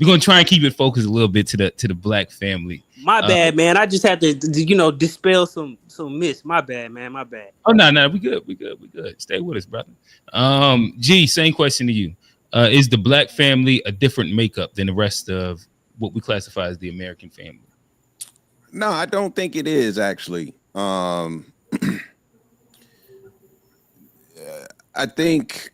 We're gonna try and keep it focused a little bit to the black family. My bad, man. I just had to, dispel some myths. My bad, man. My bad. Oh no, we good. Stay with us, brother. G, same question to you. Is the black family a different makeup than the rest of what we classify as the American family? No, I don't think it is actually. I think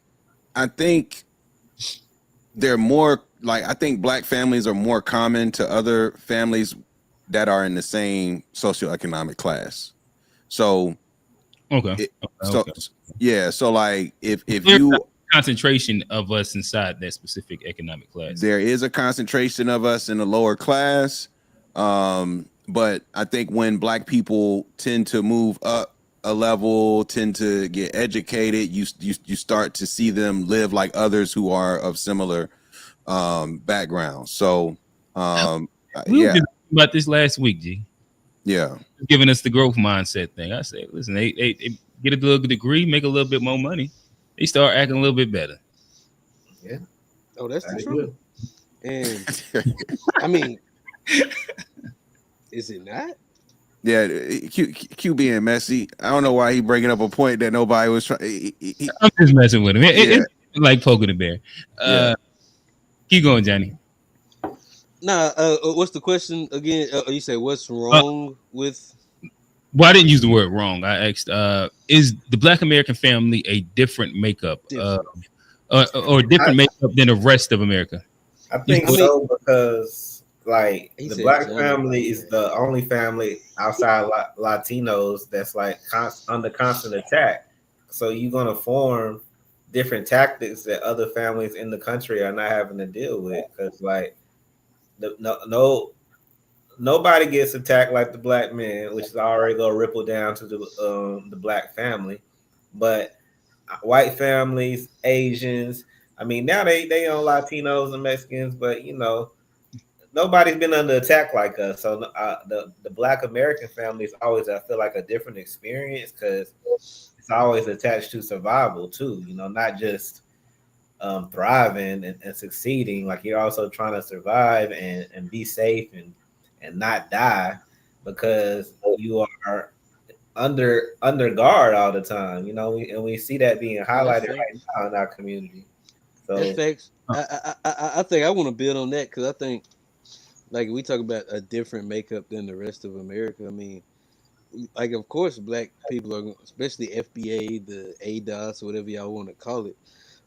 they're more like, I think black families are more common to other families that are in the same socioeconomic class. So okay. So like if there's you a concentration of us inside that specific economic class, there is a concentration of us in the lower class. But I think when black people tend to move up a level, tend to get educated, you start to see them live like others who are of similar backgrounds. So we were just about this last week, G. Yeah, giving us the growth mindset thing. I said, listen, they get a little degree, make a little bit more money, they start acting a little bit better. Yeah. Oh, that's the truth. And I mean, is it not? Yeah, Q being messy. I don't know why he bringing up a point that nobody was trying. I'm just messing with him. It's like poking the bear. Keep going, Johnny. Nah, what's the question again? You say what's Uh, wrong with? well, I didn't use the word wrong. I asked, is the Black American family a different makeup, Different. or I, different makeup than the rest of America? I You, think I mean, so because like he the said black general. family is the only family outside Latinos that's like under constant attack. So you're gonna form different tactics that other families in the country are not having to deal with because like nobody gets attacked like the black man, which is already gonna ripple down to the black family, but white families, Asians. I mean, now they on Latinos and Mexicans, but nobody's been under attack like us. So the Black American family is always, I feel like, a different experience because it's always attached to survival too. Not just thriving and succeeding. Like you're also trying to survive and be safe and not die because you are under guard all the time. And we see that being No, that's highlighted right facts. now in our community. That's So facts. I think I want to build on that because I think like we talk about a different makeup than the rest of America. I mean, like of course black people are, especially FBA, the ADOS, whatever y'all want to call it.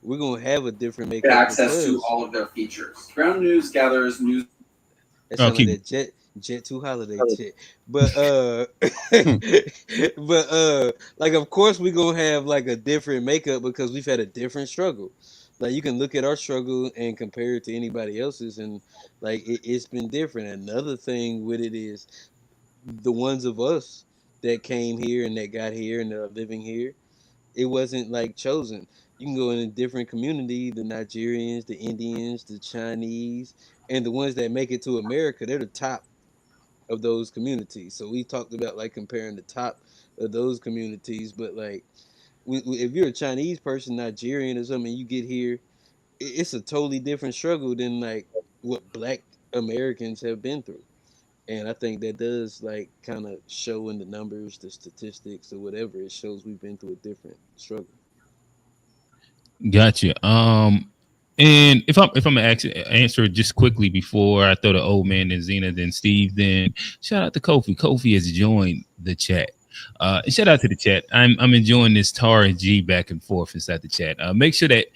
We're gonna have a different makeup Access to because all of their features. Ground News gathers news. that oh, sound like keep that Jet 2 holiday shit. But but like of course we gonna have like a different makeup because we've had a different struggle. Like you can look at our struggle and compare it to anybody else's, and like it's been different. Another thing with it is the ones of us that came here and that got here and that are living here, it wasn't like chosen. You can go in a different community, the Nigerians, the Indians, the Chinese, and the ones that make it to America, they're the top of those communities. So we talked about like comparing the top of those communities, but like if you're a Chinese person, Nigerian or something, you get here, it's a totally different struggle than like what Black Americans have been through. And I think that does like kind of show in the numbers, the statistics, or whatever. It shows we've been through a different struggle. Gotcha. And if I'm gonna answer it just quickly before I throw the old man and Zena, then Steve, then shout out to Kofi. Kofi has joined the chat. And shout out to the chat. I'm enjoying this Tara G back and forth inside the chat. Make sure that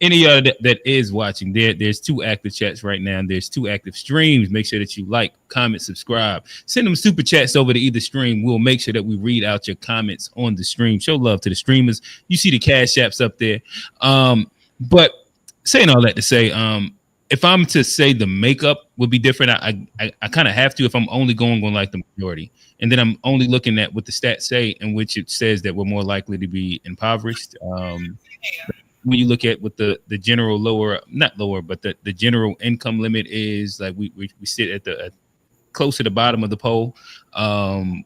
any of that is watching, there's two active chats right now. And there's two active streams. Make sure that you like, comment, subscribe. Send them super chats over to either stream. We'll make sure that we read out your comments on the stream. Show love to the streamers. You see the cash apps up there. But saying all that to say, if I'm to say the makeup would be different, I kind of have to if I'm only going on like the majority. And then I'm only looking at what the stats say, in which it says that we're more likely to be impoverished. When you look at what the general not lower, but the general income limit is, like we sit at the close to the bottom of the poll.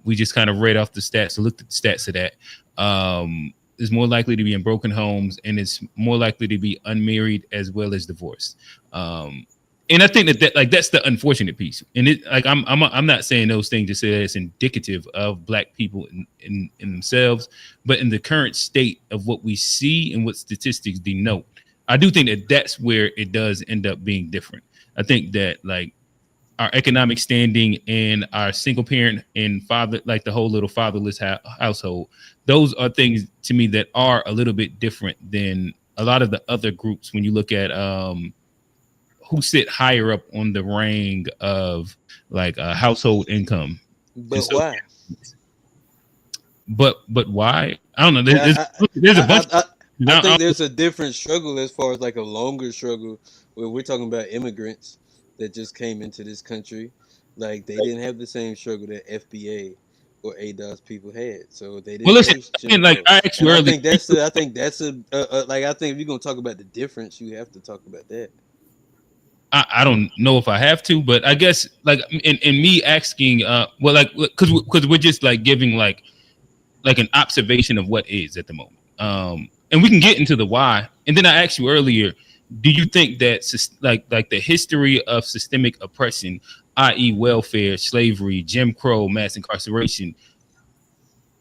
We just kind of read off the stats, so looked at the stats of that. Is more likely to be in broken homes, and it's more likely to be unmarried as well as divorced. And I think that like that's the unfortunate piece. And it like I'm not saying those things to say that it's indicative of Black people in themselves, but in the current state of what we see and what statistics denote, I do think that that's where it does end up being different. I think that like our economic standing and our single parent and father, like the whole little fatherless household, those are things to me that are a little bit different than a lot of the other groups when you look at who sit higher up on the rank of like household income. And But so, why? but why? I don't know. I There's a bunch. I think there's a different struggle as far as like a longer struggle where we're talking about immigrants that just came into this country. Like they didn't have the same struggle that FBA or ADOS people had, so they Well, didn't listen. face Jim Again, like Crow. I asked you And earlier. I think that's like I think if you're gonna talk about the difference, you have to talk about that. I don't know if I have to, but I guess like in me asking, well, like because we're just like giving like an observation of what is at the moment. And we can get into the why. And then I asked you earlier, do you think that like the history of systemic oppression, i.e., welfare, slavery, Jim Crow, mass incarceration,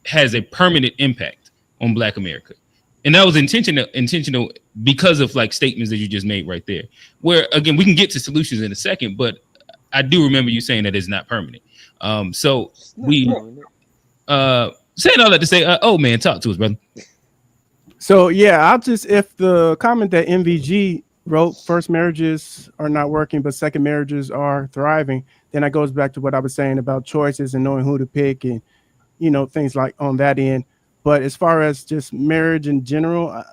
has a permanent impact on Black America? And that was intentional because of like statements that you just made right there. Where again, we can get to solutions in a second, but I do remember you saying that it's not permanent. So It's not we permanent. saying all that to say, oh man, talk to us, brother. So yeah, I'll just if the comment that MVG wrote, first marriages are not working, but second marriages are thriving, then that goes back to what I was saying about choices and knowing who to pick and things like on that end. But as far as just marriage in general,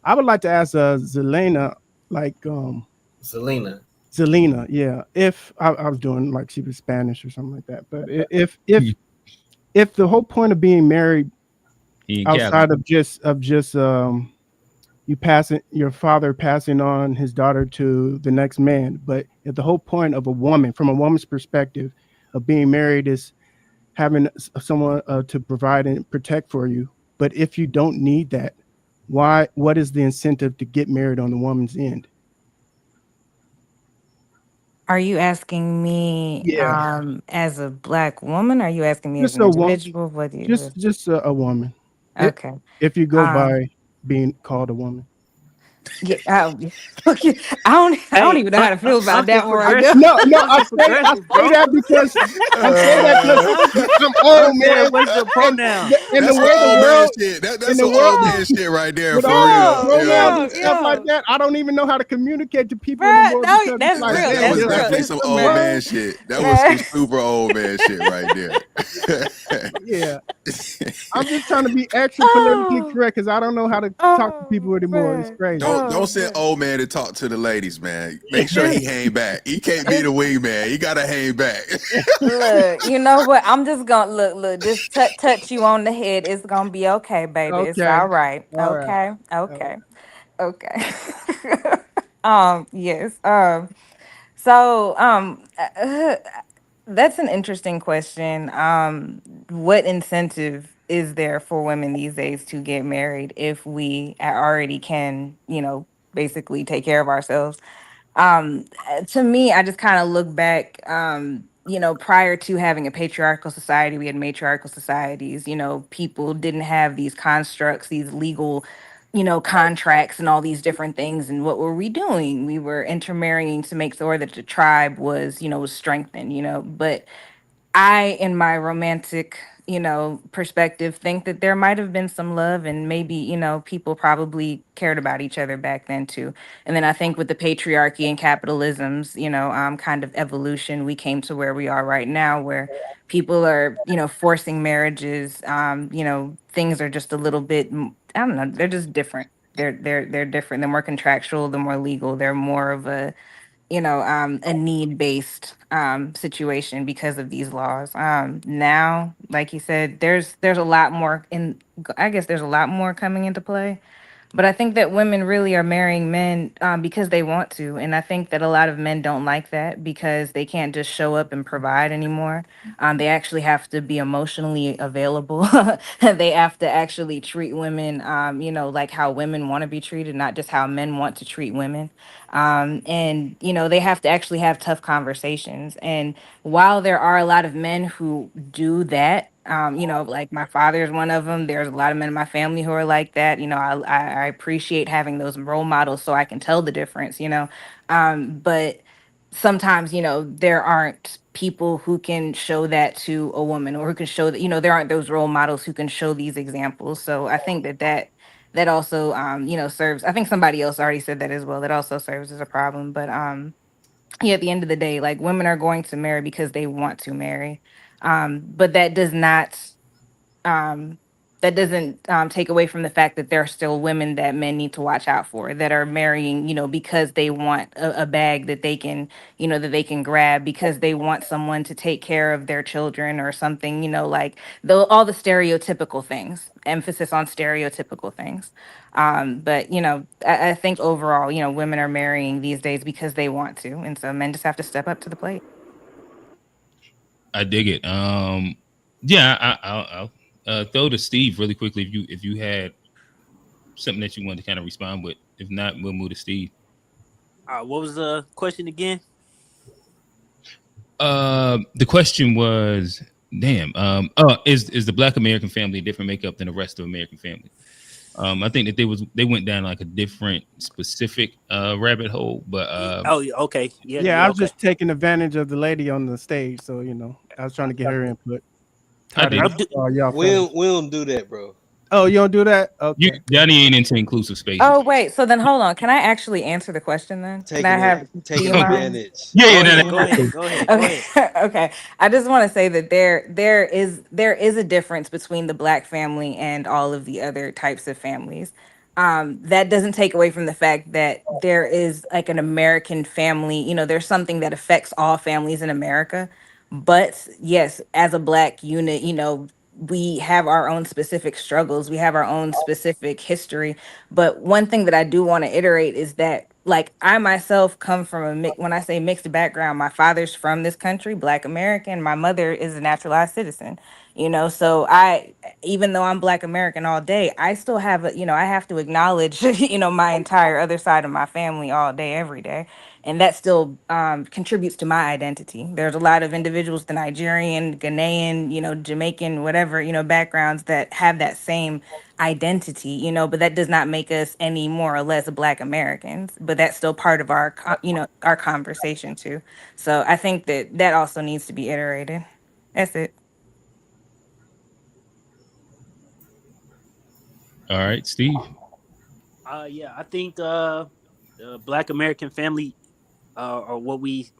I would like to ask Zelena, like Selena. Zelina, yeah. If I was doing like she was Spanish or something like that, but if the whole point of being married He in Cali. outside of just you passing your father passing on his daughter to the next man, but if the whole point of a woman, from a woman's perspective, of being married is having someone to provide and protect for you, but if you don't need that, why? What is the incentive to get married on the woman's end? Are you asking me Yeah, as a black woman? Are you asking me as just an a woman, individual? What do you just a woman. It, okay. if you go Um by being called a woman. yeah, okay. I don't Hey, even know how to feel about Uncle that one right Progressive, now. No, I Uncle say Progressive, bro. that because I say that because Uncle, I'm old, Uncle said, man, "What's your pronoun?" and the That's some way the old man world shit. in That's the some way old the man shit right there, with for all these real. pronouns Yeah. and stuff like that, I don't even know how to communicate to people Bruh, anymore no, because it's that's like, real. That damn, That's was did I real. definitely say some something old man wrong? shit. That was Yeah. some super old man shit right there. Yeah, I'm just trying to be extra politically Oh, correct because I don't know how to talk to oh, people anymore. It's man. crazy. Don't Oh, send man. old man to talk to the ladies, man. Make sure he It's hang back. He can't be the it's wingman. He gotta hang back. look, you know what? I'm just gonna look, just touch you on the head. It's gonna be okay, baby. It's Okay, all right. all right. Okay, All right. okay, okay. Yes. So, that's an interesting question. What incentive is there for women these days to get married if we already can, basically take care of ourselves? To me, I just kind of look back, prior to having a patriarchal society, we had matriarchal societies. People didn't have these constructs, these legal, contracts and all these different things. And what were we doing? We were intermarrying to make sure that the tribe was strengthened, but I, in my romantic, perspective, think that there might have been some love and maybe, people probably cared about each other back then too. And then I think with the patriarchy and capitalism's, kind of evolution, we came to where we are right now, where people are, forcing marriages. Things are just a little bit, I don't know, they're just different. They're different. They're more contractual, they're more legal, they're more of a need based situation because of these laws. Now, like you said, there's a lot more I guess there's a lot more coming into play. But I think that women really are marrying men because they want to. And I think that a lot of men don't like that because they can't just show up and provide anymore. They actually have to be emotionally available. They have to actually treat women, like how women want to be treated, not just how men want to treat women. And, they have to actually have tough conversations. And while there are a lot of men who do that, like my father is one of them. There's a lot of men in my family who are like that. I appreciate having those role models so I can tell the difference. But sometimes there aren't people who can show that to a woman or who can show that there aren't those role models who can show these examples. So I think that also serves. I think somebody else already said that as well. That also serves as a problem. But yeah, at the end of the day, like women are going to marry because they want to marry. But um that doesn't take away from the fact that there are still women that men need to watch out for that are marrying, because they want a bag that they can, that they can grab because they want someone to take care of their children or something, like all the stereotypical things, emphasis on stereotypical things. But I think overall, women are marrying these days because they want to, and so men just have to step up to the plate. I dig it. Yeah, I'll throw to Steve really quickly if you had something that you wanted to kind of respond with. If not, we'll move to Steve. What was the question again? The question was, damn, is the Black American family a different makeup than the rest of American family? I think that they went down like a different specific rabbit hole, but Oh, yeah, okay. Yeah, Yeah, yeah, I was okay. just taking advantage of the lady on the stage, so I was trying to get her input. I Tired of did. y'all We fellas. don't do that, bro. Oh, you don't do that? You Okay. Johnny ain't into inclusive spaces. Oh wait, so then hold on. Can I actually answer the question then? Can I Taking it, have do you taking mind? advantage. Yeah, yeah, Oh no, yeah, no, go ahead. Go ahead. Go Okay. ahead. Okay. I just want to say that there is a difference between the black family and all of the other types of families. That doesn't take away from the fact that there is like an American family, there's something that affects all families in America. But yes, as a black unit, we have our own specific struggles, we have our own specific history. But one thing that I do want to iterate is that, like, I myself come from when I say mixed background, my father's from this country, Black American. My mother is a naturalized citizen. So even though I'm Black American all day, I still have I have to acknowledge, my entire other side of my family all day, every day, and that still contributes to my identity. There's a lot of individuals, the Nigerian, Ghanaian, Jamaican, whatever, backgrounds that have that same identity, but that does not make us any more or less Black Americans. But that's still part of our conversation too. So I think that also needs to be iterated. That's it. All right, Steve. Yeah, I think the Black American family, or what we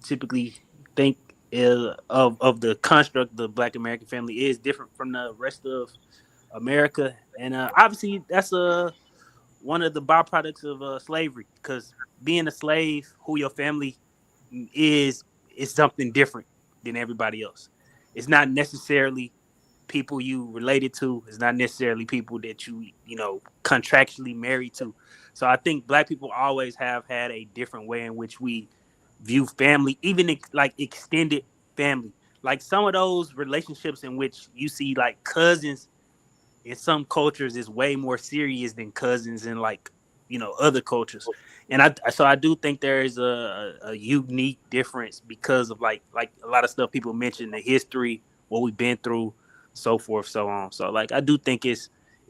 typically think of the construct of the Black American family is different from the rest of America, and obviously that's one of the byproducts of slavery. Because being a slave, who your family is something different than everybody else. It's not necessarily people you related to. It's not necessarily people that you contractually married to. So I think Black people always have had a different way in which we view family, even like extended family. Like some of those relationships in which you see like cousins in some cultures is way more serious than cousins in like other cultures. And I do think there is a unique difference because of like a lot of stuff people mention, the history, what we've been through, so forth, so on. So like I do think it's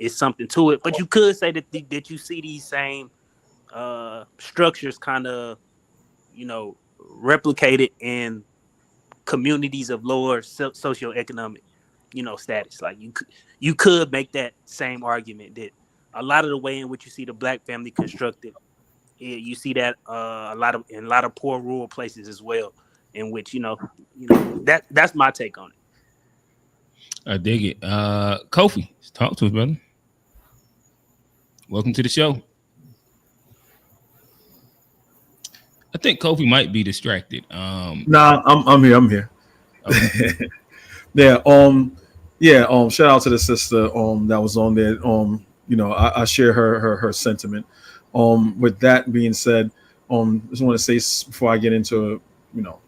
something to it. But you could say that you see these same structures kind of replicated in communities of lower socioeconomic status. Like you could make that same argument that a lot of the way in which you see the Black family constructed, you see that in a lot of poor rural places as well, in which that's my take on it. I dig it. Kofi, talk to us, brother. Welcome to the show. I think Kofi might be distracted. Nah, I'm here. I'm here. Okay. Yeah. Yeah. Shout out to the sister. That was on there. I share her sentiment. With that being said, just want to say before I get into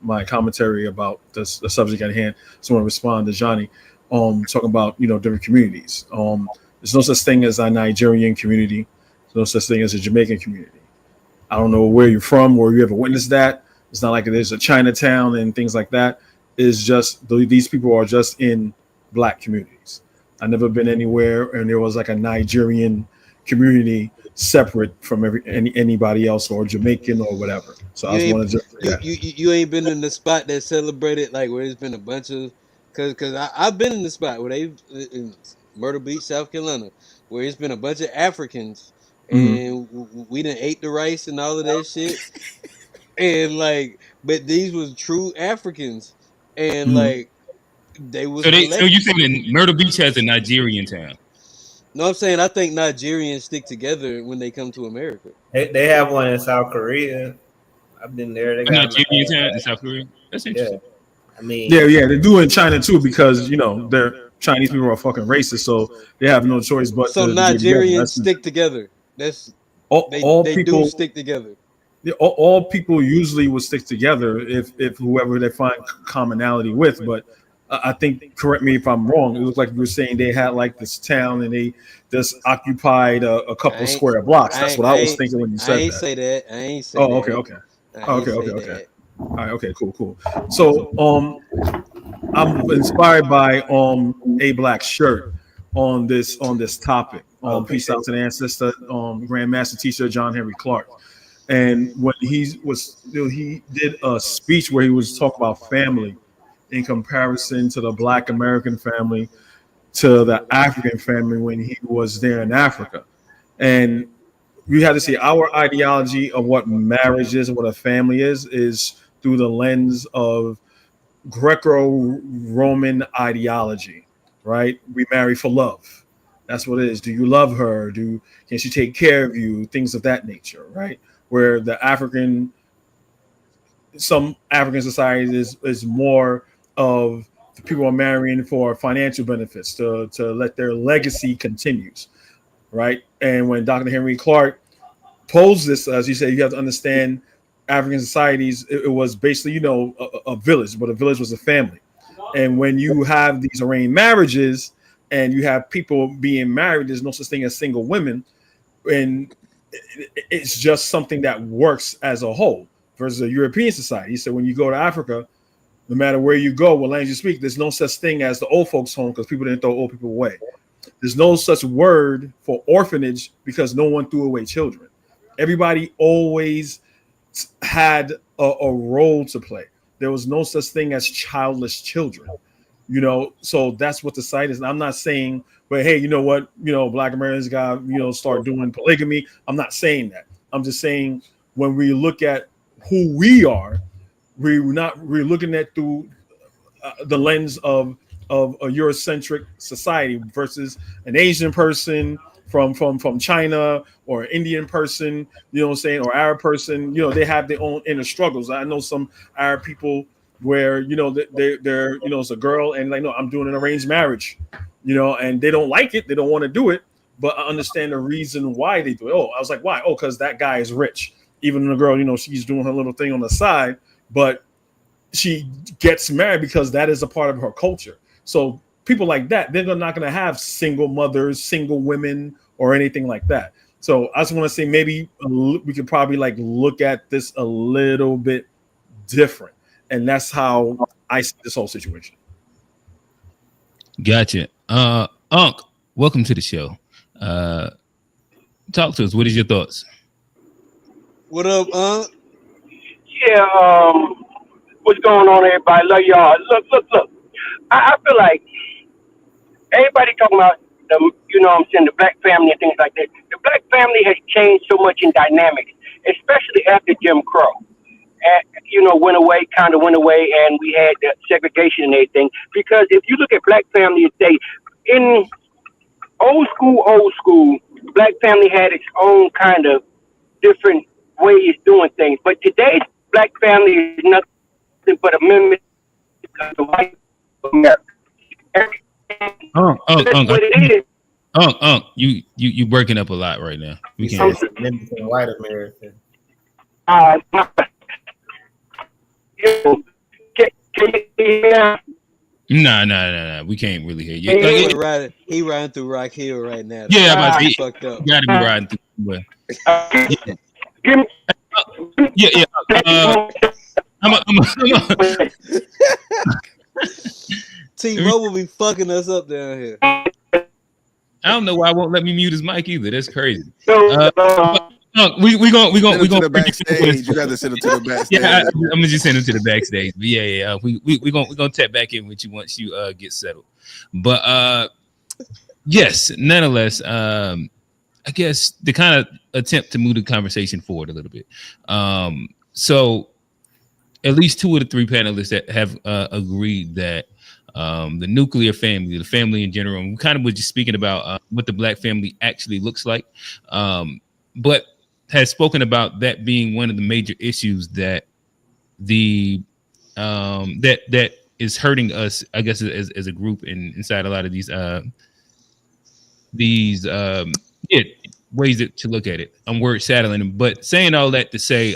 my commentary about the subject at hand, just want to respond to Johnny. Talking about different communities. There's no such thing as a Nigerian community. There's no such thing as a Jamaican community. I don't know where you're from or you ever witnessed that. It's not like there's a Chinatown and things like that. It's just these people are just in black communities. I've never been anywhere and there was like a Nigerian community separate from anybody else or Jamaican or whatever. So I You just ain't want to just you, you you ain't been in the spot that celebrated like where there's been a bunch of because I've been in the spot where they in Myrtle Beach, South Carolina, where it's been a bunch of Africans Mhm. and we done ate the rice and all of that shit and like but these was true Africans and Mhm. like they was So collect. you saying that Myrtle Beach has a Nigerian town? No, I'm saying I think Nigerians stick together when they come to America. They have one in South Korea. I've been there. They A got Nigerian town in South Korea? That's yeah. interesting. I mean, Yeah, they do in China too because they're Chinese people are fucking racist, so they have no choice but So to get together. Nigerians That's stick together. That's all they do people. stick together. All people usually would stick together if whoever they find commonality with. But I think, correct me if I'm wrong. It looked like you were saying they had like this town and they just occupied a couple I ain't, square blocks. I That's ain't, what I I was ain't, thinking when you I said ain't that. say that. I ain't say Oh, okay, that. okay. I Oh, ain't okay, okay, say okay. that. All right, okay, cool. So, I'm inspired by a black shirt on this topic. Peace out to the ancestor, Grandmaster Teacher John Henry Clark. And when he did a speech where he was talking about family in comparison to the Black American family, to the African family when he was there in Africa. And we had to see our ideology of what marriage is and what a family is through the lens of Greco-Roman ideology, right? We marry for love. That's what it is. Do you love her? Can she take care of you? Things of that nature, right? Where some African societies is more of the people are marrying for financial benefits to let their legacy continues, right? And when Dr. Henry Clark posed this, as you say, you have to understand African societies. It was basically, a village, but a village was a family. And when you have these arranged marriages and you have people being married, there's no such thing as single women, and it's just something that works as a whole. Versus a European society. So when you go to Africa, no matter where you go, what language you speak, there's no such thing as the old folks' home because people didn't throw old people away. There's no such word for orphanage because no one threw away children. Everybody always had a role to play. There was no such thing as childless children. So that's what the site is. And I'm not saying, but hey, you know what? Black Americans got, start doing polygamy. I'm not saying that. I'm just saying when we look at who we are, we're looking at through the lens of a Eurocentric society versus an Asian person from China or an Indian person, what I'm saying, or Arab person. They have their own inner struggles. I know some Arab people where they're it's a girl and like, no, I'm doing an arranged marriage, and they don't like it, they don't want to do it, but I understand the reason why they do it. I was like, why? Because that guy is rich. Even the girl, she's doing her little thing on the side, but she gets married because that is a part of her culture. So people like that, they're not going to have single mothers, single women, or anything like that. So I just want to say maybe we could probably look at this a little bit different. And that's how I see this whole situation. Gotcha. Unc, welcome to the show. Talk to us. What is your thoughts? What up, Yeah, what's going on, everybody? Love y'all. Look. I feel like everybody talking about the black family and things like that. The black family has changed so much in dynamics, especially after Jim Crow. And, kind of went away, and we had the segregation and everything. Because if you look at black family today, in old school, black family had its own kind of different ways doing things. But today's black family is nothing but a mimic of the white America. You breaking up a lot right now. We can't. Mimicking white America. No. We can't really hear you. He riding through Rock Hill right now. Yeah, he fucked up. Gotta be riding through. Yeah. T-Mobile be fucking us up down here. I don't know why I won't let me mute his mic either. That's crazy. We gonna backstage. You got to send him to the backstage. Yeah, I'm gonna just send him to the backstage. But yeah. We gonna tap back in with you once you get settled. But yes, nonetheless, I guess the kind of attempt to move the conversation forward a little bit. So at least two of the three panelists that have agreed that the nuclear family, the family in general, we kind of were just speaking about what the black family actually looks like, but has spoken about that being one of the major issues that that is hurting us, I guess, as a group and inside a lot of these ways to look at it. I'm word saddling, but saying all that to say,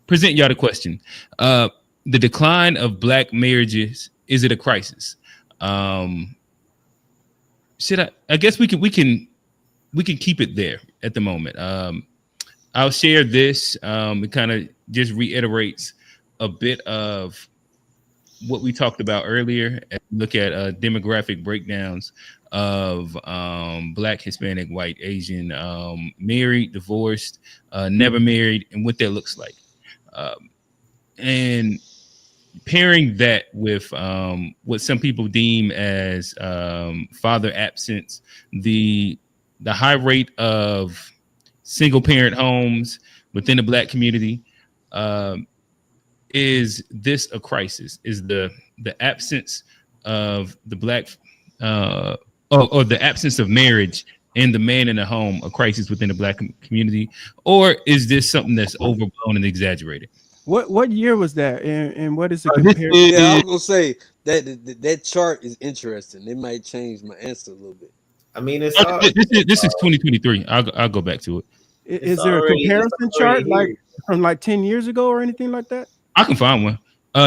present y'all the question: the decline of black marriages, is it a crisis? Should I guess we can keep it there at the moment. I'll share this. It kind of just reiterates a bit of what we talked about earlier. Look at demographic breakdowns of Black, Hispanic, White, Asian, married, divorced, never married, and what that looks like. And pairing that with what some people deem as father absence, the high rate of single parent homes within the Black community, is this a crisis? Is the absence of the Black or the absence of marriage and the man in the home a crisis within the Black community, or is this something that's overblown and exaggerated? What year was that, and what is it This compared? Yeah, I is was gonna say that chart is interesting. It might change my answer a little bit. I mean, it's all this is 2023. I'll go back to it. it's Is there a comparison already chart like here. from like 10 years ago or anything like that? I can find one.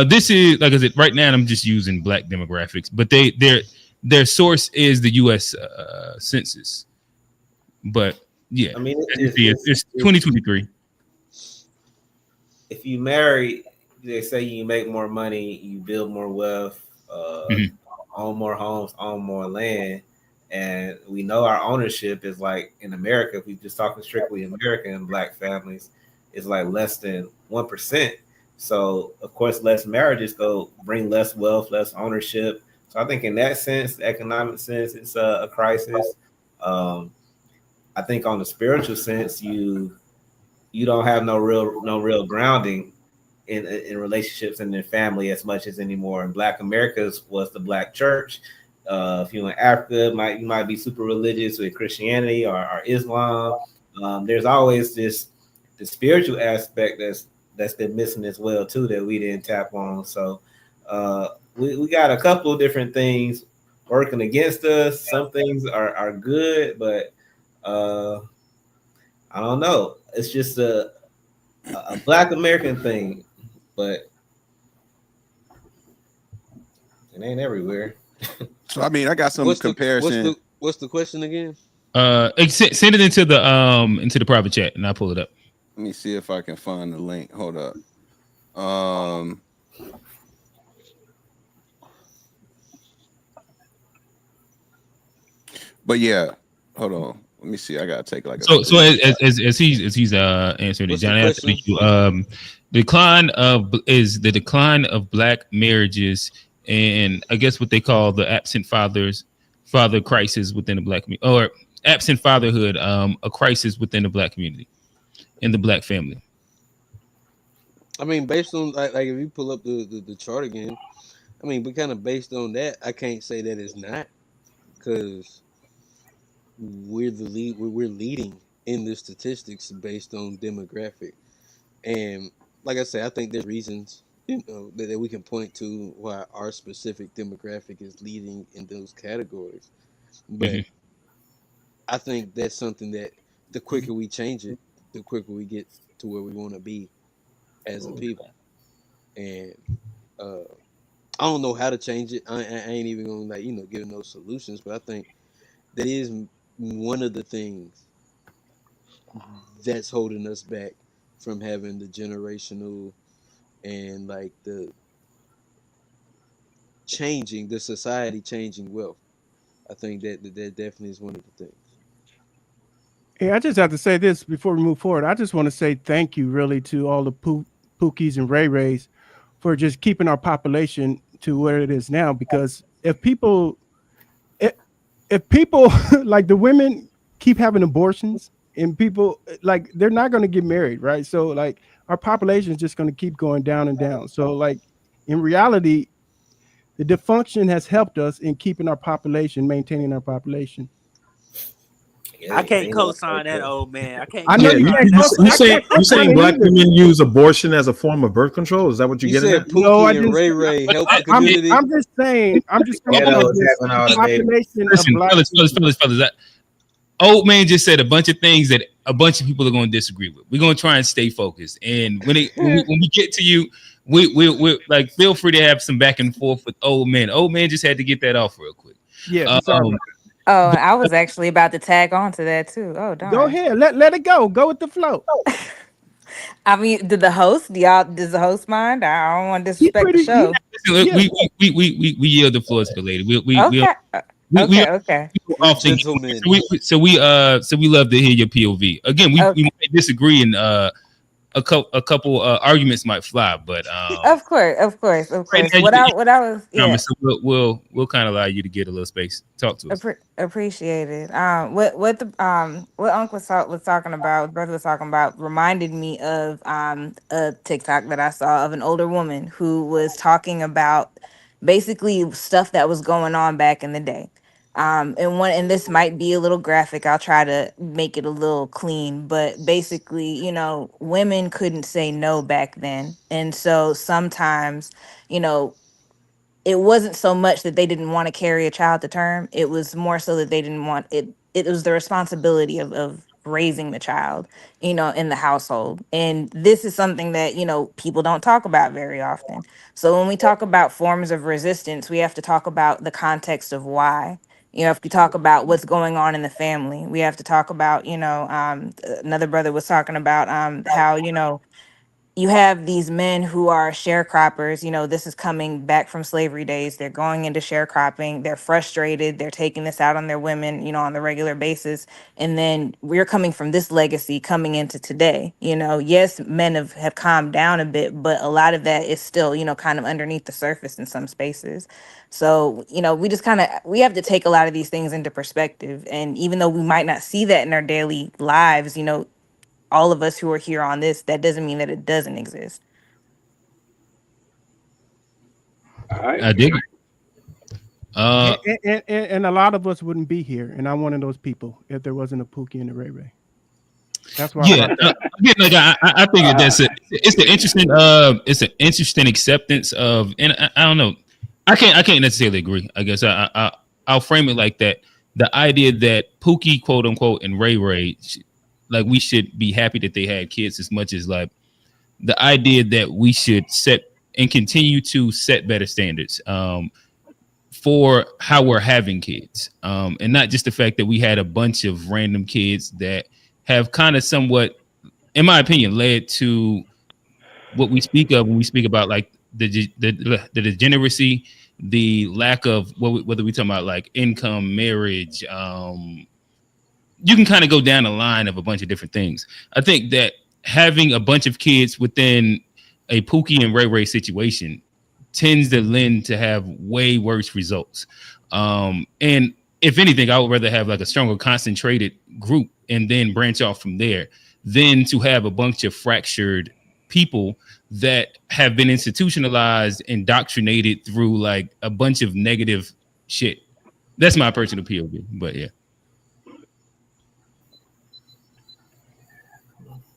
This is, like I said, right now I'm just using Black demographics, but their source is the U.S. Census. But yeah, I mean, it's 2023. if you marry, they say you make more money, you build more wealth, Mhm. own more homes, own more land. And we know our ownership is like in America, if we just talking strictly American Black families, is like less than 1%. So of course, less marriages go bring less wealth, less ownership. So I think in that sense, the economic sense, it's a crisis. Um, I think on the spiritual sense, you don't have no real grounding in relationships and in family as much as anymore. In Black Americas was the Black church. If you're in Africa, you might be super religious with Christianity or Islam. There's always the spiritual aspect that's been missing as well too that we didn't tap on. So we got a couple of different things working against us. Some things are good, but I don't know. It's just a Black American thing, but it ain't everywhere. So I mean, I got some What's the comparison. what's the question again? Send it into the private chat, and I'll pull it up. Let me see if I can find the link. Hold up. Um, but yeah, hold on. Let me see. I gotta take like a So as he's answering it, What's the John, answer question? you. The decline of Black marriages, and I guess what they call the absent father crisis within the Black community, or absent fatherhood, a crisis within the Black community in the Black family. I mean, based on like if you pull up the chart again, I mean, we kind of based on that. I can't say that it's not because we're the lead. We're leading in the statistics based on demographic, and like I said, I think there's reasons that we can point to why our specific demographic is leading in those categories. But Mhm. I think that's something that the quicker we change it, the quicker we get to where we want to be as a people. And uh, I don't know how to change it. I ain't even gonna give no solutions. But I think that is one of the things that's holding us back from having the generational and like the society changing wealth. I think that definitely is one of the things. Hey, I just have to say this before we move forward. I just want to say thank you really to all the Pookies and Ray Rays for just keeping our population to where it is now. Because if, if people like the women keep having abortions and people like they're not going to get married, right? So like our population is just going to keep going down and down. So like in reality, the dysfunction has helped us in keeping our population, maintaining our population. Yeah, I can't ain't co-sign that, old man. I can't I know Yeah, you co-sign can't. that. I can't you saying co-sign it Black either. women use abortion as a form of birth control? Is that what you're You getting said at? No, I Pookie and didn't. Ray Ray help the I'm community. I'm just saying. I'm just saying Ghetto that is this having all the the babies. population of Listen, Black people. fellas. That old man just said a bunch of things that a bunch of people are going to disagree with. We're going to try and stay focused, and when we get to you, we like feel free to have some back and forth with old man. Old man just had to get that off real quick. Yeah, Um, sorry about Oh, but I was actually about to tag on to that too. Oh that. Go darn. ahead. Let it go. Go with the flow. I mean, did the host? Does the host mind? I don't want to He disrespect the pretty. show. Listen, Yeah. we yield the floor to the lady. Okay. We Okay. We often gentlemen. so we love to hear your POV. Again, we Okay. might disagree and a couple arguments might fly, but Of course. Of course. Of right course. now What I was, yeah. so we'll kind of allow you to get a little space. Talk to us. Appreciate it. What Uncle was talking about, brother was talking about, reminded me of a TikTok that I saw of an older woman who was talking about basically stuff that was going on back in the day. And this might be a little graphic. I'll try to make it a little clean, but basically, women couldn't say no back then, and so sometimes, you know it wasn't so much that they didn't want to carry a child to term. It was more so that they didn't want it. It was the responsibility of raising the child, in the household. And this is something that, people don't talk about very often. So when we talk about forms of resistance, we have to talk about the context of why. If we talk about what's going on in the family, we have to talk about, another brother was talking about how, you have these men who are sharecroppers. This is coming back from slavery days. They're going into sharecropping. They're frustrated. They're taking this out on their women, on the regular basis. And then we're coming from this legacy coming into today. Yes, men have calmed down a bit, but a lot of that is still, kind of underneath the surface in some spaces. So, we just we have to take a lot of these things into perspective. And even though we might not see that in our daily lives, all of us who are here on this, that doesn't mean that it doesn't exist. All right. I dig it. And a lot of us wouldn't be here, and I'm one of those people if there wasn't a Pookie and a Ray Ray. That's why I Yeah, brought that. again, like I think that it's the interesting it's an interesting acceptance of, and I don't know, I can't necessarily agree. I guess I'll frame it like that. The idea that Pookie, quote unquote, and Ray Ray, like we should be happy that they had kids as much as like the idea that we should set and continue to set better standards for how we're having kids, and not just the fact that we had a bunch of random kids that have kind of somewhat, in my opinion, led to what we speak of when we speak about like the degeneracy, the lack of whether we talking about like income, marriage. You can kind of go down the line of a bunch of different things. I think that having a bunch of kids within a Pookie and Ray Ray situation tends to lend to have way worse results. And if anything, I would rather have like a stronger concentrated group and then branch off from there than to have a bunch of fractured people that have been institutionalized, indoctrinated through like a bunch of negative shit. That's my personal POV, but yeah.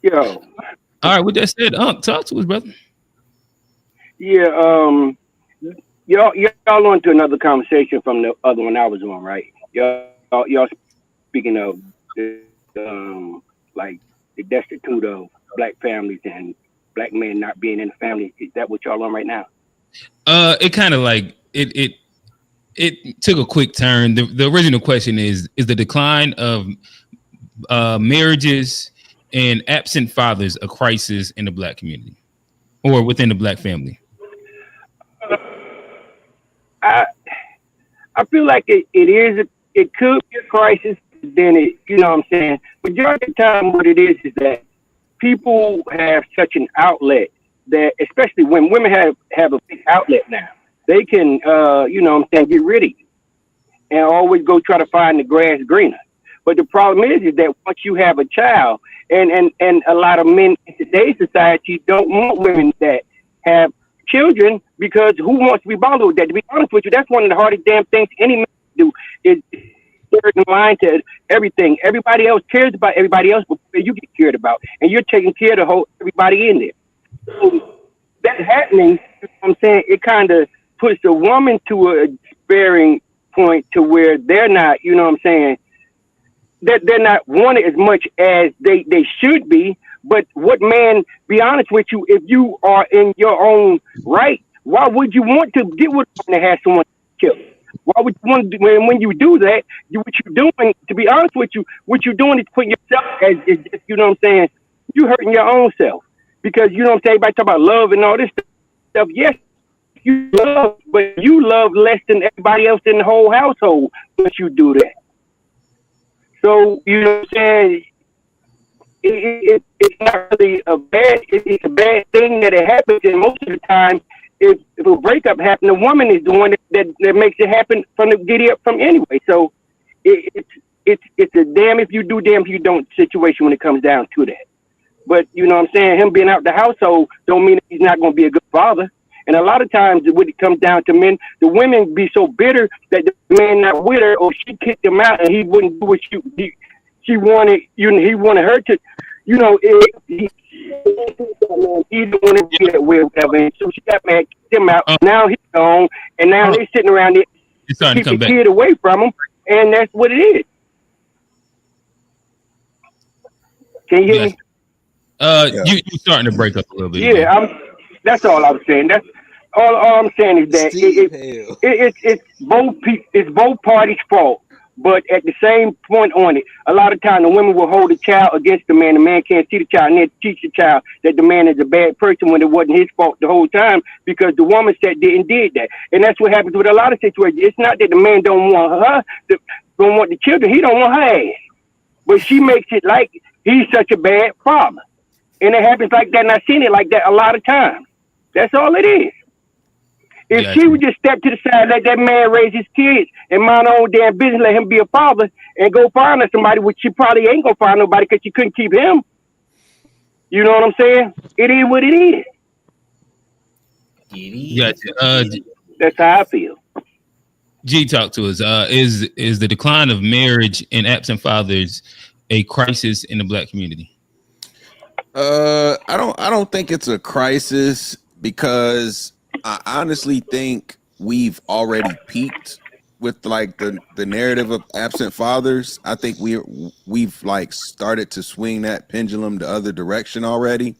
Yo, All right, with that said, talk to us, brother. yeah, y'all on to another conversation from the other one I was on, right? Y'all speaking of like the destitute of black families and black men not being in the family. Is that what y'all on right now? It kind of like it took a quick turn. The original question is the decline of marriages and absent fathers a crisis in the black community or within the black family? I I feel like it could be a crisis. Then you know what I'm saying. Majority of the time, what it is that people have such an outlet that, especially when women have a big outlet now, they can you know what I'm saying, get rid of you and always go try to find the grass greener. But the problem is that once you have a child, and a lot of men in today's society don't want women that have children because who wants to be bothered with that? To be honest with you, that's one of the hardest damn things any man can do is in mind to everything. Everybody else cares about everybody else before you get cared about, and you're taking care of the whole everybody in there. So that happening, you know what I'm saying, it kind of puts the woman to a despairing point to where they're not, you know what I'm saying, that they're not wanted as much as they should be. But what man, be honest with you, if you are in your own right, why would you want to get with someone that has someone killed? Why would you want to do, when you do that, what you're doing, to be honest with you, what you're doing is putting yourself as just, you know what I'm saying, you hurting your own self. Because you know what I'm saying, everybody talk about love and all this stuff. Yes, you love, but you love less than everybody else in the whole household once you do that. So, you know what I'm saying? It's not really it's a bad thing that it happens, and most of the time, if a breakup happens, the woman is the one that makes it happen from the giddy up from anyway. So it's a damn if you do, damn if you don't situation when it comes down to that. But you know what I'm saying, him being out the household don't mean that he's not going to be a good father. And a lot of times when it comes down to men, the women be so bitter that the man not with her, or she kicked him out and he wouldn't do what she wanted. You know, he wanted her to, you know, he didn't want to be that way or whatever. And so she got mad, kicked him out. Now he's gone, and now they sitting around there It's starting keep to come the back. kid away from him, and that's what it is. Can you hear me? You starting to break up a little bit. Yeah, that's all I'm saying. That's all I'm saying is that it's both parties' fault. But at the same point on it, a lot of times the women will hold the child against the man. The man can't see the child, and then teach the child that the man is a bad person when it wasn't his fault the whole time, because the woman said did that. And that's what happens with a lot of situations. It's not that the man don't want her, don't want the children. He don't want her ass, but she makes it like he's such a bad father. And it happens like that, and I've seen it like that a lot of times. That's all it is. If she would just step to the side, let that man raise his kids and mind her own damn business, let him be a father, and go find her somebody, which she probably ain't gonna find nobody because she couldn't keep him. You know what I'm saying? It is what it is. Gotcha. That's how I feel. G, talk to us. Is the decline of marriage and absent fathers a crisis in the Black community? I don't think it's a crisis, because I honestly think we've already peaked with like the narrative of absent fathers. I think we've like started to swing that pendulum the other direction already.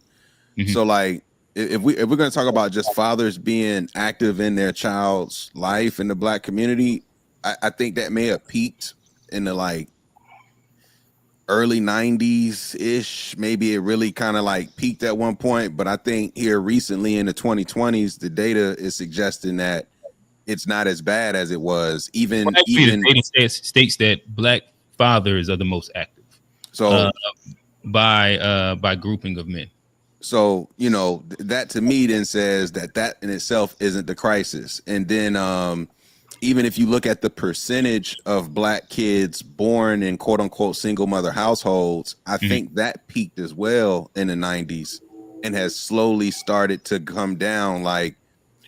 Mm-hmm. So like if we're going to talk about just fathers being active in their child's life in the Black community, I think that may have peaked in the like early 90s ish. Maybe it really kind of like peaked at one point, but I think here recently in the 2020s, the data is suggesting that it's not as bad as it was. Even the data states that Black fathers are the most active. So by grouping of men. So, you know, that to me then says that in itself isn't the crisis. And then even if you look at the percentage of Black kids born in quote unquote single mother households, I think that peaked as well in the 90s and has slowly started to come down, like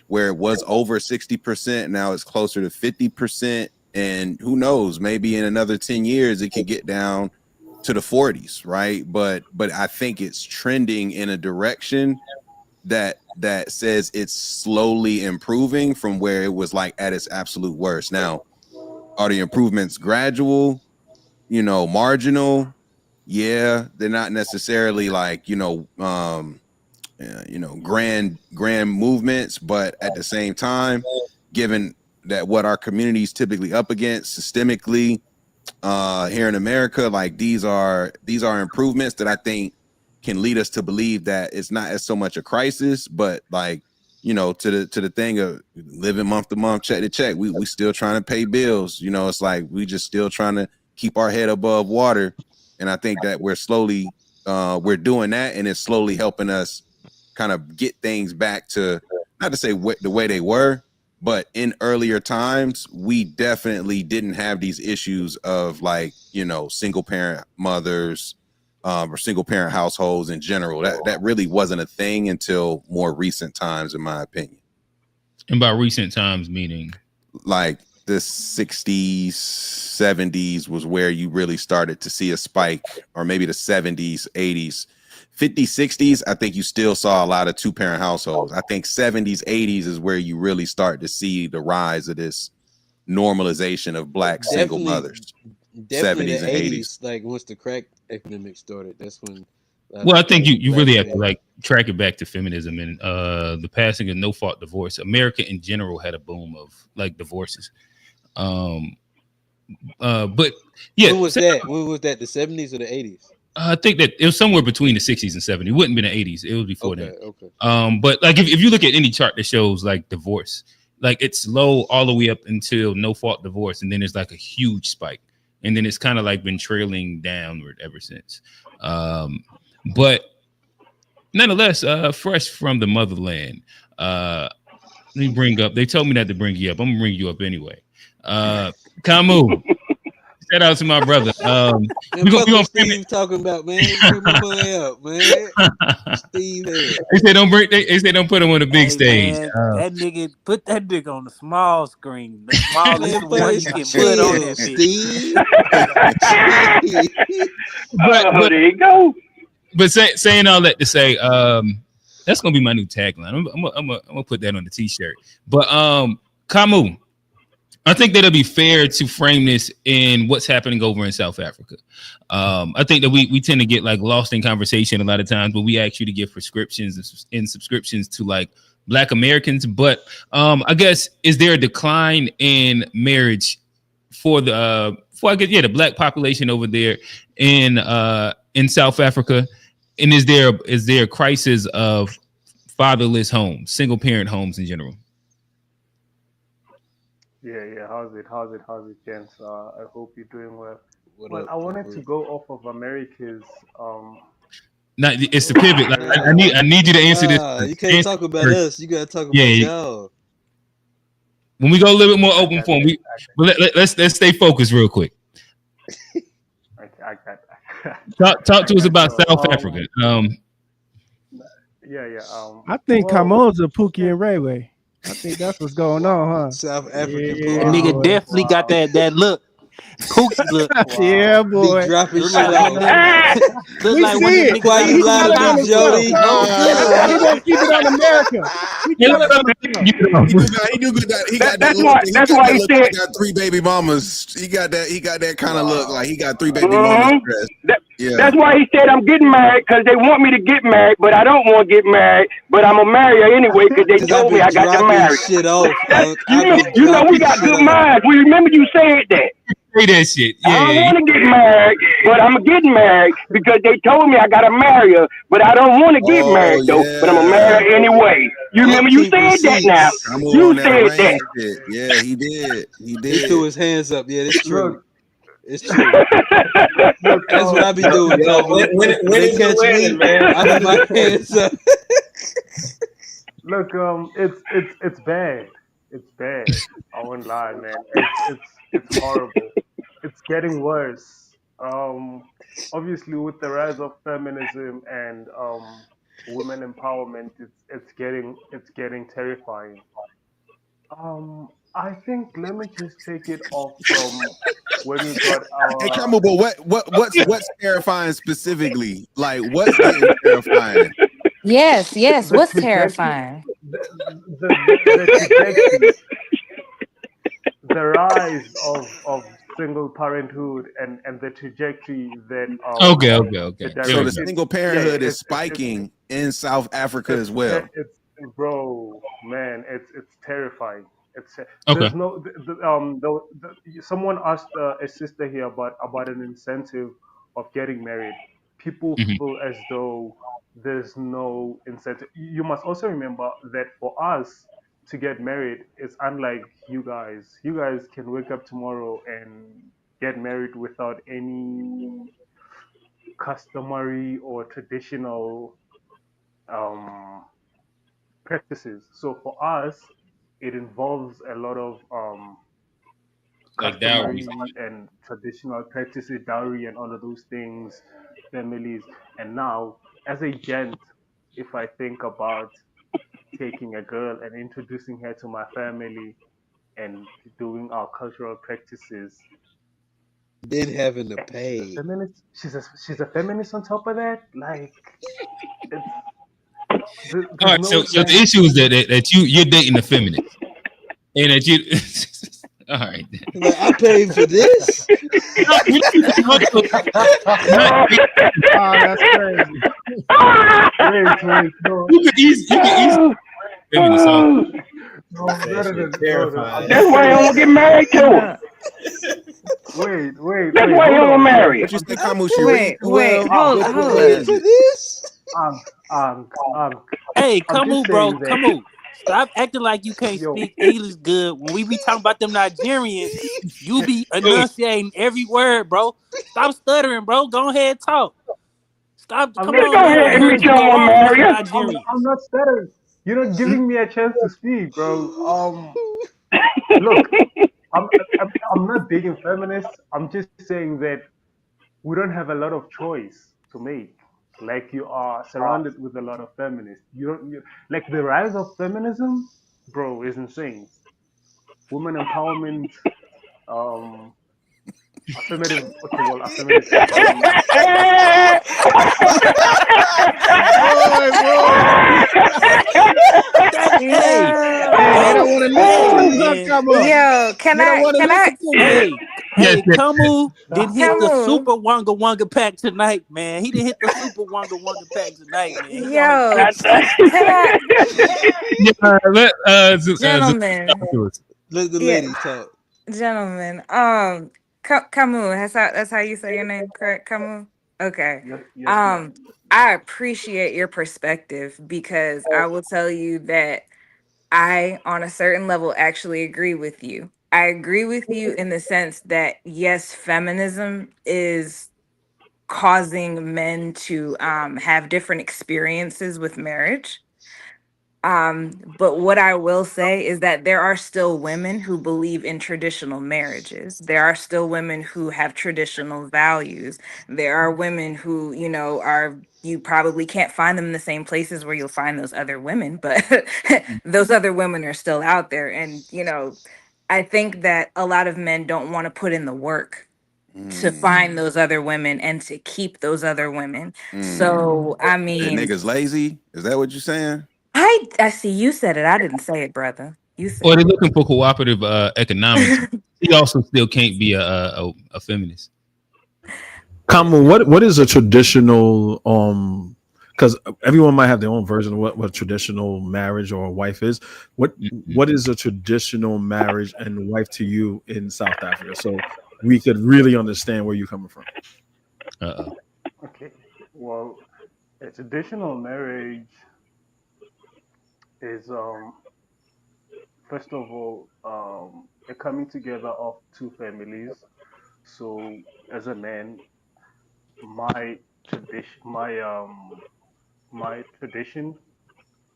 where it was over 60%. Now it's closer to 50%. And who knows, maybe in another 10 years, it could get down to the 40s. Right. But I think it's trending in a direction that says it's slowly improving from where it was like at its absolute worst. Now, are the improvements gradual, you know, marginal? Yeah, they're not necessarily like, grand movements, but at the same time, given that what our community is typically up against systemically here in America, like these are improvements that I think can lead us to believe that it's not as so much a crisis, but like, you know, to the thing of living month to month, check to check. We still trying to pay bills. You know, it's like we just still trying to keep our head above water. And I think that we're slowly we're doing that, and it's slowly helping us kind of get things back to, not to say the way they were, but in earlier times, we definitely didn't have these issues of like, you know, single parent mothers or single parent households in general. That really wasn't a thing until more recent times, in my opinion. And by recent times, meaning like the 60s, 70s was where you really started to see a spike, or maybe the 70s, 80s. 50s, 60s, I think you still saw a lot of two-parent households. I think 70s, 80s is where you really start to see the rise of this normalization of Black single mothers. Definitely 70s and 80s, like once the crack epidemic started, that's when. Well, I think you really have to like track it back to feminism and the passing of no-fault divorce. America in general had a boom of like divorces. But yeah, when was that? The 70s or the 80s? I think that it was somewhere between the 60s and 70s. It wouldn't be the 80s. It was before Okay, then. okay. But like if you look at any chart that shows like divorce, like it's low all the way up until no fault divorce, and then there's like a huge spike, and then it's kind of like been trailing downward ever since. But nonetheless, fresh from the motherland. Let me bring up. They told me not to bring you up. I'm gonna bring you up anyway. Kamu. Shout out to my brother. We gonna Steve talking about, man. Bring my boy up, man. Steve here. They say don't bring. They say don't put him on the big stage. Man, that nigga, put that nigga on the small screen, the smallest one you can put on that Steve. but there you go. But saying all that to say, that's gonna be my new tagline. I'm gonna put that on the t-shirt. But Kamu, I think that it'll be fair to frame this in what's happening over in South Africa. I think that we tend to get like lost in conversation a lot of times, but we ask you to give prescriptions and subscriptions to like Black Americans. But I guess, is there a decline in marriage for the the Black population over there in South Africa? And is there a crisis of fatherless homes, single parent homes in general? Yeah. How's it, gents? I hope you're doing well. I wanted bro? to go off of America's. Not, it's the pivot. Like, I need you to answer this. You can't talk about us. You gotta talk about y'all. When we go a little bit more open form, let's stay focused real quick. I got that. Talk to us about South Africa. I think Kamo's a Pookie and Rayway. I think that's what's going on, huh? South African That nigga definitely got that look. Pookie look. Yeah, boy. Be dropping Look shit like out. Look like one of them niggas Why you lying to me, Jody? He gonna keep it on America. He do good. He got that look. That's why he said he got 3 baby mamas. He got that kind of look like he got 3 baby mamas. That's why he said I'm getting married, because they want me to get married, but I don't want to get married. But I'm gonna marry her anyway because they told me I got to marry. Shit off. You know we got good minds. We remember you said that. Say that shit. Yeah. I don't want to get married, but I'm getting married because they told me I gotta marry her. But I don't want to get married though. But I'm gonna marry her anyway. You remember you said that now. You said that. Yeah, he did. He threw his hands up. Yeah, it's true. It's true. That's what I be doing. When they catch me, man, I put my hands up. Look, it's bad. It's bad. I won't lie, man. It's horrible. It's getting worse. Obviously, with the rise of feminism and women empowerment, it's getting terrifying. I think let me just take it off from when we got our. Hey, come on, but what's terrifying specifically? Like, what's getting terrifying? Yes. What's terrifying? The rise of single parenthood and the trajectory that Okay. So the single parenthood is spiking in South Africa as well. Bro, man, it's terrifying. Okay. There's no someone asked a sister here about an incentive of getting married. People feel as though there's no incentive. You must also remember that for us to get married, it's unlike you guys. You guys can wake up tomorrow and get married without any customary or traditional practices. So for us, it involves a lot of Like customary dowry. and traditional practices, dowry and all of those things, families. And now, as a gent, if I think about taking a girl and introducing her to my family and doing our cultural practices, then having to pay. She's a feminist on top of that. Like, it's. All right, so the issue is that you're dating a feminist, and that you. All right. Like, I paid for this. That's crazy. Wait, You could easily feminist. He No, said no, no, shit no, no. I'm terrifying. That's just why he saying don't that. get married to her. No. Wait, That's wait. why he Hold don't on. marry her. What you I'm say, just Kamu? She read Wait, too well? hold What hold what Ready up. is for it? this? ang. Hey, I'm come just on, bro. saying that. Come on. Stop acting like you can't Yo, speak English good. When we be talking about them Nigerians, you be enunciating every word, bro. Stop stuttering, bro. Go ahead, talk. Stop. I'm Come not Just on go now. ahead I and stuttering. heard meet you go someone, off on some marry her. I'm Nigerians. not stuttering. You're not giving me a chance to speak, bro. Look, I'm, I'm not being feminist. I'm just saying that we don't have a lot of choice to make. Like you are surrounded with a lot of feminists. Like the rise of feminism, bro, is insane. Women empowerment, um, affirmative. Okay, well, affirmative action. Boy, boy. Hey, Hey, they Yo, don't hey, want to listen to hey, you, huh? man. Come on. yo, They don't want to can I listen to you. Hey, Yes, hey, yes. Kamu did hit the Camus? super wanga wanga pack tonight, man. He did hit the super wanga wanga pack tonight, man. He on his Yo, good shit. can I, Yeah, let gentlemen? Let the Yeah, lady talk. gentlemen. Camus. That's how you say your name, correct? Camus. Okay. Yes, ma'am. Um, I appreciate your perspective because I will tell you that I, on a certain level, actually agree with you. I agree with you in the sense that yes, feminism is causing men to have different experiences with marriage. But what I will say is that there are still women who believe in traditional marriages. There are still women who have traditional values. There are women who, you probably can't find them in the same places where you'll find those other women, but those other women are still out there. And, I think that a lot of men don't want to put in the work to find those other women and to keep those other women. So, I That mean, nigga's lazy? Is that what you saying? I see you said it. I didn't say it, brother. You Or said they're looking for cooperative economics. it. He also still can't be a feminist. Kamu, what is a traditional because everyone might have their own version of what traditional marriage or wife is. What is a traditional marriage and wife to you in South Africa? So we could really understand where you're coming from. Uh-oh. Okay. Well, a traditional marriage is first of all a coming together of two families. So as a man, my tradition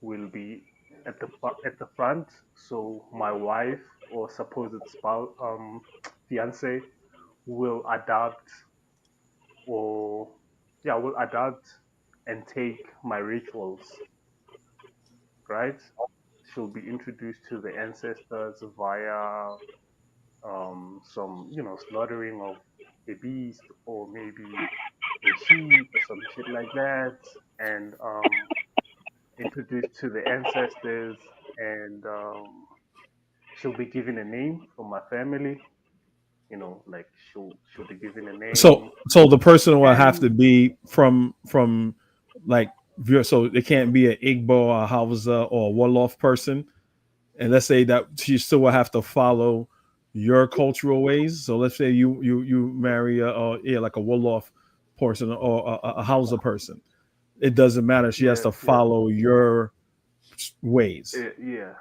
will be at the front. So my wife or supposed spouse, fiance, will adapt or yeah, will adapt and take my rituals. Right? She'll be introduced to the ancestors via some slaughtering of a beast or maybe a sheep or some shit like that, and introduced to the ancestors, and she'll be given a name from my family. Like she'll be given a name, So the person will have and to be from like so it can't be an Igbo, a Hausa, or a Wolof person. And let's say that she still will have to follow your cultural ways. So let's say you marry like a Wolof person or a Hausa person. It doesn't matter. She has yeah, to yeah, follow your ways. yeah,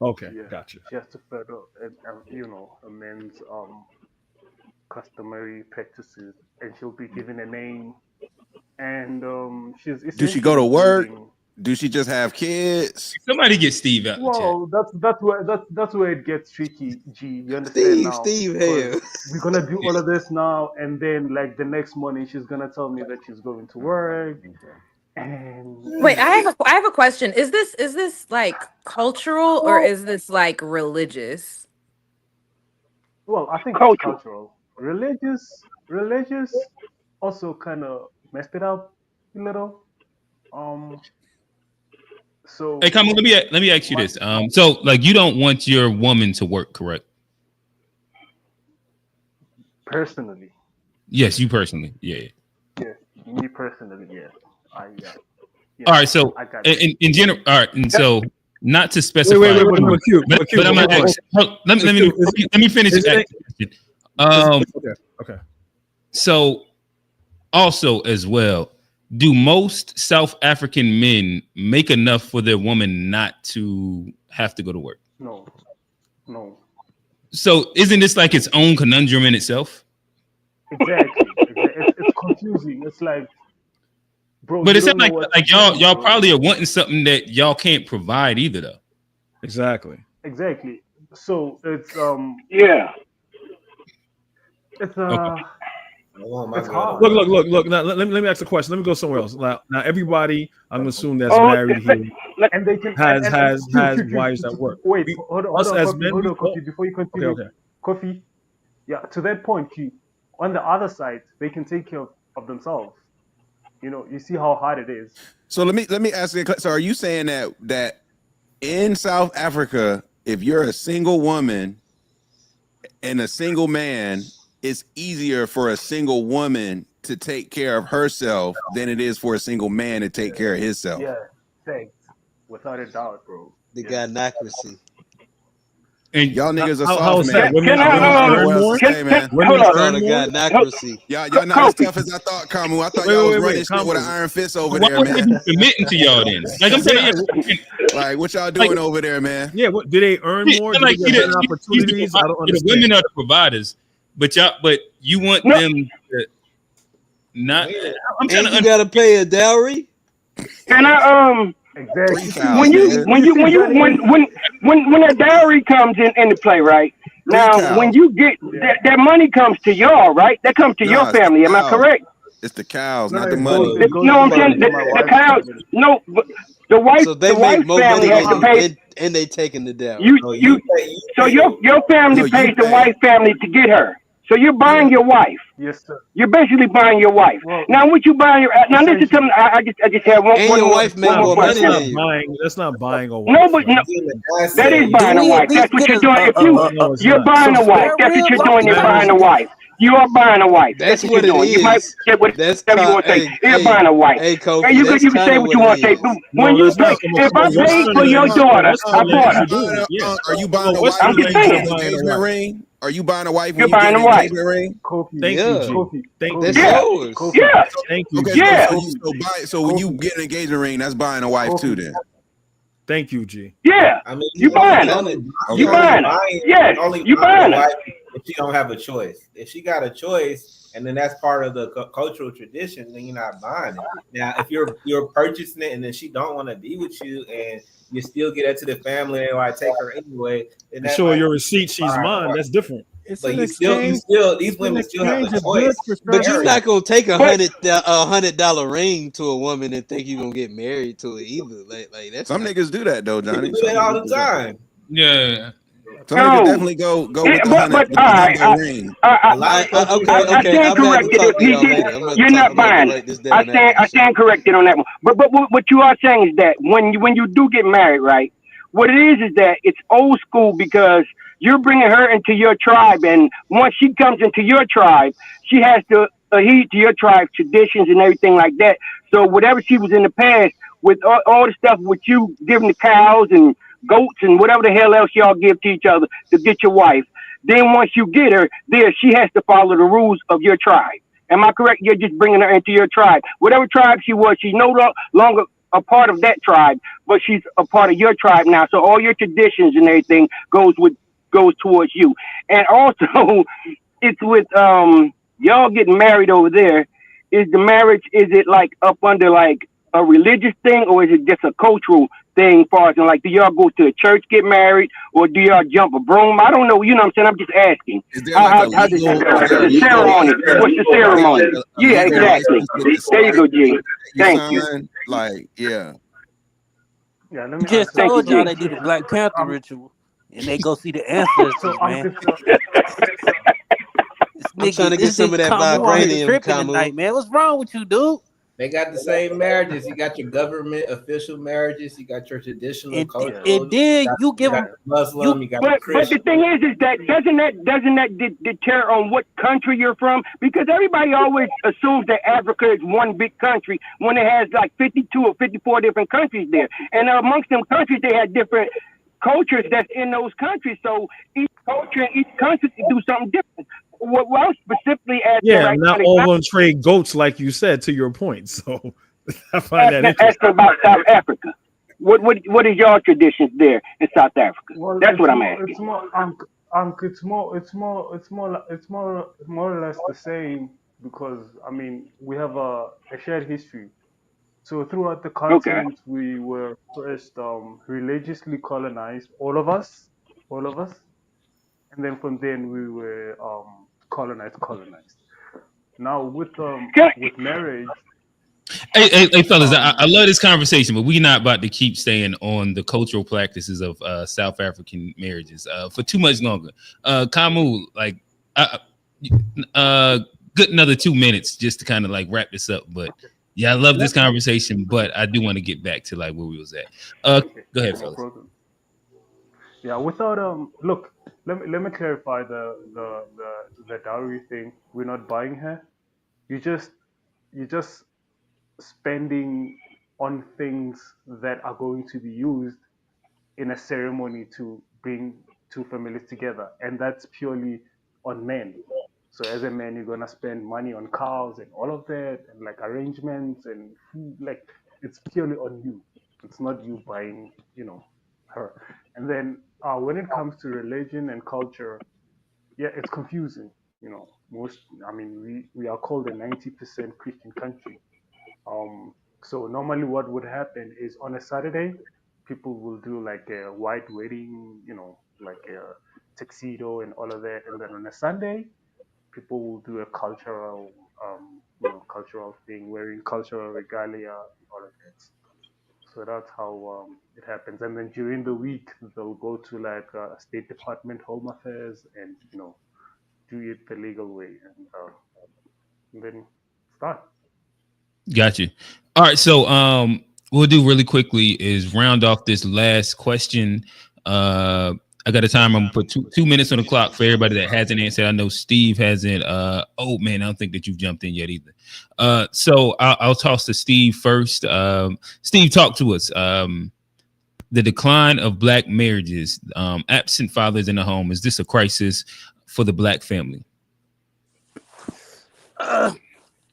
Okay, yeah. gotcha. She has to follow, a man's customary practices, and she'll be given a name, and she's Do she go essentially to work? building. Do she just have kids? Somebody get Steve out the chat. Well, that's where it gets tricky. G, you understand now? Steve Because Hale. we're gonna do all of this now, and then like the next morning, she's gonna tell me that she's going to work, and Wait, I have a question. Is this like cultural or is this like religious? well, I think it's Cultural. cultural. Religious, also kind of messed it up a little. Um, Hey, so come on, let me ask you my this. So like you don't want your woman to work, correct? personally, Yes, you personally. Yeah. Yeah. yes, me personally, yes, I All right. So I got in general, all right, and so not to specify. Wait, but I'm gonna ask. Let me finish. Okay. So, also as well, do most South African men make enough for their woman not to have to go to work? No. So, isn't this like its own conundrum in itself? Exactly. It's confusing. It's like, bro. But you it's don't not know what like to y'all do, bro. probably are wanting something that y'all can't provide either, though. Exactly. So it's Yeah. it's Okay. it's hard. Look. Now, let me ask a question. Let me go somewhere else. Now everybody, I'm assuming that's married here And they can has Q, wives that work. Wait, hold on, As Kofi, men, Kofi, before you continue. Okay. Kofi, yeah, to that point, Q. On the other side, they can take care of themselves. You see how hard it is. So let me ask you. So are you saying that in South Africa, if you're a single woman and a single man, it's easier for a single woman to take care of herself than it is for a single man to take care of himself? Yeah, thanks. Without a doubt, bro. The gynocracy. And y'all niggas are how soft, is man. that? Women earn more? Man. Women It's earn called a more? gynocracy. Y'all not as tough as I thought, Kamu. I thought y'all was running shit with an iron fist over why there, would they man. be committing to y'all then? Like I'm telling you, Like what y'all doing over there, man? Yeah, what do they earn more? Do like they get better opportunities? I don't the understand. women are the providers, but you want them to not. I'm trying And to you gotta pay a dowry. And Exactly. when that dowry comes into play, right? Now, when you get that money comes to y'all, right? That comes to your Nah, it's the family. Am I cows. correct? It's the cows, No, not the it money. No, I'm saying the cows. No, but the So they make wife's more family money has than to you, pay. and they taking the dowry. So your family No, you pays the pay. wife's family to get her. So you're buying your wife. Yes, sir. You're basically buying your wife. Now, what you buying your? Now, listen to me. I just have one more question. That's not buying a wife. No, but no, that is buying a wife. That's what you're doing. If you're buying a wife, that's what you're doing. You're buying a wife. You are buying a wife. That's what you're what it doing. You might is. say whatever you want to say. You're Hey, buying a wife. hey, Kofi, And you that's can say kinda what you what want to it say. is. When you pay, if I pay for your daughter, I bought her. Are you buying a wife I'm when just you get saying. an engagement ring? Are you buying a wife You're when you get buying an a wife. engagement ring? Kofi. Thank you, G. Kofi. Thank That's you. yours. Yeah. Thank you, Okay, G. Yeah. so when you get an engagement ring, that's buying a wife too, then. Thank you, G. Yeah. I mean, You buying her. You buying her. Yes. You buying her. If she don't have a choice. If she got a choice, and then that's part of the cultural tradition, then you're not buying it. Now, if you're purchasing it, and then she don't want to be with you, and you still get it to the family, and like take her anyway, then And that show might your be receipt, she's mine. That's different. It's But an you still these women still have a exchange of choice. goods for But you're services. not gonna take a $100 ring to a woman and think you're gonna get married to it either. Like that's Some not, niggas do that though, Johnny. People do that all the time. Yeah. Some niggas definitely go with the $100 ring. I stand corrected. You're not buying it. I stand corrected on that one. But what you are saying is that when you do get married, right? What it is that it's old school because you're bringing her into your tribe, and once she comes into your tribe, she has to adhere to your tribe traditions and everything like that. So whatever she was in the past, with all the stuff with you giving the cows and goats and whatever the hell else y'all give to each other to get your wife, then once you get her there, she has to follow the rules of your tribe. Am I correct? You're just bringing her into your tribe. Whatever tribe she was, she's no longer a part of that tribe, but she's a part of your tribe now. So all your traditions and everything goes towards you. And also, it's with y'all getting married over there. Is the marriage, is it like up under like a religious thing, or is it just a cultural thing? Far as in, like, do y'all go to a church get married, or do y'all jump a broom? I don't know. You know what I'm saying? I'm just asking. Is there like The ceremony? What's the ceremony? Yeah, exactly. There you go, G. Thank you. Like, yeah. Yeah, let me Just ask told you. y'all they do the Black Panther ritual, and they go see the ancestors, man. I'm trying to get some of that Kamu out here vibranium, tripping Kamu. tonight, man. What's wrong with you, dude? They got the same marriages. You got your government official marriages. You got your traditional, And cultural. then You you you give got them the you Muslim. You got the But the Christian. thing is that doesn't that deter on what country you're from? Because everybody always assumes that Africa is one big country when it has like 52 or 54 different countries there, and amongst them countries they have different cultures that's in those countries. So each culture and each country do something different. What I'm specifically asking Yeah, right not now, all of them trade goats, like you said, to your point. So I find that interesting. asking about South Africa. What is your traditions there in South Africa? Well, That's what I'm asking. it's more, more or less the same because I mean we have a shared history. So throughout the Okay. continent, we were first religiously colonized, all of us, and then from then we were colonized. Now Can, with marriage, Hey, fellas, I um, love this conversation, but we're not about to keep staying on the cultural practices of South African marriages for too much longer. Kamu, like, uh, uh, good another 2 minutes just to kind of like wrap this up. But yeah, I love yeah, this conversation, but I do want to get back to like where we was at. okay, Go ahead, no fellas. problem. Yeah, without look, let me clarify the dowry thing. We're not buying her. You just you just spending on things that are going to be used in a ceremony to bring two families together, and that's purely on men. So as a man, you're gonna spend money on cars and all of that, and like arrangements and food. Like it's purely on you. It's not you buying, her. And then when it comes to religion and culture, yeah, it's confusing. Most. I mean, we are called a 90% Christian country. Um, so normally what would happen is on a Saturday, people will do like a white wedding, like a tuxedo and all of that. And then on a Sunday, people will do a cultural thing, wearing cultural regalia and all of that. So that's how it happens. And then during the week, they'll go to like State Department Home Affairs and, do it the legal way and then start. Got you. All right, so we'll do really quickly is round off this last question. I got a time. I'm gonna put 2 minutes on the clock for everybody that hasn't answered. I know Steve hasn't. Oh man, I don't think that you've jumped in yet either. So I'll toss to Steve first. Steve, talk to us. The decline of black marriages, absent fathers in the home. Is this a crisis for the black family? uh,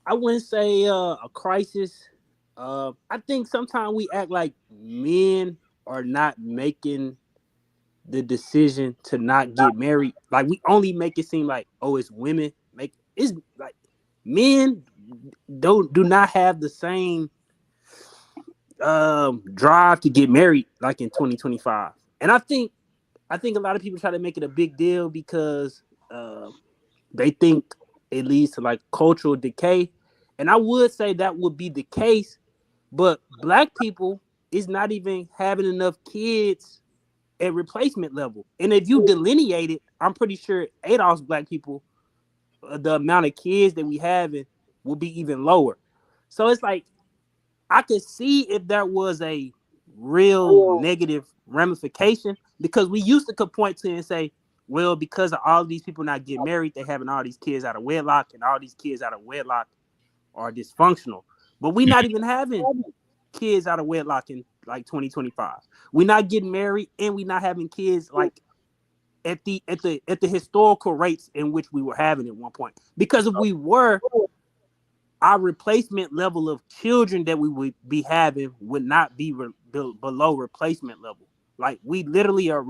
I wouldn't say a crisis. I think sometimes we act like men are not making the decision to not get married. Like we only make it seem like, oh, it's women make it's like men don't do not have the same drive to get married like in 2025. And I think a lot of people try to make it a big deal because uh, they think it leads to like cultural decay. And I would say that would be the case, but black people is not even having enough kids at replacement level. And if you delineate it, I'm pretty sure Adolph's black people, the amount of kids that we having will be even lower. So it's like I could see if there was a real negative ramification because we used to could point to and say, well, because of all these people not getting married, they having all these kids out of wedlock, and all these kids out of wedlock are dysfunctional. But we not even having kids out of wedlock in like 2025. We're not getting married, and we not having kids like at the historical rates in which we were having at one point. Because if we were, our replacement level of children that we would be having would not be below replacement level. Like we literally are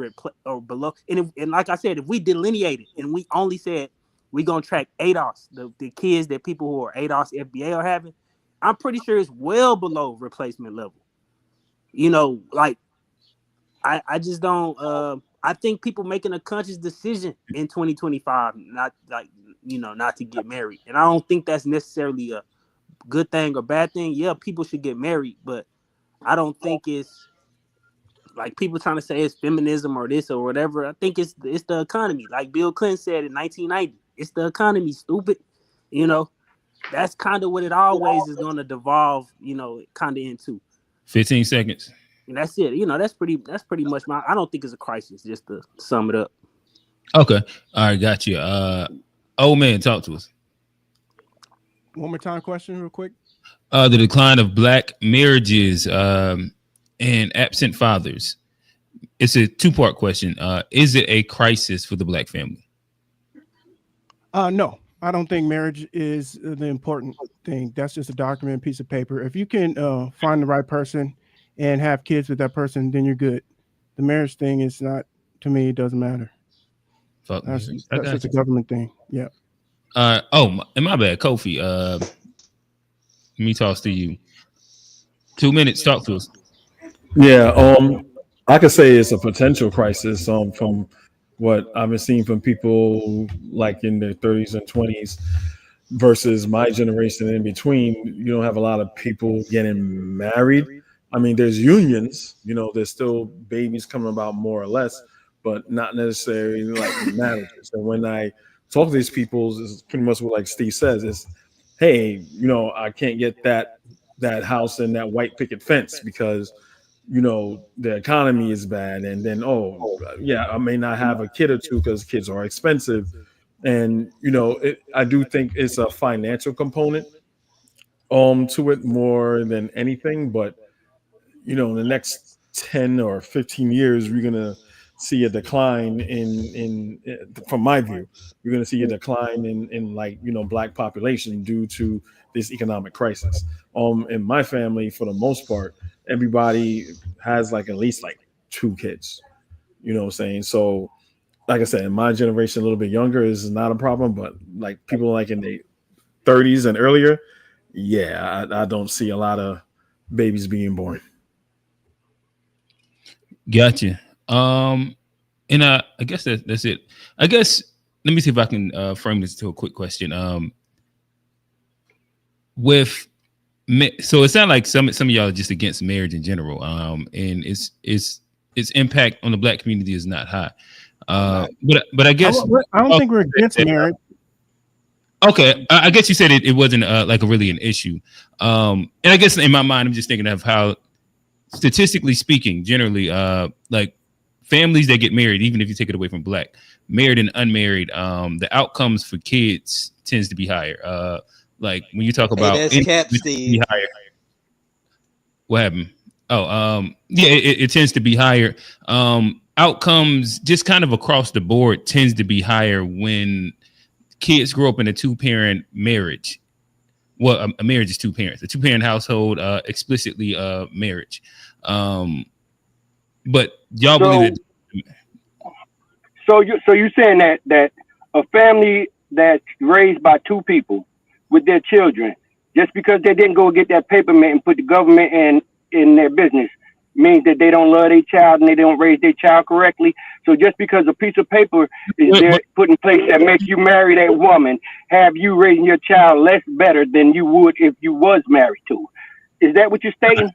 or below. And like I said, if we delineated and we only said we're gonna track ADOS, the kids that people who are ADOS FBA are having, I'm pretty sure it's well below replacement level. Like I just don't. I think people making a conscious decision in 2025 not like not to get married, and I don't think that's necessarily a good thing or bad thing. Yeah, people should get married, but I don't think it's like people trying to say it's feminism or this or whatever. I think it's the economy. Like Bill Clinton said in 1990, it's the economy, stupid. You know. that's kind of what it always is going to devolve, kind of into. 15 seconds. And that's it. That's pretty much my. I don't think it's a crisis. Just to sum it up. Okay. All right. Got you. Old man, talk to us. One more time, question, real quick. The decline of black marriages and absent fathers. It's a two-part question. Is it a crisis for the black family? No, I don't think marriage is the important thing. That's just a document, piece of paper. If you can find the right person and have kids with that person, then you're good. The marriage thing is not, to me, it doesn't matter. Fuck, that's just a government thing. Yeah. And my bad, Kofi. Let me toss to you. 2 minutes. Talk to us. Yeah. I could say it's a potential crisis. From what I've been seeing from people like in their 30s and 20s versus my generation in between. You don't have a lot of people getting married. I mean, there's unions. There's still babies coming about more or less, but not necessarily like marriages. And when I talk to these people, it's pretty much what like Steve says is, hey, I can't get that house and that white picket fence because the economy is bad, and then I may not have a kid or two because kids are expensive, and I do think it's a financial component to it more than anything. But in the next 10 or 15 years, we're gonna see a decline in from my view, you're going to see a decline in black population due to this economic crisis. In my family, for the most part, everybody has at least 2 kids, what I'm saying? So like I said, in my generation, a little bit younger is not a problem, but people in their 30s and earlier, I don't see a lot of babies being born. Gotcha. And I guess that's it. I guess let me see if I can frame this to a quick question. So it sounds like some of y'all are just against marriage in general. And its impact on the black community is not high. But I guess I don't think we're against marriage. Okay, I guess you said it wasn't really an issue. And I guess in my mind, I'm just thinking of how, statistically speaking, generally, families that get married, even if you take it away from black, married and unmarried, the outcomes for kids tends to be higher. When you talk about that's cap, Steve. Higher. What happened? It tends to be higher. Outcomes just kind of across the board tends to be higher when kids grow up in a 2-parent marriage. Well, a marriage is 2 parents. A 2-parent household, explicitly marriage. But y'all believe that? So you're saying that a family that's raised by 2 people with their children, just because they didn't go get that paper and put the government in their business, means that they don't love their child and they don't raise their child correctly. So just because a piece of paper is there put in place that makes you marry that woman, have you raising your child less better than you would if you was married to? Is that what you're stating?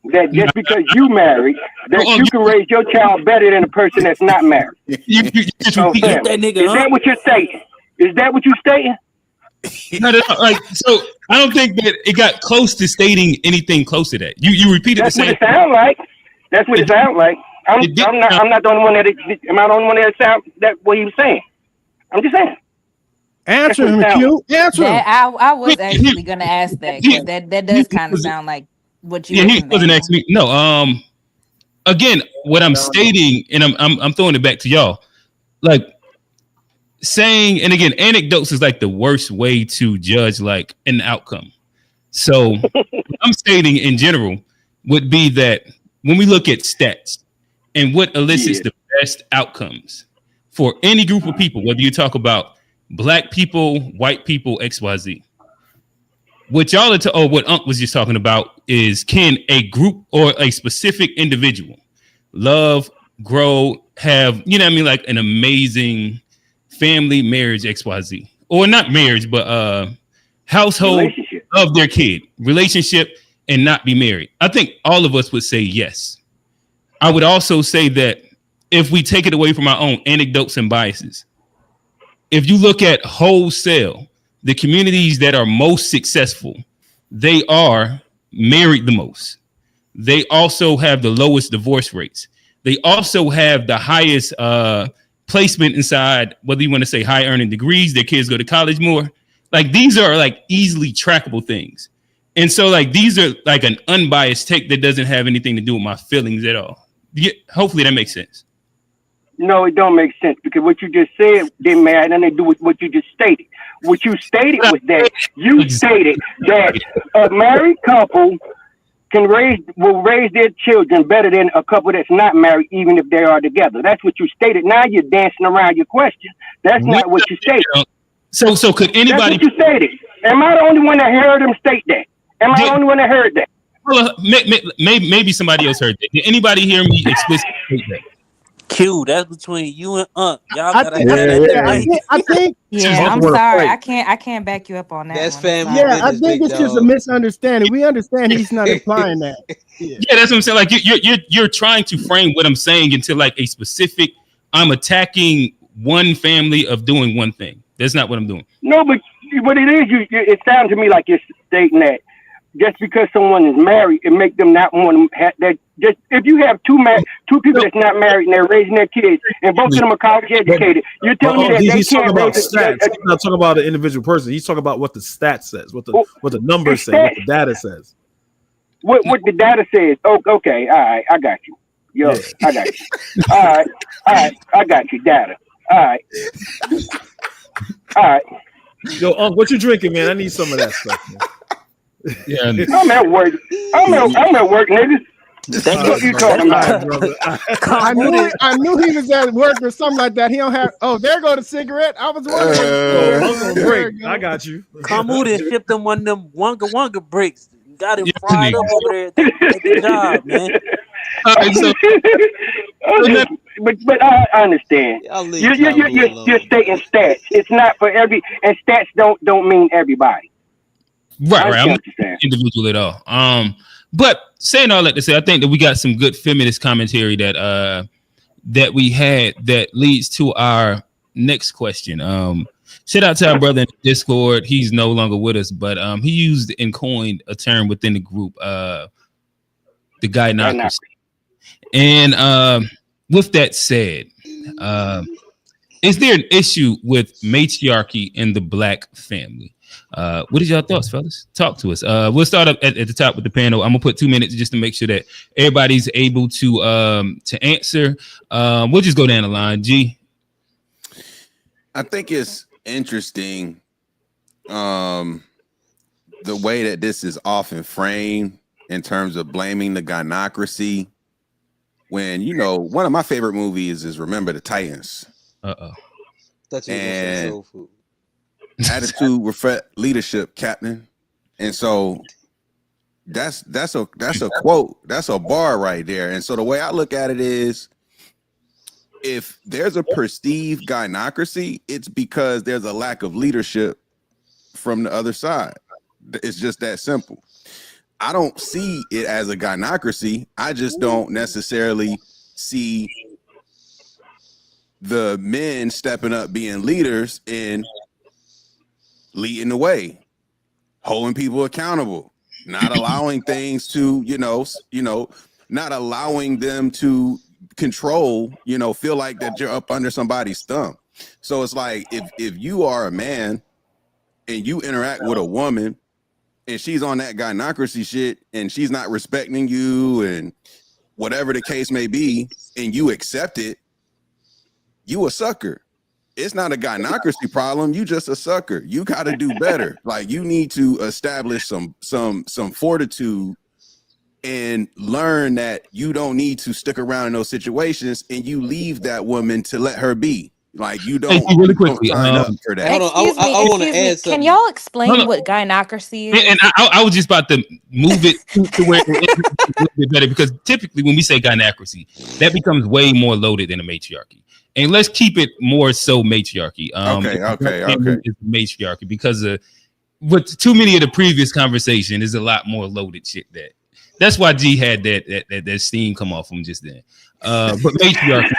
That just because you married, that you can raise your child better than a person that's not married? Is that what you're stating? Is that what you're stating? No. So I don't think that it got close to stating anything close to that. You repeated That's the same. What it sounds like. That's what it sounds like. I'm not the only one that. Am I the only one that sound that what he was saying? I'm just saying. Answer him, Q. Answer him. I was actually gonna ask that because that does kind of sound like what you. He wasn't asking me. No. Again, what I'm stating, and I'm throwing it back to y'all, saying, and again, anecdotes is the worst way to judge an outcome. So what I'm stating in general would be that when we look at stats and what elicits the best outcomes for any group of people, whether you talk about black people, white people, XYZ, what y'all are what Unc was just talking about is, can a group or a specific individual love, grow, have, an amazing family, marriage, XYZ, or not marriage, but household of their kid, relationship, and not be married? I think all of us would say yes. I would also say that if we take it away from our own anecdotes and biases, if you look at wholesale, the communities that are most successful, they are married the most. They also have the lowest divorce rates. They also have the highest placement inside, whether you want to say high earning degrees, their kids go to college more. Like these are like easily trackable things. And so like these are like an unbiased take that doesn't have anything to do with my feelings at all. Hopefully that makes sense. No, it don't make sense because what you just said didn't have nothing to do with what you just stated. What you stated was that you stated that a married couple will raise their children better than a couple that's not married, even if they are together. That's what you stated. Now you're dancing around your question. That's not what you stated. So could anybody? That's what you stated. Am I the only one that heard him state that? Am I the only one that heard that? Well, maybe somebody else heard that. Did anybody hear me explicitly state that? Q, that's between you and Y'all gotta I think Yeah, I'm sorry. I can't back you up on that. That's one. family. Yeah, I think it's just a misunderstanding. We understand he's not implying that. Yeah, that's what I'm saying. Like you're trying to frame what I'm saying into like a specific. I'm attacking one family of doing one thing. That's not what I'm doing. No, but what it is, it sounds to me like you're stating that just because someone is married, it make them not want to have that. Just if you have two people that's not married and they're raising their kids, and both of them are college educated, you're telling me that he's they talking can't about raise stats. He's not talking about an individual person. He's talking about what the stats says, what the numbers say, what the data says. What the data says. Oh, okay, all right, I got you. Yo, yeah. I got you. All right, I got you. Data. All right. All right. Yo, what you drinking, man? I need some of that stuff, man. Yeah, I'm at work. I'm at work, niggas. That's what you talking about, brother. I knew he was at work or something like that. He don't have. Oh, there go the cigarette. I was wondering. I got you. Kamudi shipped them one of them wonga bricks. Got him fried up over there. Good job, man. But I understand. You're stating stats. It's not for every, and stats don't mean everybody. Right. I'm not individual at all. But saying all that to say, I think that we got some good feminist commentary that we had that leads to our next question. Shout out to our brother in the Discord. He's no longer with us, but he used and coined a term within the group, the gynocracy. And with that said, is there an issue with matriarchy in the Black family? What is your thoughts, fellas? Talk to us. We'll start up at the top with the panel. I'm gonna put 2 minutes just to make sure that everybody's able to answer. We'll just go down the line. G. I think it's interesting the way that this is often framed in terms of blaming the gynocracy. When one of my favorite movies is Remember the Titans. And soul food. Attitude reflect leadership, Captain. And so that's a quote. That's a bar right there. And so the way I look at it is, if there's a perceived gynocracy, it's because there's a lack of leadership from the other side. It's just that simple. I don't see it as a gynocracy. I just don't necessarily see the men stepping up being leaders and leading the way, holding people accountable, not allowing things to, not allowing them to control, feel like that you're up under somebody's thumb. So it's like, if you are a man and you interact with a woman and she's on that gynocracy shit and she's not respecting you and whatever the case may be, and you accept it, you a sucker. It's not a gynocracy problem. You just a sucker. You got to do better. Like, you need to establish some fortitude and learn that you don't need to stick around in those situations, and you leave that woman to let her be. Like, you don't really quickly sign up for that. Excuse me, I want to add something. Can y'all explain what gynocracy is? And I was just about to move it to where it's a little bit better, because typically when we say gynocracy, that becomes way more loaded than a matriarchy. And let's keep it more so matriarchy. Okay. It's matriarchy because with too many of the previous conversation is a lot more loaded shit. That's why G had that steam come off him just then. But matriarchy.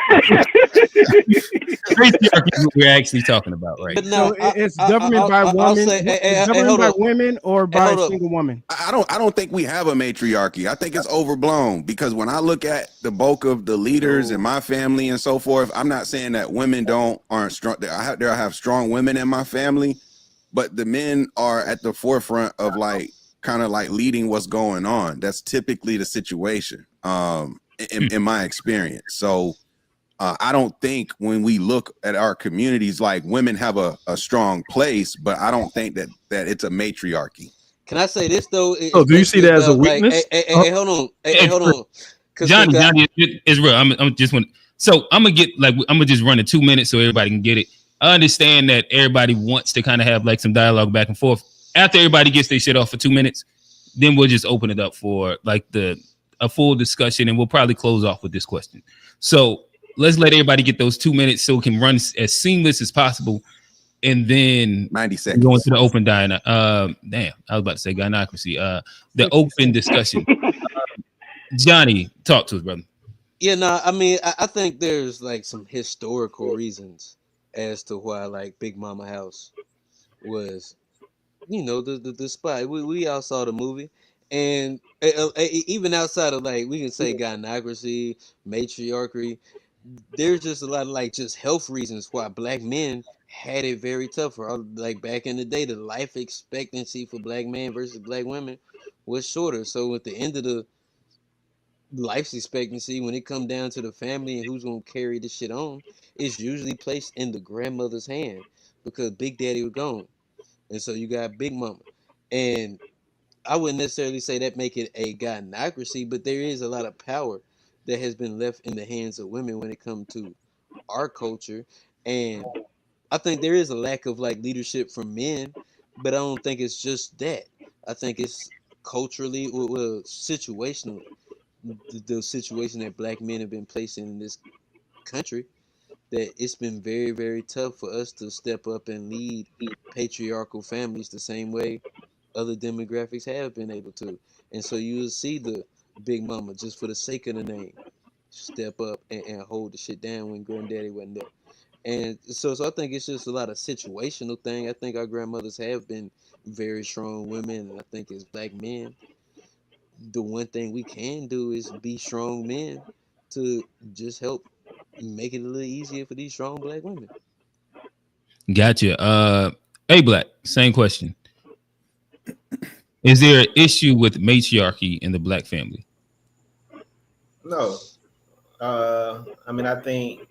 Patriarchy is what we're actually talking about right But now. So now it's government by I'll women. say, It's hey, government hold by up, women or hey, by a hold up. single woman. I don't think we have a matriarchy. I think it's overblown because when I look at the bulk of the leaders in my family and so forth, I'm not saying that women aren't strong. I have strong women in my family, but the men are at the forefront of like kind of like leading what's going on. That's typically the situation, in my experience. So I don't think when we look at our communities, like women have a strong place, but I don't think that it's a matriarchy. Can I say this though? So, do you see Especially that as a about like, weakness? hold on, It's hold real. on, cause Johnny, it's real. I'm just want. So I'm gonna get like I'm gonna just run in 2 minutes so everybody can get it. I understand that everybody wants to kind of have like some dialogue back and forth. After everybody gets their shit off for 2 minutes, then we'll just open it up for like a full discussion, and we'll probably close off with this question. So let's let everybody get those 2 minutes so it can run as seamless as possible, and then 90 we go seconds. into the open dialogue. Damn, I was about to say gynocracy. The open discussion. Johnny, talk to us, brother. yeah, no, I mean, I think there's like some historical reasons as to why like Big Mama House was, the spot. We all saw the movie, and even outside of like we can say gynocracy, matriarchy, there's just a lot of like just health reasons why black men had it very tough. Like back in the day, the life expectancy for black men versus black women was shorter. So at the end of the life expectancy, when it come down to the family and who's gonna carry this shit on, it's usually placed in the grandmother's hand because Big Daddy was gone, and so you got Big Mama, and I wouldn't necessarily say that make it a gynocracy, but there is a lot of power that has been left in the hands of women when it comes to our culture, and I think there is a lack of like leadership from men, but I don't think it's just that. I think it's culturally, well, situationally, the situation that black men have been placed in this country, that it's been very, very tough for us to step up and lead patriarchal families the same way other demographics have been able to. And so you will see the Big Mama, just for the sake of the name, step up and hold the shit down when Granddaddy wasn't there. And so I think it's just a lot of situational thing. I think our grandmothers have been very strong women, and I think as black men, the one thing we can do is be strong men to just help make it a little easier for these strong black women. Gotcha. Hey, Black, same question. Is there an issue with matriarchy in the black family? No. I mean, I think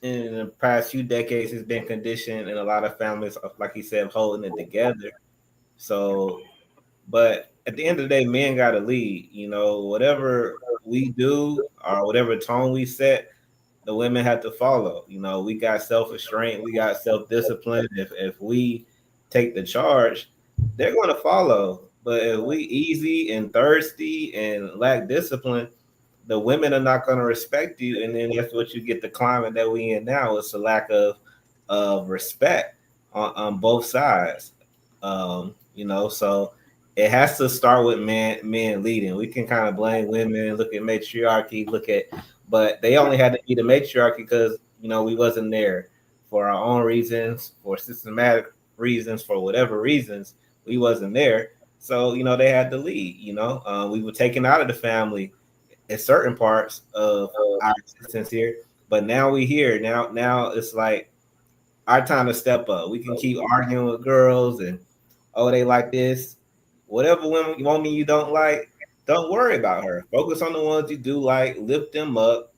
in the past few decades, it's been conditioned in a lot of families, like you said, holding it together. So, but at the end of the day, men got to lead. Whatever we do or whatever tone we set, the women have to follow. We got self restraint, we got self discipline. If we take the charge, they're going to follow. But if we easy and thirsty and lack discipline, the women are not going to respect you, and then that's what you get the climate that we in now. It's a lack of respect on both sides. So it has to start with men leading. We can kind of blame women, look at matriarchy, but they only had to be the matriarchy because we wasn't there for our own reasons, for systematic reasons, for whatever reasons we wasn't there. So they had to lead. We were taken out of the family in certain parts of our existence here. But now we here. Now it's like our time to step up. We can keep arguing with girls and they like this. Whatever woman you don't like, don't worry about her. Focus on the ones you do like, lift them up,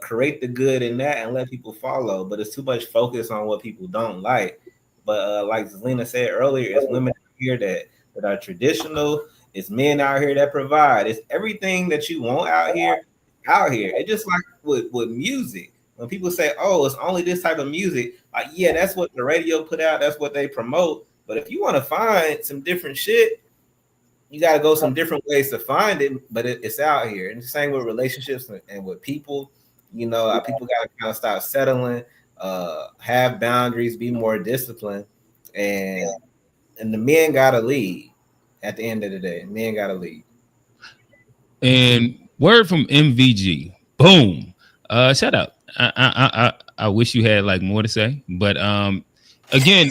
create the good in that and let people follow. But it's too much focus on what people don't like. But like Zelina said earlier, it's women here that are traditional. It's men out here that provide. It's everything that you want out here. It's just like with music. When people say, "Oh, it's only this type of music," like yeah, that's what the radio put out. That's what they promote. But if you want to find some different shit, you got to go some different ways to find it, but it's out here. And the same with relationships and with people. People got to kind of stop settling, have boundaries, be more disciplined, and the men got to lead. At the end of the day, men got to lead. And word from MVG, boom. Shout out. I wish you had like more to say, but again,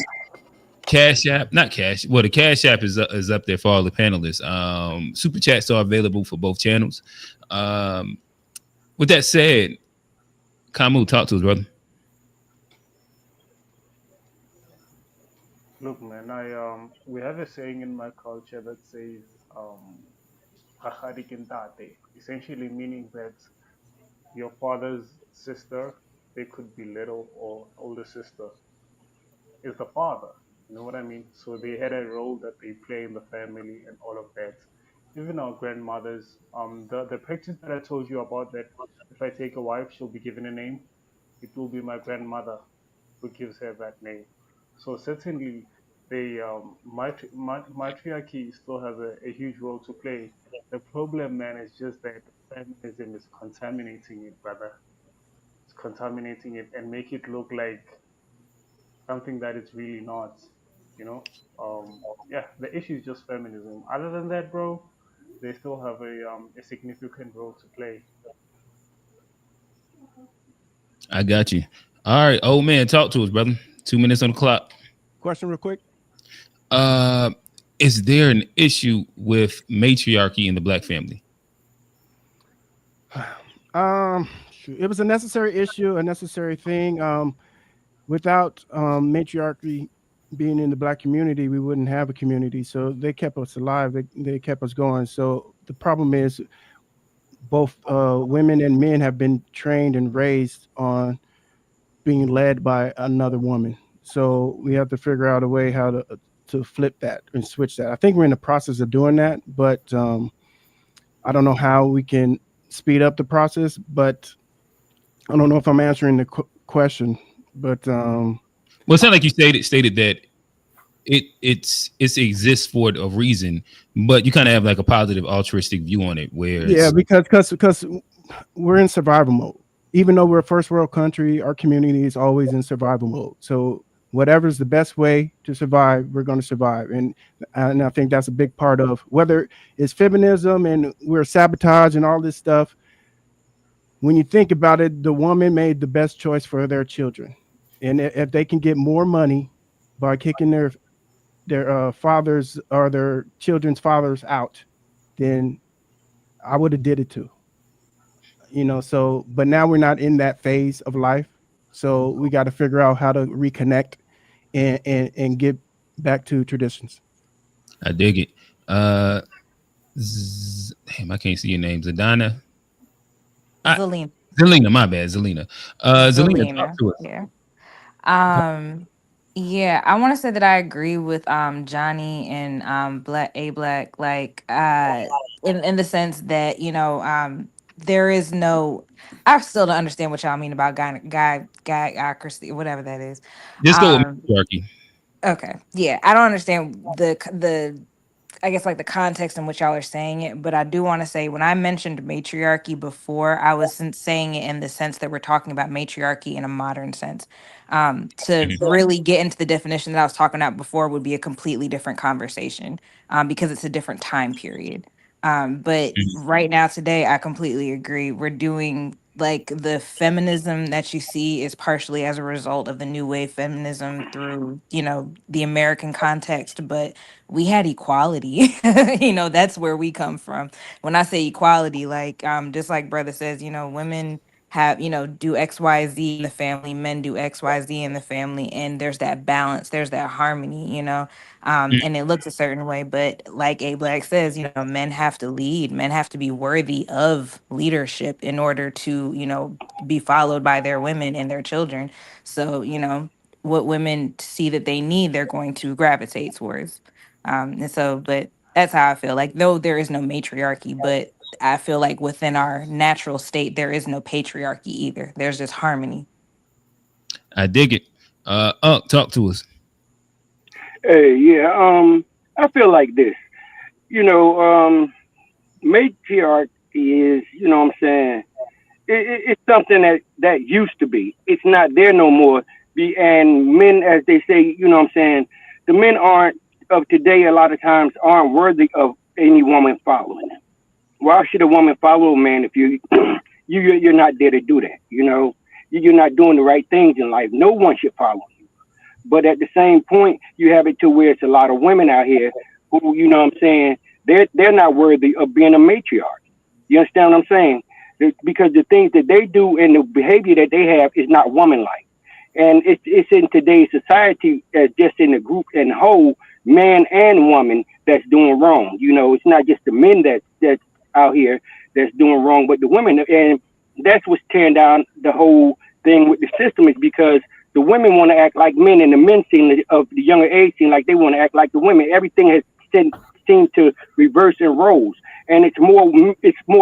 Cash App, not Cash. Well, the Cash App is up there for all the panelists. Super chats are available for both channels. With that said, Kamu, talk to us, brother. Look, man, I we have a saying in my culture that says "kakarikintate," essentially meaning that your father's sister, they could be little or older sister, is the father. You know what I mean? So they had a role that they play in the family and all of that. Even our grandmothers, the practice that I told you about, that if I take a wife, she'll be given a name. It will be my grandmother who gives her that name. So certainly, the matriarchy still has a huge role to play. The problem, man, is just that feminism is contaminating it, brother. It's contaminating it and make it look like something that it's really not. You know, yeah, the issue is just feminism. Other than that, bro, they still have a significant role to play. I got you. All right, old man, talk to us, brother. 2 minutes on the clock. Question real quick. Uh, is there an issue with matriarchy in the black family? It was a necessary issue, a necessary thing. Without matriarchy being in the black community, we wouldn't have a community. So they kept us alive. They kept us going. So the problem is both women and men have been trained and raised on being led by another woman. So we have to figure out a way how to flip that and switch that. I think we're in the process of doing that, but I don't know how we can speed up the process. But I don't know if I'm answering the question. But Well, it's not like you stated that it exists for a reason, but you kind of have like a positive altruistic view on it, where yeah, it's because we're in survival mode. Even though we're a first world country, our community is always in survival mode. So whatever's the best way to survive, we're going to survive. And I think that's a big part of whether it's feminism and we're sabotage and all this stuff. When you think about it, the woman made the best choice for their children, and if they can get more money by kicking their fathers or their children's fathers out, then I would have did it too. So but now we're not in that phase of life, so we got to figure out how to reconnect and get back to traditions. I dig it. Damn, I can't see your name. Zadana. Zelina. Zelina, my bad. Zelina. Zelina, talk Zelina. to us. Yeah. Um, yeah, I want to say that I agree with Johnny and Black, like in the sense that, there is no, I still don't understand what y'all mean about guyocracy, whatever that is. Just go with Um matriarchy. okay. Yeah, I don't understand the I guess like the context in which y'all are saying it, but I do want to say when I mentioned matriarchy before, I was saying it in the sense that we're talking about matriarchy in a modern sense. To really get into the definition that I was talking about before would be a completely different conversation, because it's a different time period. But right now, today, I completely agree. We're doing like the feminism that you see is partially as a result of the new wave feminism through, the American context, but we had equality. That's where we come from. When I say equality, like just like brother says, women have, do XYZ in the family, men do XYZ in the family, and there's that balance, there's that harmony, and it looks a certain way. But like A Black says, men have to lead, men have to be worthy of leadership in order to, be followed by their women and their children. So, what women see that they need, they're going to gravitate towards. And so, but that's how I feel. Like, though there is no matriarchy, but I feel like within our natural state, there is no patriarchy either. There's just harmony. I dig it. Talk to us. Hey, yeah. I feel like this. You know, matriarch is, you know what I'm saying, it's something that used to be. It's not there no more. And men, as they say, you know what I'm saying, the men aren't of today. A lot of times aren't worthy of any woman following them. Why should a woman follow a man if you you're not there to do that. You know, you're not doing the right things in life. No one should follow you. But at the same point, you have it to where it's a lot of women out here who, you know what I'm saying, they're not worthy of being a matriarch. You understand what I'm saying? Because the things that they do and the behavior that they have is not woman-like. And it's in today's society as just in the group and whole, man and woman that's doing wrong. You know, it's not just the men that's out here that's doing wrong, but the women. And that's what's tearing down the whole thing with the system is because the women want to act like men, and the men seem of the younger age seem like they want to act like the women. Everything has seemed to reverse in roles, and it's more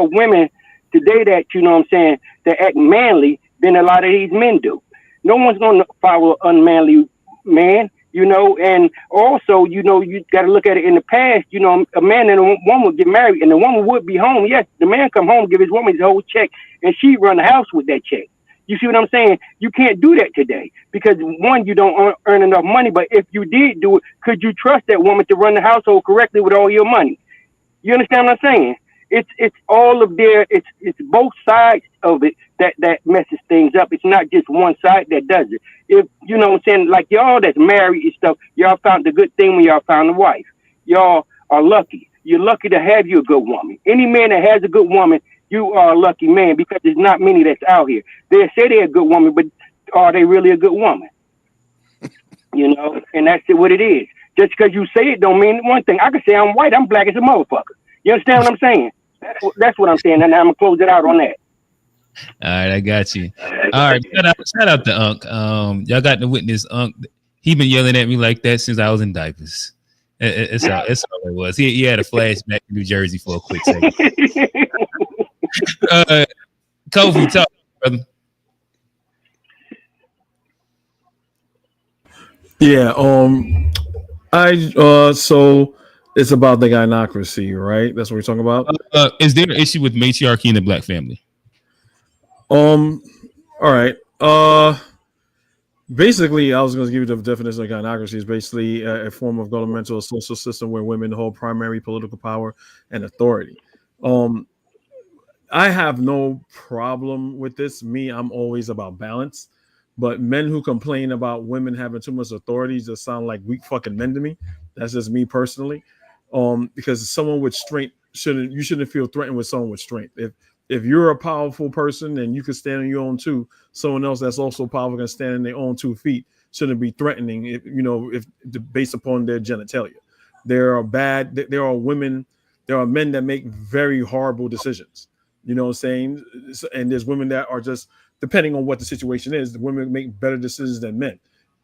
women today that you know what I'm saying that act manly than a lot of these men do. No one's going to follow an unmanly man, you know. And also, you know, you got to look at it in the past. You know, a man and a woman would get married, and the woman would be home. Yes, the man come home, give his woman his whole check, and she run the house with that check. You see what I'm saying? You can't do that today because one, you don't earn enough money. But if you did do it, could you trust that woman to run the household correctly with all your money? You understand what I'm saying? It's all of their it's both sides of it that messes things up. It's not just one side that does it. If you know what I'm saying, like y'all that's married and stuff, y'all found the good thing when y'all found a wife. Y'all are lucky. You're lucky to have you a good woman. Any man that has a good woman, you are a lucky man because there's not many that's out here. They say they're a good woman, but are they really a good woman? You know, and that's what it is. Just because you say it don't mean one thing. I can say I'm white, I'm black as a motherfucker. You understand what I'm saying? That's what I'm saying, and I'm gonna close it out on that. All right, I got you. All right, shout out to Unc. Y'all got to witness Unc. He been yelling at me like that since I was in diapers. It's all it was. He had a flashback to New Jersey for a quick second. Kofi, talk, brother. Yeah. So it's about the gynocracy, right? That's what we're talking about. Is there an issue with matriarchy in the black family? All right. Basically, I was going to give you the definition of gynocracy. Is basically a form of governmental or social system where women hold primary political power and authority. I have no problem with this. I'm always about balance. But men who complain about women having too much authority just sound like weak fucking men to me. That's just me personally. Because someone with strength shouldn't feel threatened with someone with strength. If you're a powerful person and you can stand on your own two, someone else that's also powerful can stand on their own 2 feet shouldn't be threatening. If based upon their genitalia, there are women, there are men that make very horrible decisions. You know what I'm saying? And there's women that are just, depending on what the situation is, the women make better decisions than men.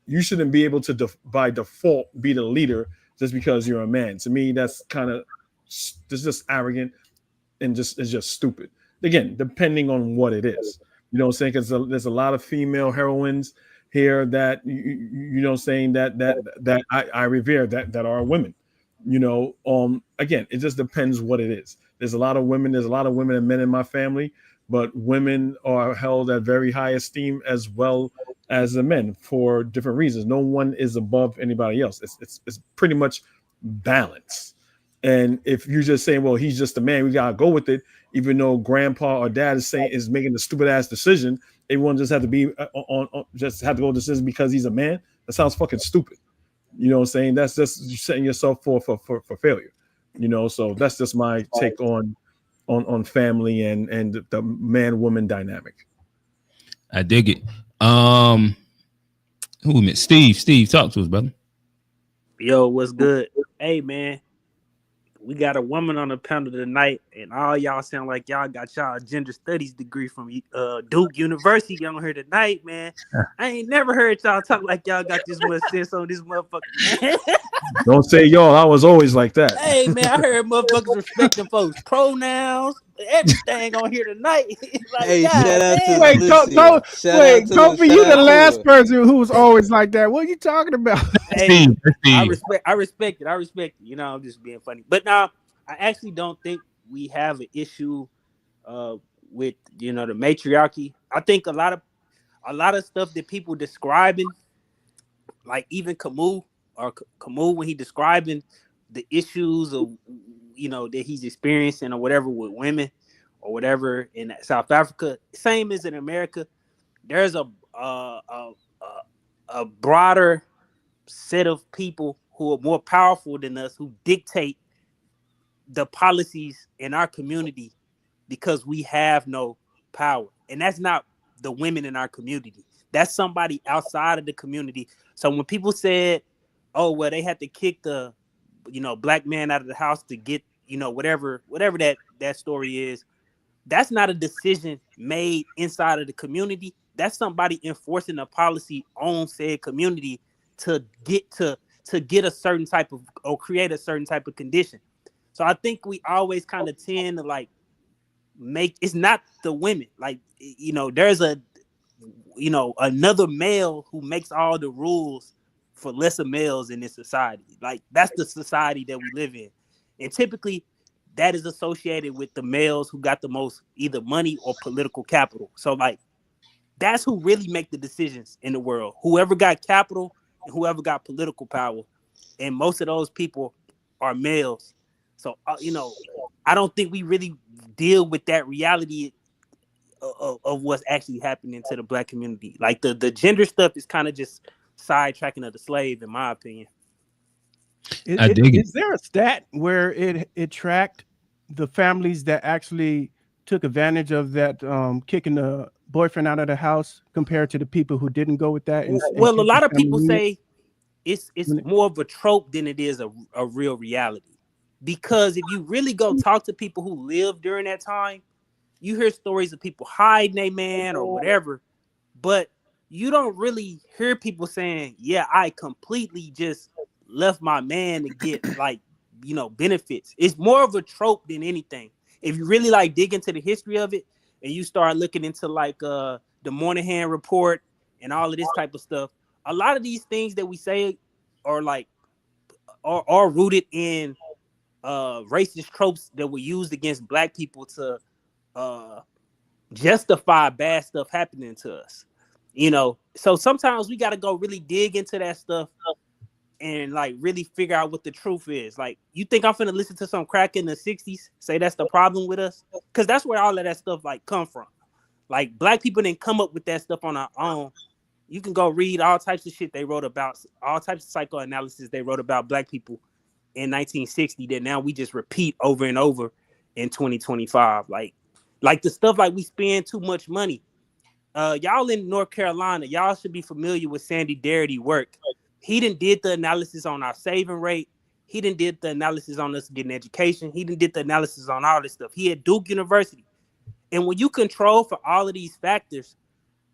You shouldn't be able to, by default, be the leader just because you're a man. To me, that's kind of just arrogant and it's just stupid. Again, depending on what it is. You know what I'm saying? Because there's a lot of female heroines here that, you know what I'm saying, that I revere that are women. Again, it just depends what it is. There's a lot of women and men in my family, but women are held at very high esteem as well as the men for different reasons. No one is above anybody else. It's pretty much balance. And if you're just saying, well, he's just a man, we gotta go with it, even though grandpa or dad is making the stupid ass decision, everyone just have to be just have to go with the decision because he's a man. That sounds fucking stupid. You know what I'm saying? That's just setting yourself for failure. So that's just my take on family and the man woman dynamic. I dig it. Who met Steve, talk to us, brother. Yo, what's good? Hey, man, we got a woman on the panel tonight, and all y'all sound like y'all got y'all gender studies degree from Duke University on here tonight, man. I ain't never heard y'all talk like y'all got this much sense on this motherfucker, man. Don't say y'all. I was always like that. Hey, man, I heard motherfuckers respecting folks' pronouns, everything on here tonight. Like, Hey, God, shout out to damn. Wait, Felicia. Shout out to Kofi, you the last person who was always like that. What are you talking about? Hey, I respect it. You know, I'm just being funny. But now, I actually don't think we have an issue with the matriarchy. I think a lot of stuff that people describing, like even Camus when he describing the issues of that he's experiencing or whatever with women, or whatever in South Africa, same as in America. There's a broader set of people who are more powerful than us who dictate the policies in our community because we have no power. And that's not the women in our community. That's somebody outside of the community. So when people said, oh, well, they had to kick the, black man out of the house to get, whatever that story is, that's not a decision made inside of the community. That's somebody enforcing a policy on said community to get a certain type of, or create a certain type of condition. So I think we always kind of tend to like make, it's not the women. Like, there's another male who makes all the rules for lesser males in this society. Like, that's the society that we live in. And typically that is associated with the males who got the most either money or political capital. So like, that's who really make the decisions in the world. Whoever got capital and whoever got political power. And most of those people are males. So, I don't think we really deal with that reality of what's actually happening to the black community. Like the gender stuff is kind of just sidetracking of the slave, in my opinion. Is there a stat where it tracked the families that actually took advantage of that kicking the boyfriend out of the house compared to the people who didn't go with that? Well, a lot of people say it's more of a trope than it is a real reality. Because if you really go talk to people who lived during that time, you hear stories of people hiding a man or whatever, but you don't really hear people saying, yeah, I completely just left my man to get like, benefits. It's more of a trope than anything. If you really like dig into the history of it and you start looking into like the Moynihan report and all of this type of stuff, a lot of these things that we say are like are rooted in racist tropes that were used against black people to justify bad stuff happening to us. So sometimes we got to go really dig into that stuff and like really figure out what the truth is. Like, you think I'm finna listen to some crack in the 60s say that's the problem with us? Because that's where all of that stuff like come from. Like, black people didn't come up with that stuff on our own. You can go read all types of shit they wrote about, all types of psychoanalysis they wrote about black people in 1960 that now we just repeat over and over in 2025. Like the stuff like we spend too much money. Y'all in North Carolina, y'all should be familiar with Sandy Darity work. He done did the analysis on our saving rate. He done did the analysis on us getting education. He done did the analysis on all this stuff. He at Duke University. And when you control for all of these factors,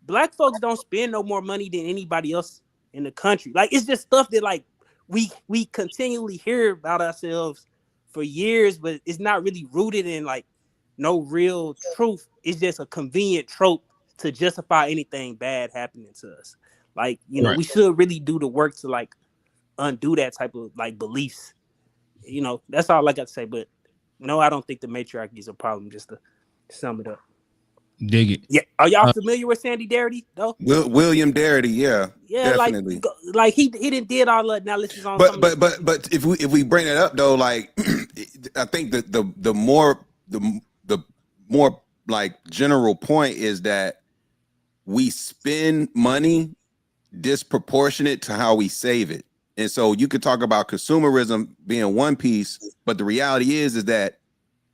black folks don't spend no more money than anybody else in the country. Like, it's just stuff that like we continually hear about ourselves for years, but it's not really rooted in like no real truth. It's just a convenient trope to justify anything bad happening to us. Like, Right. We should really do the work to like undo that type of like beliefs. That's all I got to say. But no, I don't think the matriarchy is a problem, just to sum it up. Dig it. Yeah. Are y'all familiar with Sandy Darity though? William Darity, yeah, definitely. Like he didn't did all the analysis on. But if we bring it up though, like I think that the more like general point is that we spend money disproportionate to how we save it. And so you could talk about consumerism being one piece, but the reality is that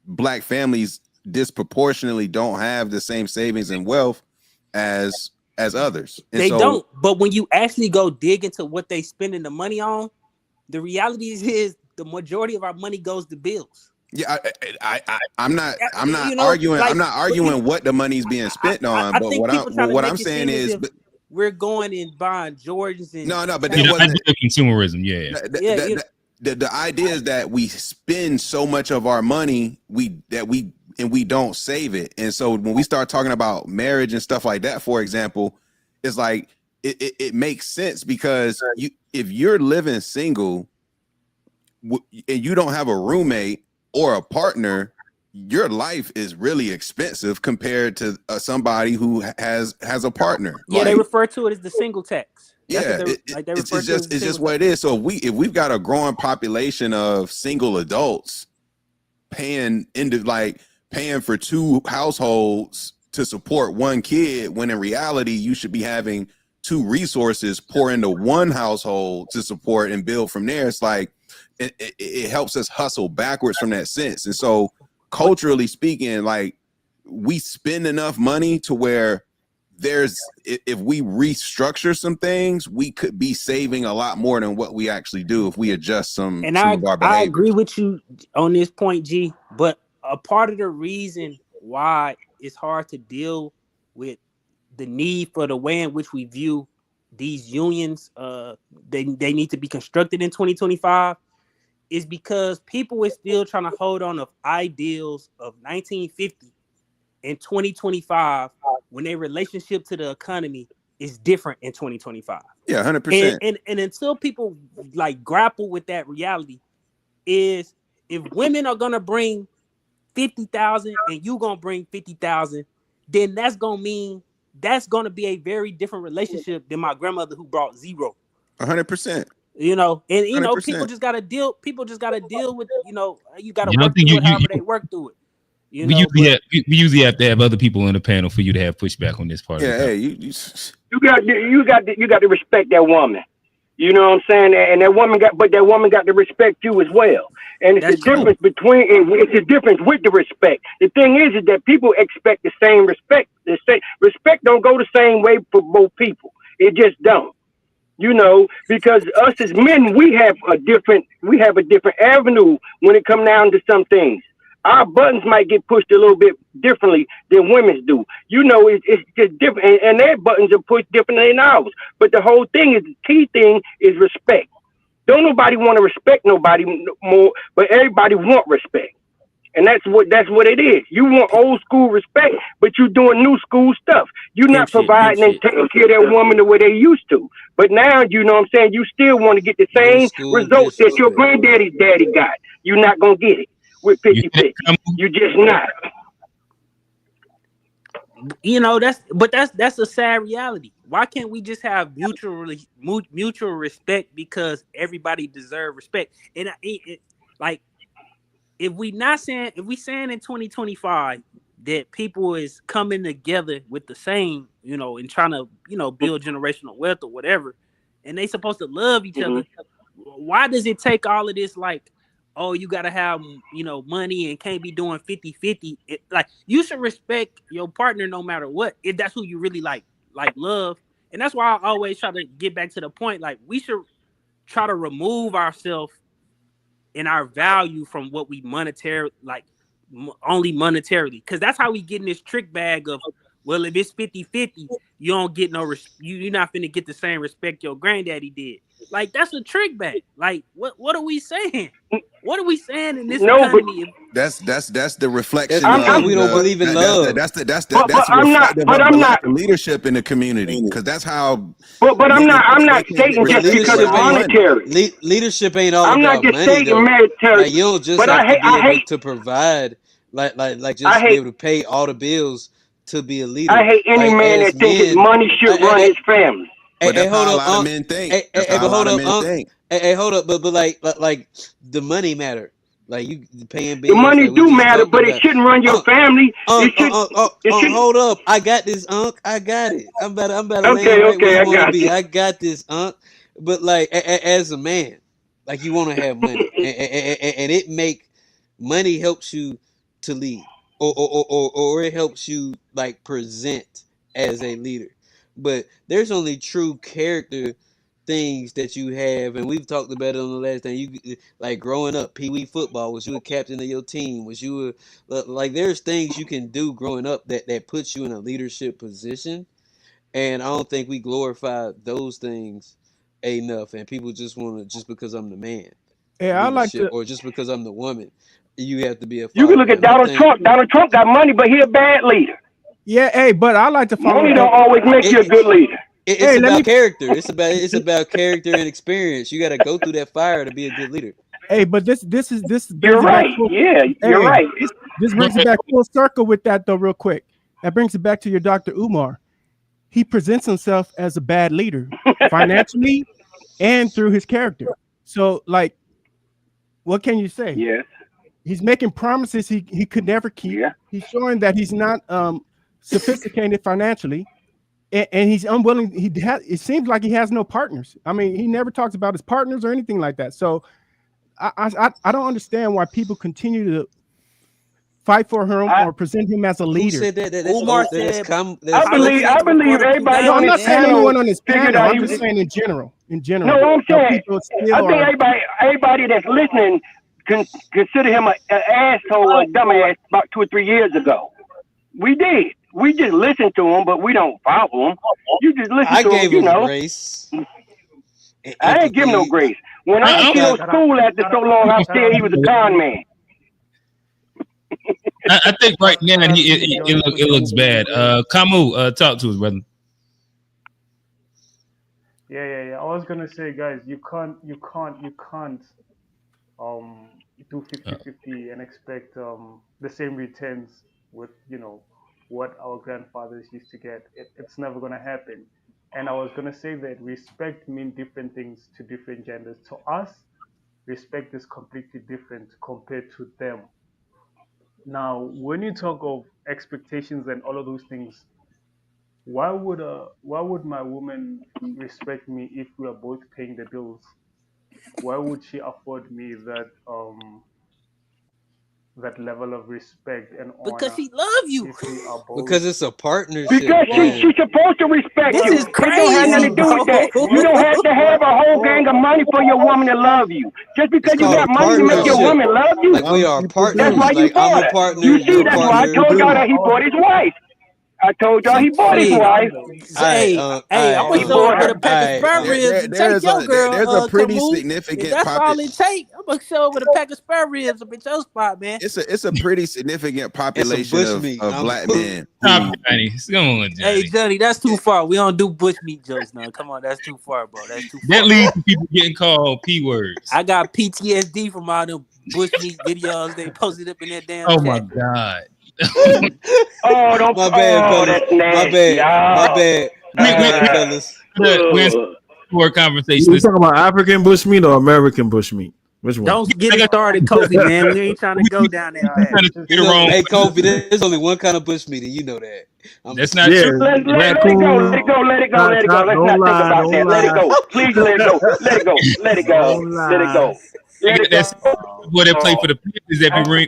black families disproportionately don't have the same savings and wealth as others. And they don't. But when you actually go dig into what they spending the money on, the reality is the majority of our money goes to bills. Yeah, I'm not arguing. Like, I'm not arguing what the money's being spent on. But what I'm saying is, we're going and buying Jordans and but that wasn't consumerism. Yeah. The idea is that we spend so much of our money we don't save it. And so when we start talking about marriage and stuff like that, for example, it's like it makes sense because if you're living single and you don't have a roommate or a partner, your life is really expensive compared to somebody who has a partner. Yeah, they refer to it as the single tax. It's just what it is. So if we've got a growing population of single adults paying paying for 2 households to support 1 kid, when in reality you should be having 2 resources pour into 1 household to support and build from there. It's like it helps us hustle backwards from that sense. And so culturally speaking, like, we spend enough money to where if we restructure some things, we could be saving a lot more than what we actually do if we adjust some And of our behaviors. I agree with you on this point, G. But a part of the reason why it's hard to deal with the need for the way in which we view these unions, they need to be constructed in 2025, is because people are still trying to hold on to ideals of 1950 and 2025 when their relationship to the economy is different in 2025. Yeah, 100%. And until people like grapple with that reality, is if women are gonna bring 50,000 and you gonna bring 50,000, then that's gonna mean that's gonna be a very different relationship than my grandmother who brought 0. 100%. You know, and you know, 100%. people just gotta deal with, you know, you gotta Yeah, I work think through it however they work through it. You we know, usually have to have other people in the panel for you to have pushback on this part. Yeah, of the hey, You got to respect that woman. You know what I'm saying? And that woman got to respect you as well. And it's That's the difference between, it's the difference with the respect. The thing is that people expect the same respect. The same respect don't go the same way for both people. It just don't. You know, because us as men, we have a different avenue when it come down to some things. Our buttons might get pushed a little bit differently than women's do. You know, it's just different, and their buttons are pushed differently than ours. But the whole thing is, the key thing is respect. Don't nobody want to respect nobody more, but everybody want respect. And that's what it is. You want old school respect, but you're doing new school stuff. You're not providing and taking care of that woman the way they used to. But now, you know what I'm saying, you still want to get the same results that your granddaddy's daddy got. You're not going to get it with 50-50. You just not. You know, that's a sad reality. Why can't we just have mutual respect, because everybody deserves respect? And like, if we saying in 2025 that people is coming together with the same, you know, and trying to, you know, build generational wealth or whatever, and they supposed to love each other, why does it take all of this, like, oh, you gotta have, you know, money and can't be doing 50-50? Like, you should respect your partner no matter what, if that's who you really like love. And that's why I always try to get back to the point, like, we should try to remove ourselves and our value from what we only monetarily, because that's how we get in this trick bag of, well, if it's 50-50, you don't get you're not finna get the same respect your granddaddy did. Like, that's a trick bag. Like, what are we saying? What are we saying in this economy? That's the reflection. We don't believe in love. That's the leadership in the community, because that's how. But I'm not stating just because it's monetary. Leadership ain't all I'm about not just money, stating though. monetary. Like, you don't just but have to be able hate to provide, like just be able to pay all the bills to be a leader. I hate any man that thinks his money should run his family. But that's how a lot of men think. Hey, hold up, but like the money matter. Like, you paying bills. The money like do matter, but it shouldn't run your family. Hold up, I got this, Unc. I got it. I'm about to okay, land right where I got you. I got this, Unc. But like, as a man, like, you want to have money, and it make money helps you to lead, or it helps you, like, present as a leader. But there's only true character things that you have, and we've talked about it on the last thing. You, like, growing up, pee-wee football, was you a captain of your team? Was you like, there's things you can do growing up that puts you in a leadership position, and I don't think we glorify those things enough. And people just want to, just because I'm the man, Yeah, I like to, or just because I'm the woman, you have to be a father. You can look at Donald Trump. Donald Trump got money, but he a bad leader. Yeah, hey, but I like to follow. Money don't always make you a good leader. It's about character. It's about character and experience. You got to go through that fire to be a good leader. Hey, but this you're right. You're right. This brings it back full circle with that, though, real quick. That brings it back to your Dr. Umar. He presents himself as a bad leader financially and through his character. So, like, what can you say? Yes. He's making promises he could never keep. Yeah. He's showing that he's not sophisticated financially, and he's unwilling. It seems like he has no partners. I mean, he never talks about his partners or anything like that. So I don't understand why people continue to fight for him I or present him as a Who leader. said that? Umar That's said com. I That's believe I politics before believe the everybody No, on I'm 2000s this not saying ended. panel anyone on this figured panel. out I'm he was. just saying in general. In No, general, I'm how saying people I still think are. everybody that's listening consider him an asshole or a dumbass about 2 or 3 years ago. We did. We just listened to him, but we don't follow him. You just listen I to him, gave you him know. grace and I didn't give him no empathy. grace. When I, I I went I, to thought your Shut up! school after Shut so up! long, I Shut said up, he was a Johnny! con man. I think right Shut now up, you Johnny, for it not looks giving me bad. grace. Kamu, talk to us, brother. Yeah. I was gonna say, guys, you can't um do Uh, 50-50 and expect the same returns with what our grandfathers used to get. It's never gonna happen. And I was gonna say that respect mean different things to different genders. To us, respect is completely different compared to them. Now, when you talk of expectations and all of those things, why would my woman respect me if we are both paying the bills? Why would she afford me that level of respect and Because honor she love you. if we are both because it's a partnership, Because Whoa. she's man. supposed to respect This you. is well It don't have nothing crazy, to do with well that. You bro. don't well have to have well a whole gang well of money for your woman to love you. Just It's because you called a got money to make your well partnership. woman love you, Like we Some are people that's do. partners. why you Like I'm bought a her. partner, You see, you're a that's Some why I people partner. told y'all that do. he I was bought his wife. I told y'all he bought his Hey, wife. hey, hey, I'm I gonna He was show bought up with her. a pack of spare There, ribs there, and take there's your a there, girl, there's a pretty Camus. If significant that's all it take, I'm gonna show up with a pack of spare ribs up at your spot, man. it's a pretty significant And some population bush meat. of black men Stop, who Johnny. Come on, Hey, Johnny. Johnny, that's too far. We don't do bushmeat jokes now. Come on, that's too far, bro. That's too That far. leads to people getting called p words. I got PTSD from all them bushmeat videos they posted up in that damn Oh my chat. god. Oh, don't. My bad, Oh, fellas. that's My nasty. bad. My Oh, bad. My we bad, uh, fellas. we're in ugh. for conversation. You talking about African bushmeat or American bushmeat? Which one? Don't get I it got started, Kofi, man. We ain't trying to we, go we, down that we path. trying to just get it There's wrong. hey just Kofi, there's only one kind of bush meat, and you know that. I'm That's just not Yeah, true. Let it go. Let raccoon. it go. Let it go. Chop, Let it go. chop, Let's don't not think lie, about don't that. Let it lie. go. Please let it go. Let it go. Let it go. Don't Let it lie. go. Let it That's go. boy that play for the Panthers that be bring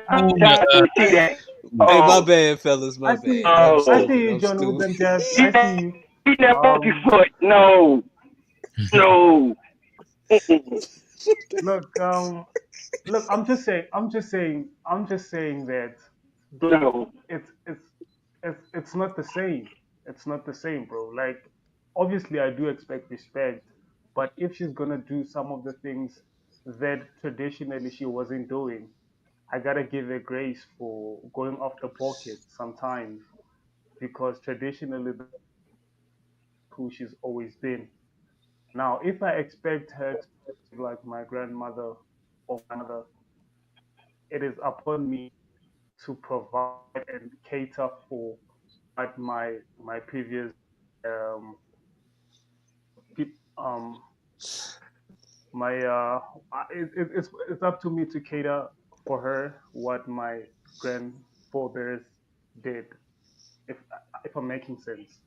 home Time to see I that. hey, my Oh, bad, fellas, my I see bad. I'm I oh. see stupid. you, I'm John stupid. Wooden Jazz. I Eat see that, you. eat that monkey foot. No. No. Mm-mm. Look, I'm just saying that No. it's not the same. It's not the same, bro. Like, obviously, I do expect respect, but if she's gonna do some of the things that traditionally she wasn't doing, I gotta give her grace for going off the pocket sometimes, because traditionally that's who she's always been. Now, if I expect her to be like my grandmother or my mother, it is upon me to provide and cater for what my previous um um my it's up to me to cater for her what my grandfathers did, if if I'm making sense.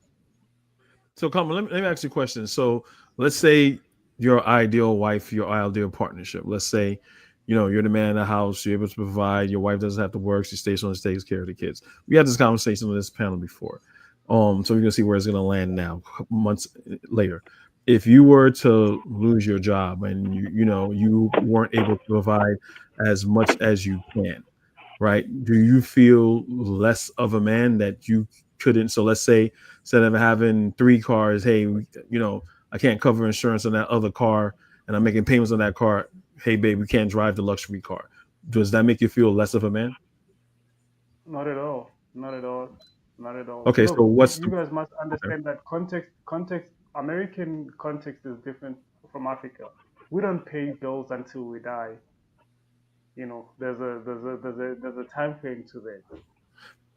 So, come on, let me ask you a question. So, let's say your ideal wife, your ideal partnership. Let's say, you're the man in the house, you're able to provide, your wife doesn't have to work, she stays home and takes care of the kids. We had this conversation on this panel before. So we're gonna see where it's gonna land now, months later. If you were to lose your job and you weren't able to provide as much as you can, right? Do you feel less of a man that you couldn't? So let's say instead of having three cars, hey, I can't cover insurance on that other car, and I'm making payments on that car. Hey, babe, we can't drive the luxury car. Does that make you feel less of a man? Not at all. Not at all. Not at all. Okay, so Look, what's you the guys must okay? understand that context, American context is different from Africa. We don't pay bills until we die. There's a time frame to that.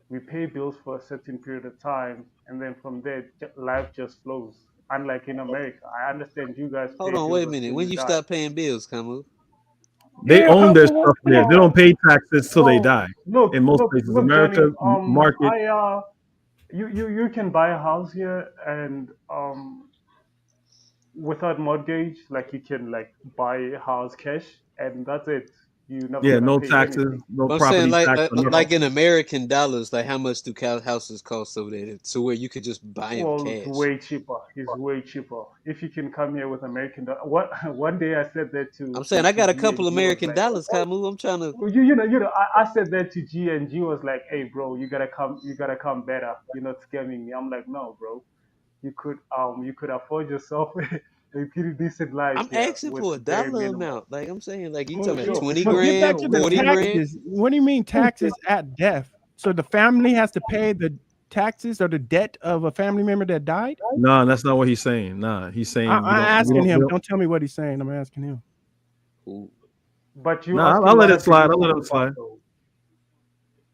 We pay bills for a certain period of time, and then from there, life just flows. Unlike in America, I understand you guys Hold pay on, wait bills a minute. until When you you die. stop paying bills, Camus? They Yeah, own their well, stuff there. They don't pay taxes till they well, die. In most places, look, Johnny. America market. You can buy a house here, and without mortgage, like you can like buy a house cash, and that's it. You're never Yeah, gonna no pay taxes, anything. no But I'm saying property tax or nothing. like in American dollars, like how much do houses cost over there to where you could just buy them Well, it's cash? way cheaper. It's way cheaper. If you can come here with American, what one day I said that I'm saying I to got a G, and couple G was American like, dollars, Kamu. I'm trying to. well, I said that to G, and G was like, hey, bro, you gotta come better. You're not scamming me. I'm like, no, bro, you could afford yourself a pretty decent life I'm here asking with for a very dollar minimal. amount. Like I'm saying, like you For talking about sure, 20 for But get sure, back grand, to for the 40 sure, grand. taxes. What do you mean for sure. taxes at death? So the family has to pay the taxes or the debt of a family member that died? No, that's not what he's saying. Nah, he's saying I'm we asking don't, we him. don't. Don't tell me what he's saying. I'm asking him. Ooh. But you Nah, asking I'll let what I it slide. didn't I'll let speak him about slide. though.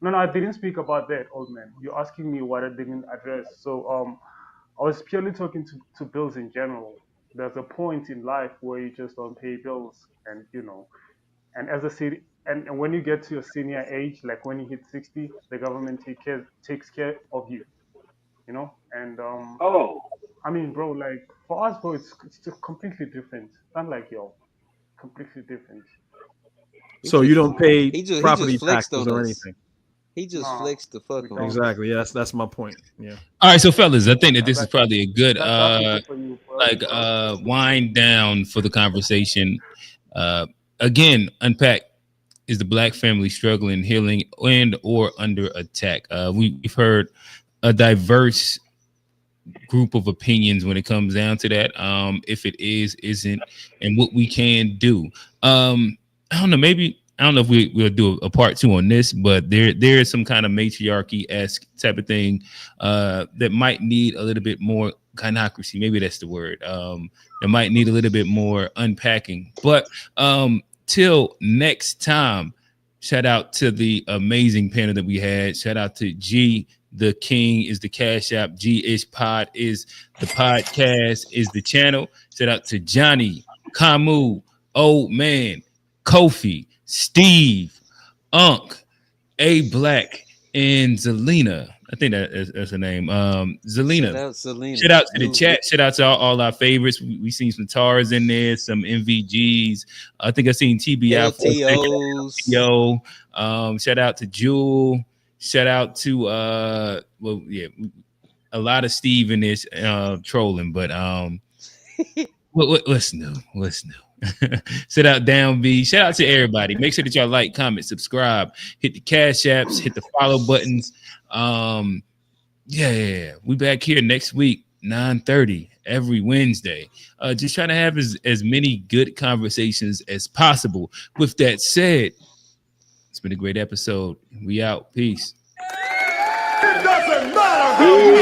No, I didn't speak about that, old man. You're asking me what I didn't address. So I was purely talking to bills in general. There's a point in life where you just don't pay bills, and and as a city, and when you get to a senior age, like when you hit 60, the government takes care of you, And Oh, I mean, bro, like for us, bro, it's just completely different. Not like y'all, completely different. He So you just don't pay he just property flexed taxes on or us. anything. He just No, flexed the fuck we on don't. us. Exactly. Yes, that's my point. Yeah. All right, so fellas, I think that this is That probably a good that's Africa for you, bro. wind down for the conversation. Again, Unpacked is the black family struggling, healing, and or under attack. We've heard a diverse group of opinions when it comes down to that. If it is, isn't, and what we can do. I don't know. Maybe I don't know if we'll do a part two on this, but there is some kind of matriarchy-esque type of thing that might need a little bit more gynocracy. Maybe that's the word. That might need a little bit more unpacking. But till next time, shout out to the amazing panel that we had. Shout out to G. The King is the Cash App. G-ish Pod is the podcast, is the channel. Shout out to Johnny, Kamu, Old Man, Kofi, Steve, Unk, A Black, and Zelina. I think that's her name. Shout Zelina. out Selena. Shout out to the chat. Shout out to all our favorites. We seen some Tars in there, some MVGs. I think I seen TBI for a second. LTOs. Yo, shout out to Jewel. Shout out to a lot of Steve in this trolling, but what's new? What's new? Shout out Down B. Shout out to everybody. Make sure that y'all like, comment, subscribe, hit the cash apps, hit the follow buttons. Yeah. We back here next week, 9:30 every Wednesday. Just trying to have as many good conversations as possible. With that said, it's been a great episode. We out. Peace. It doesn't matter how you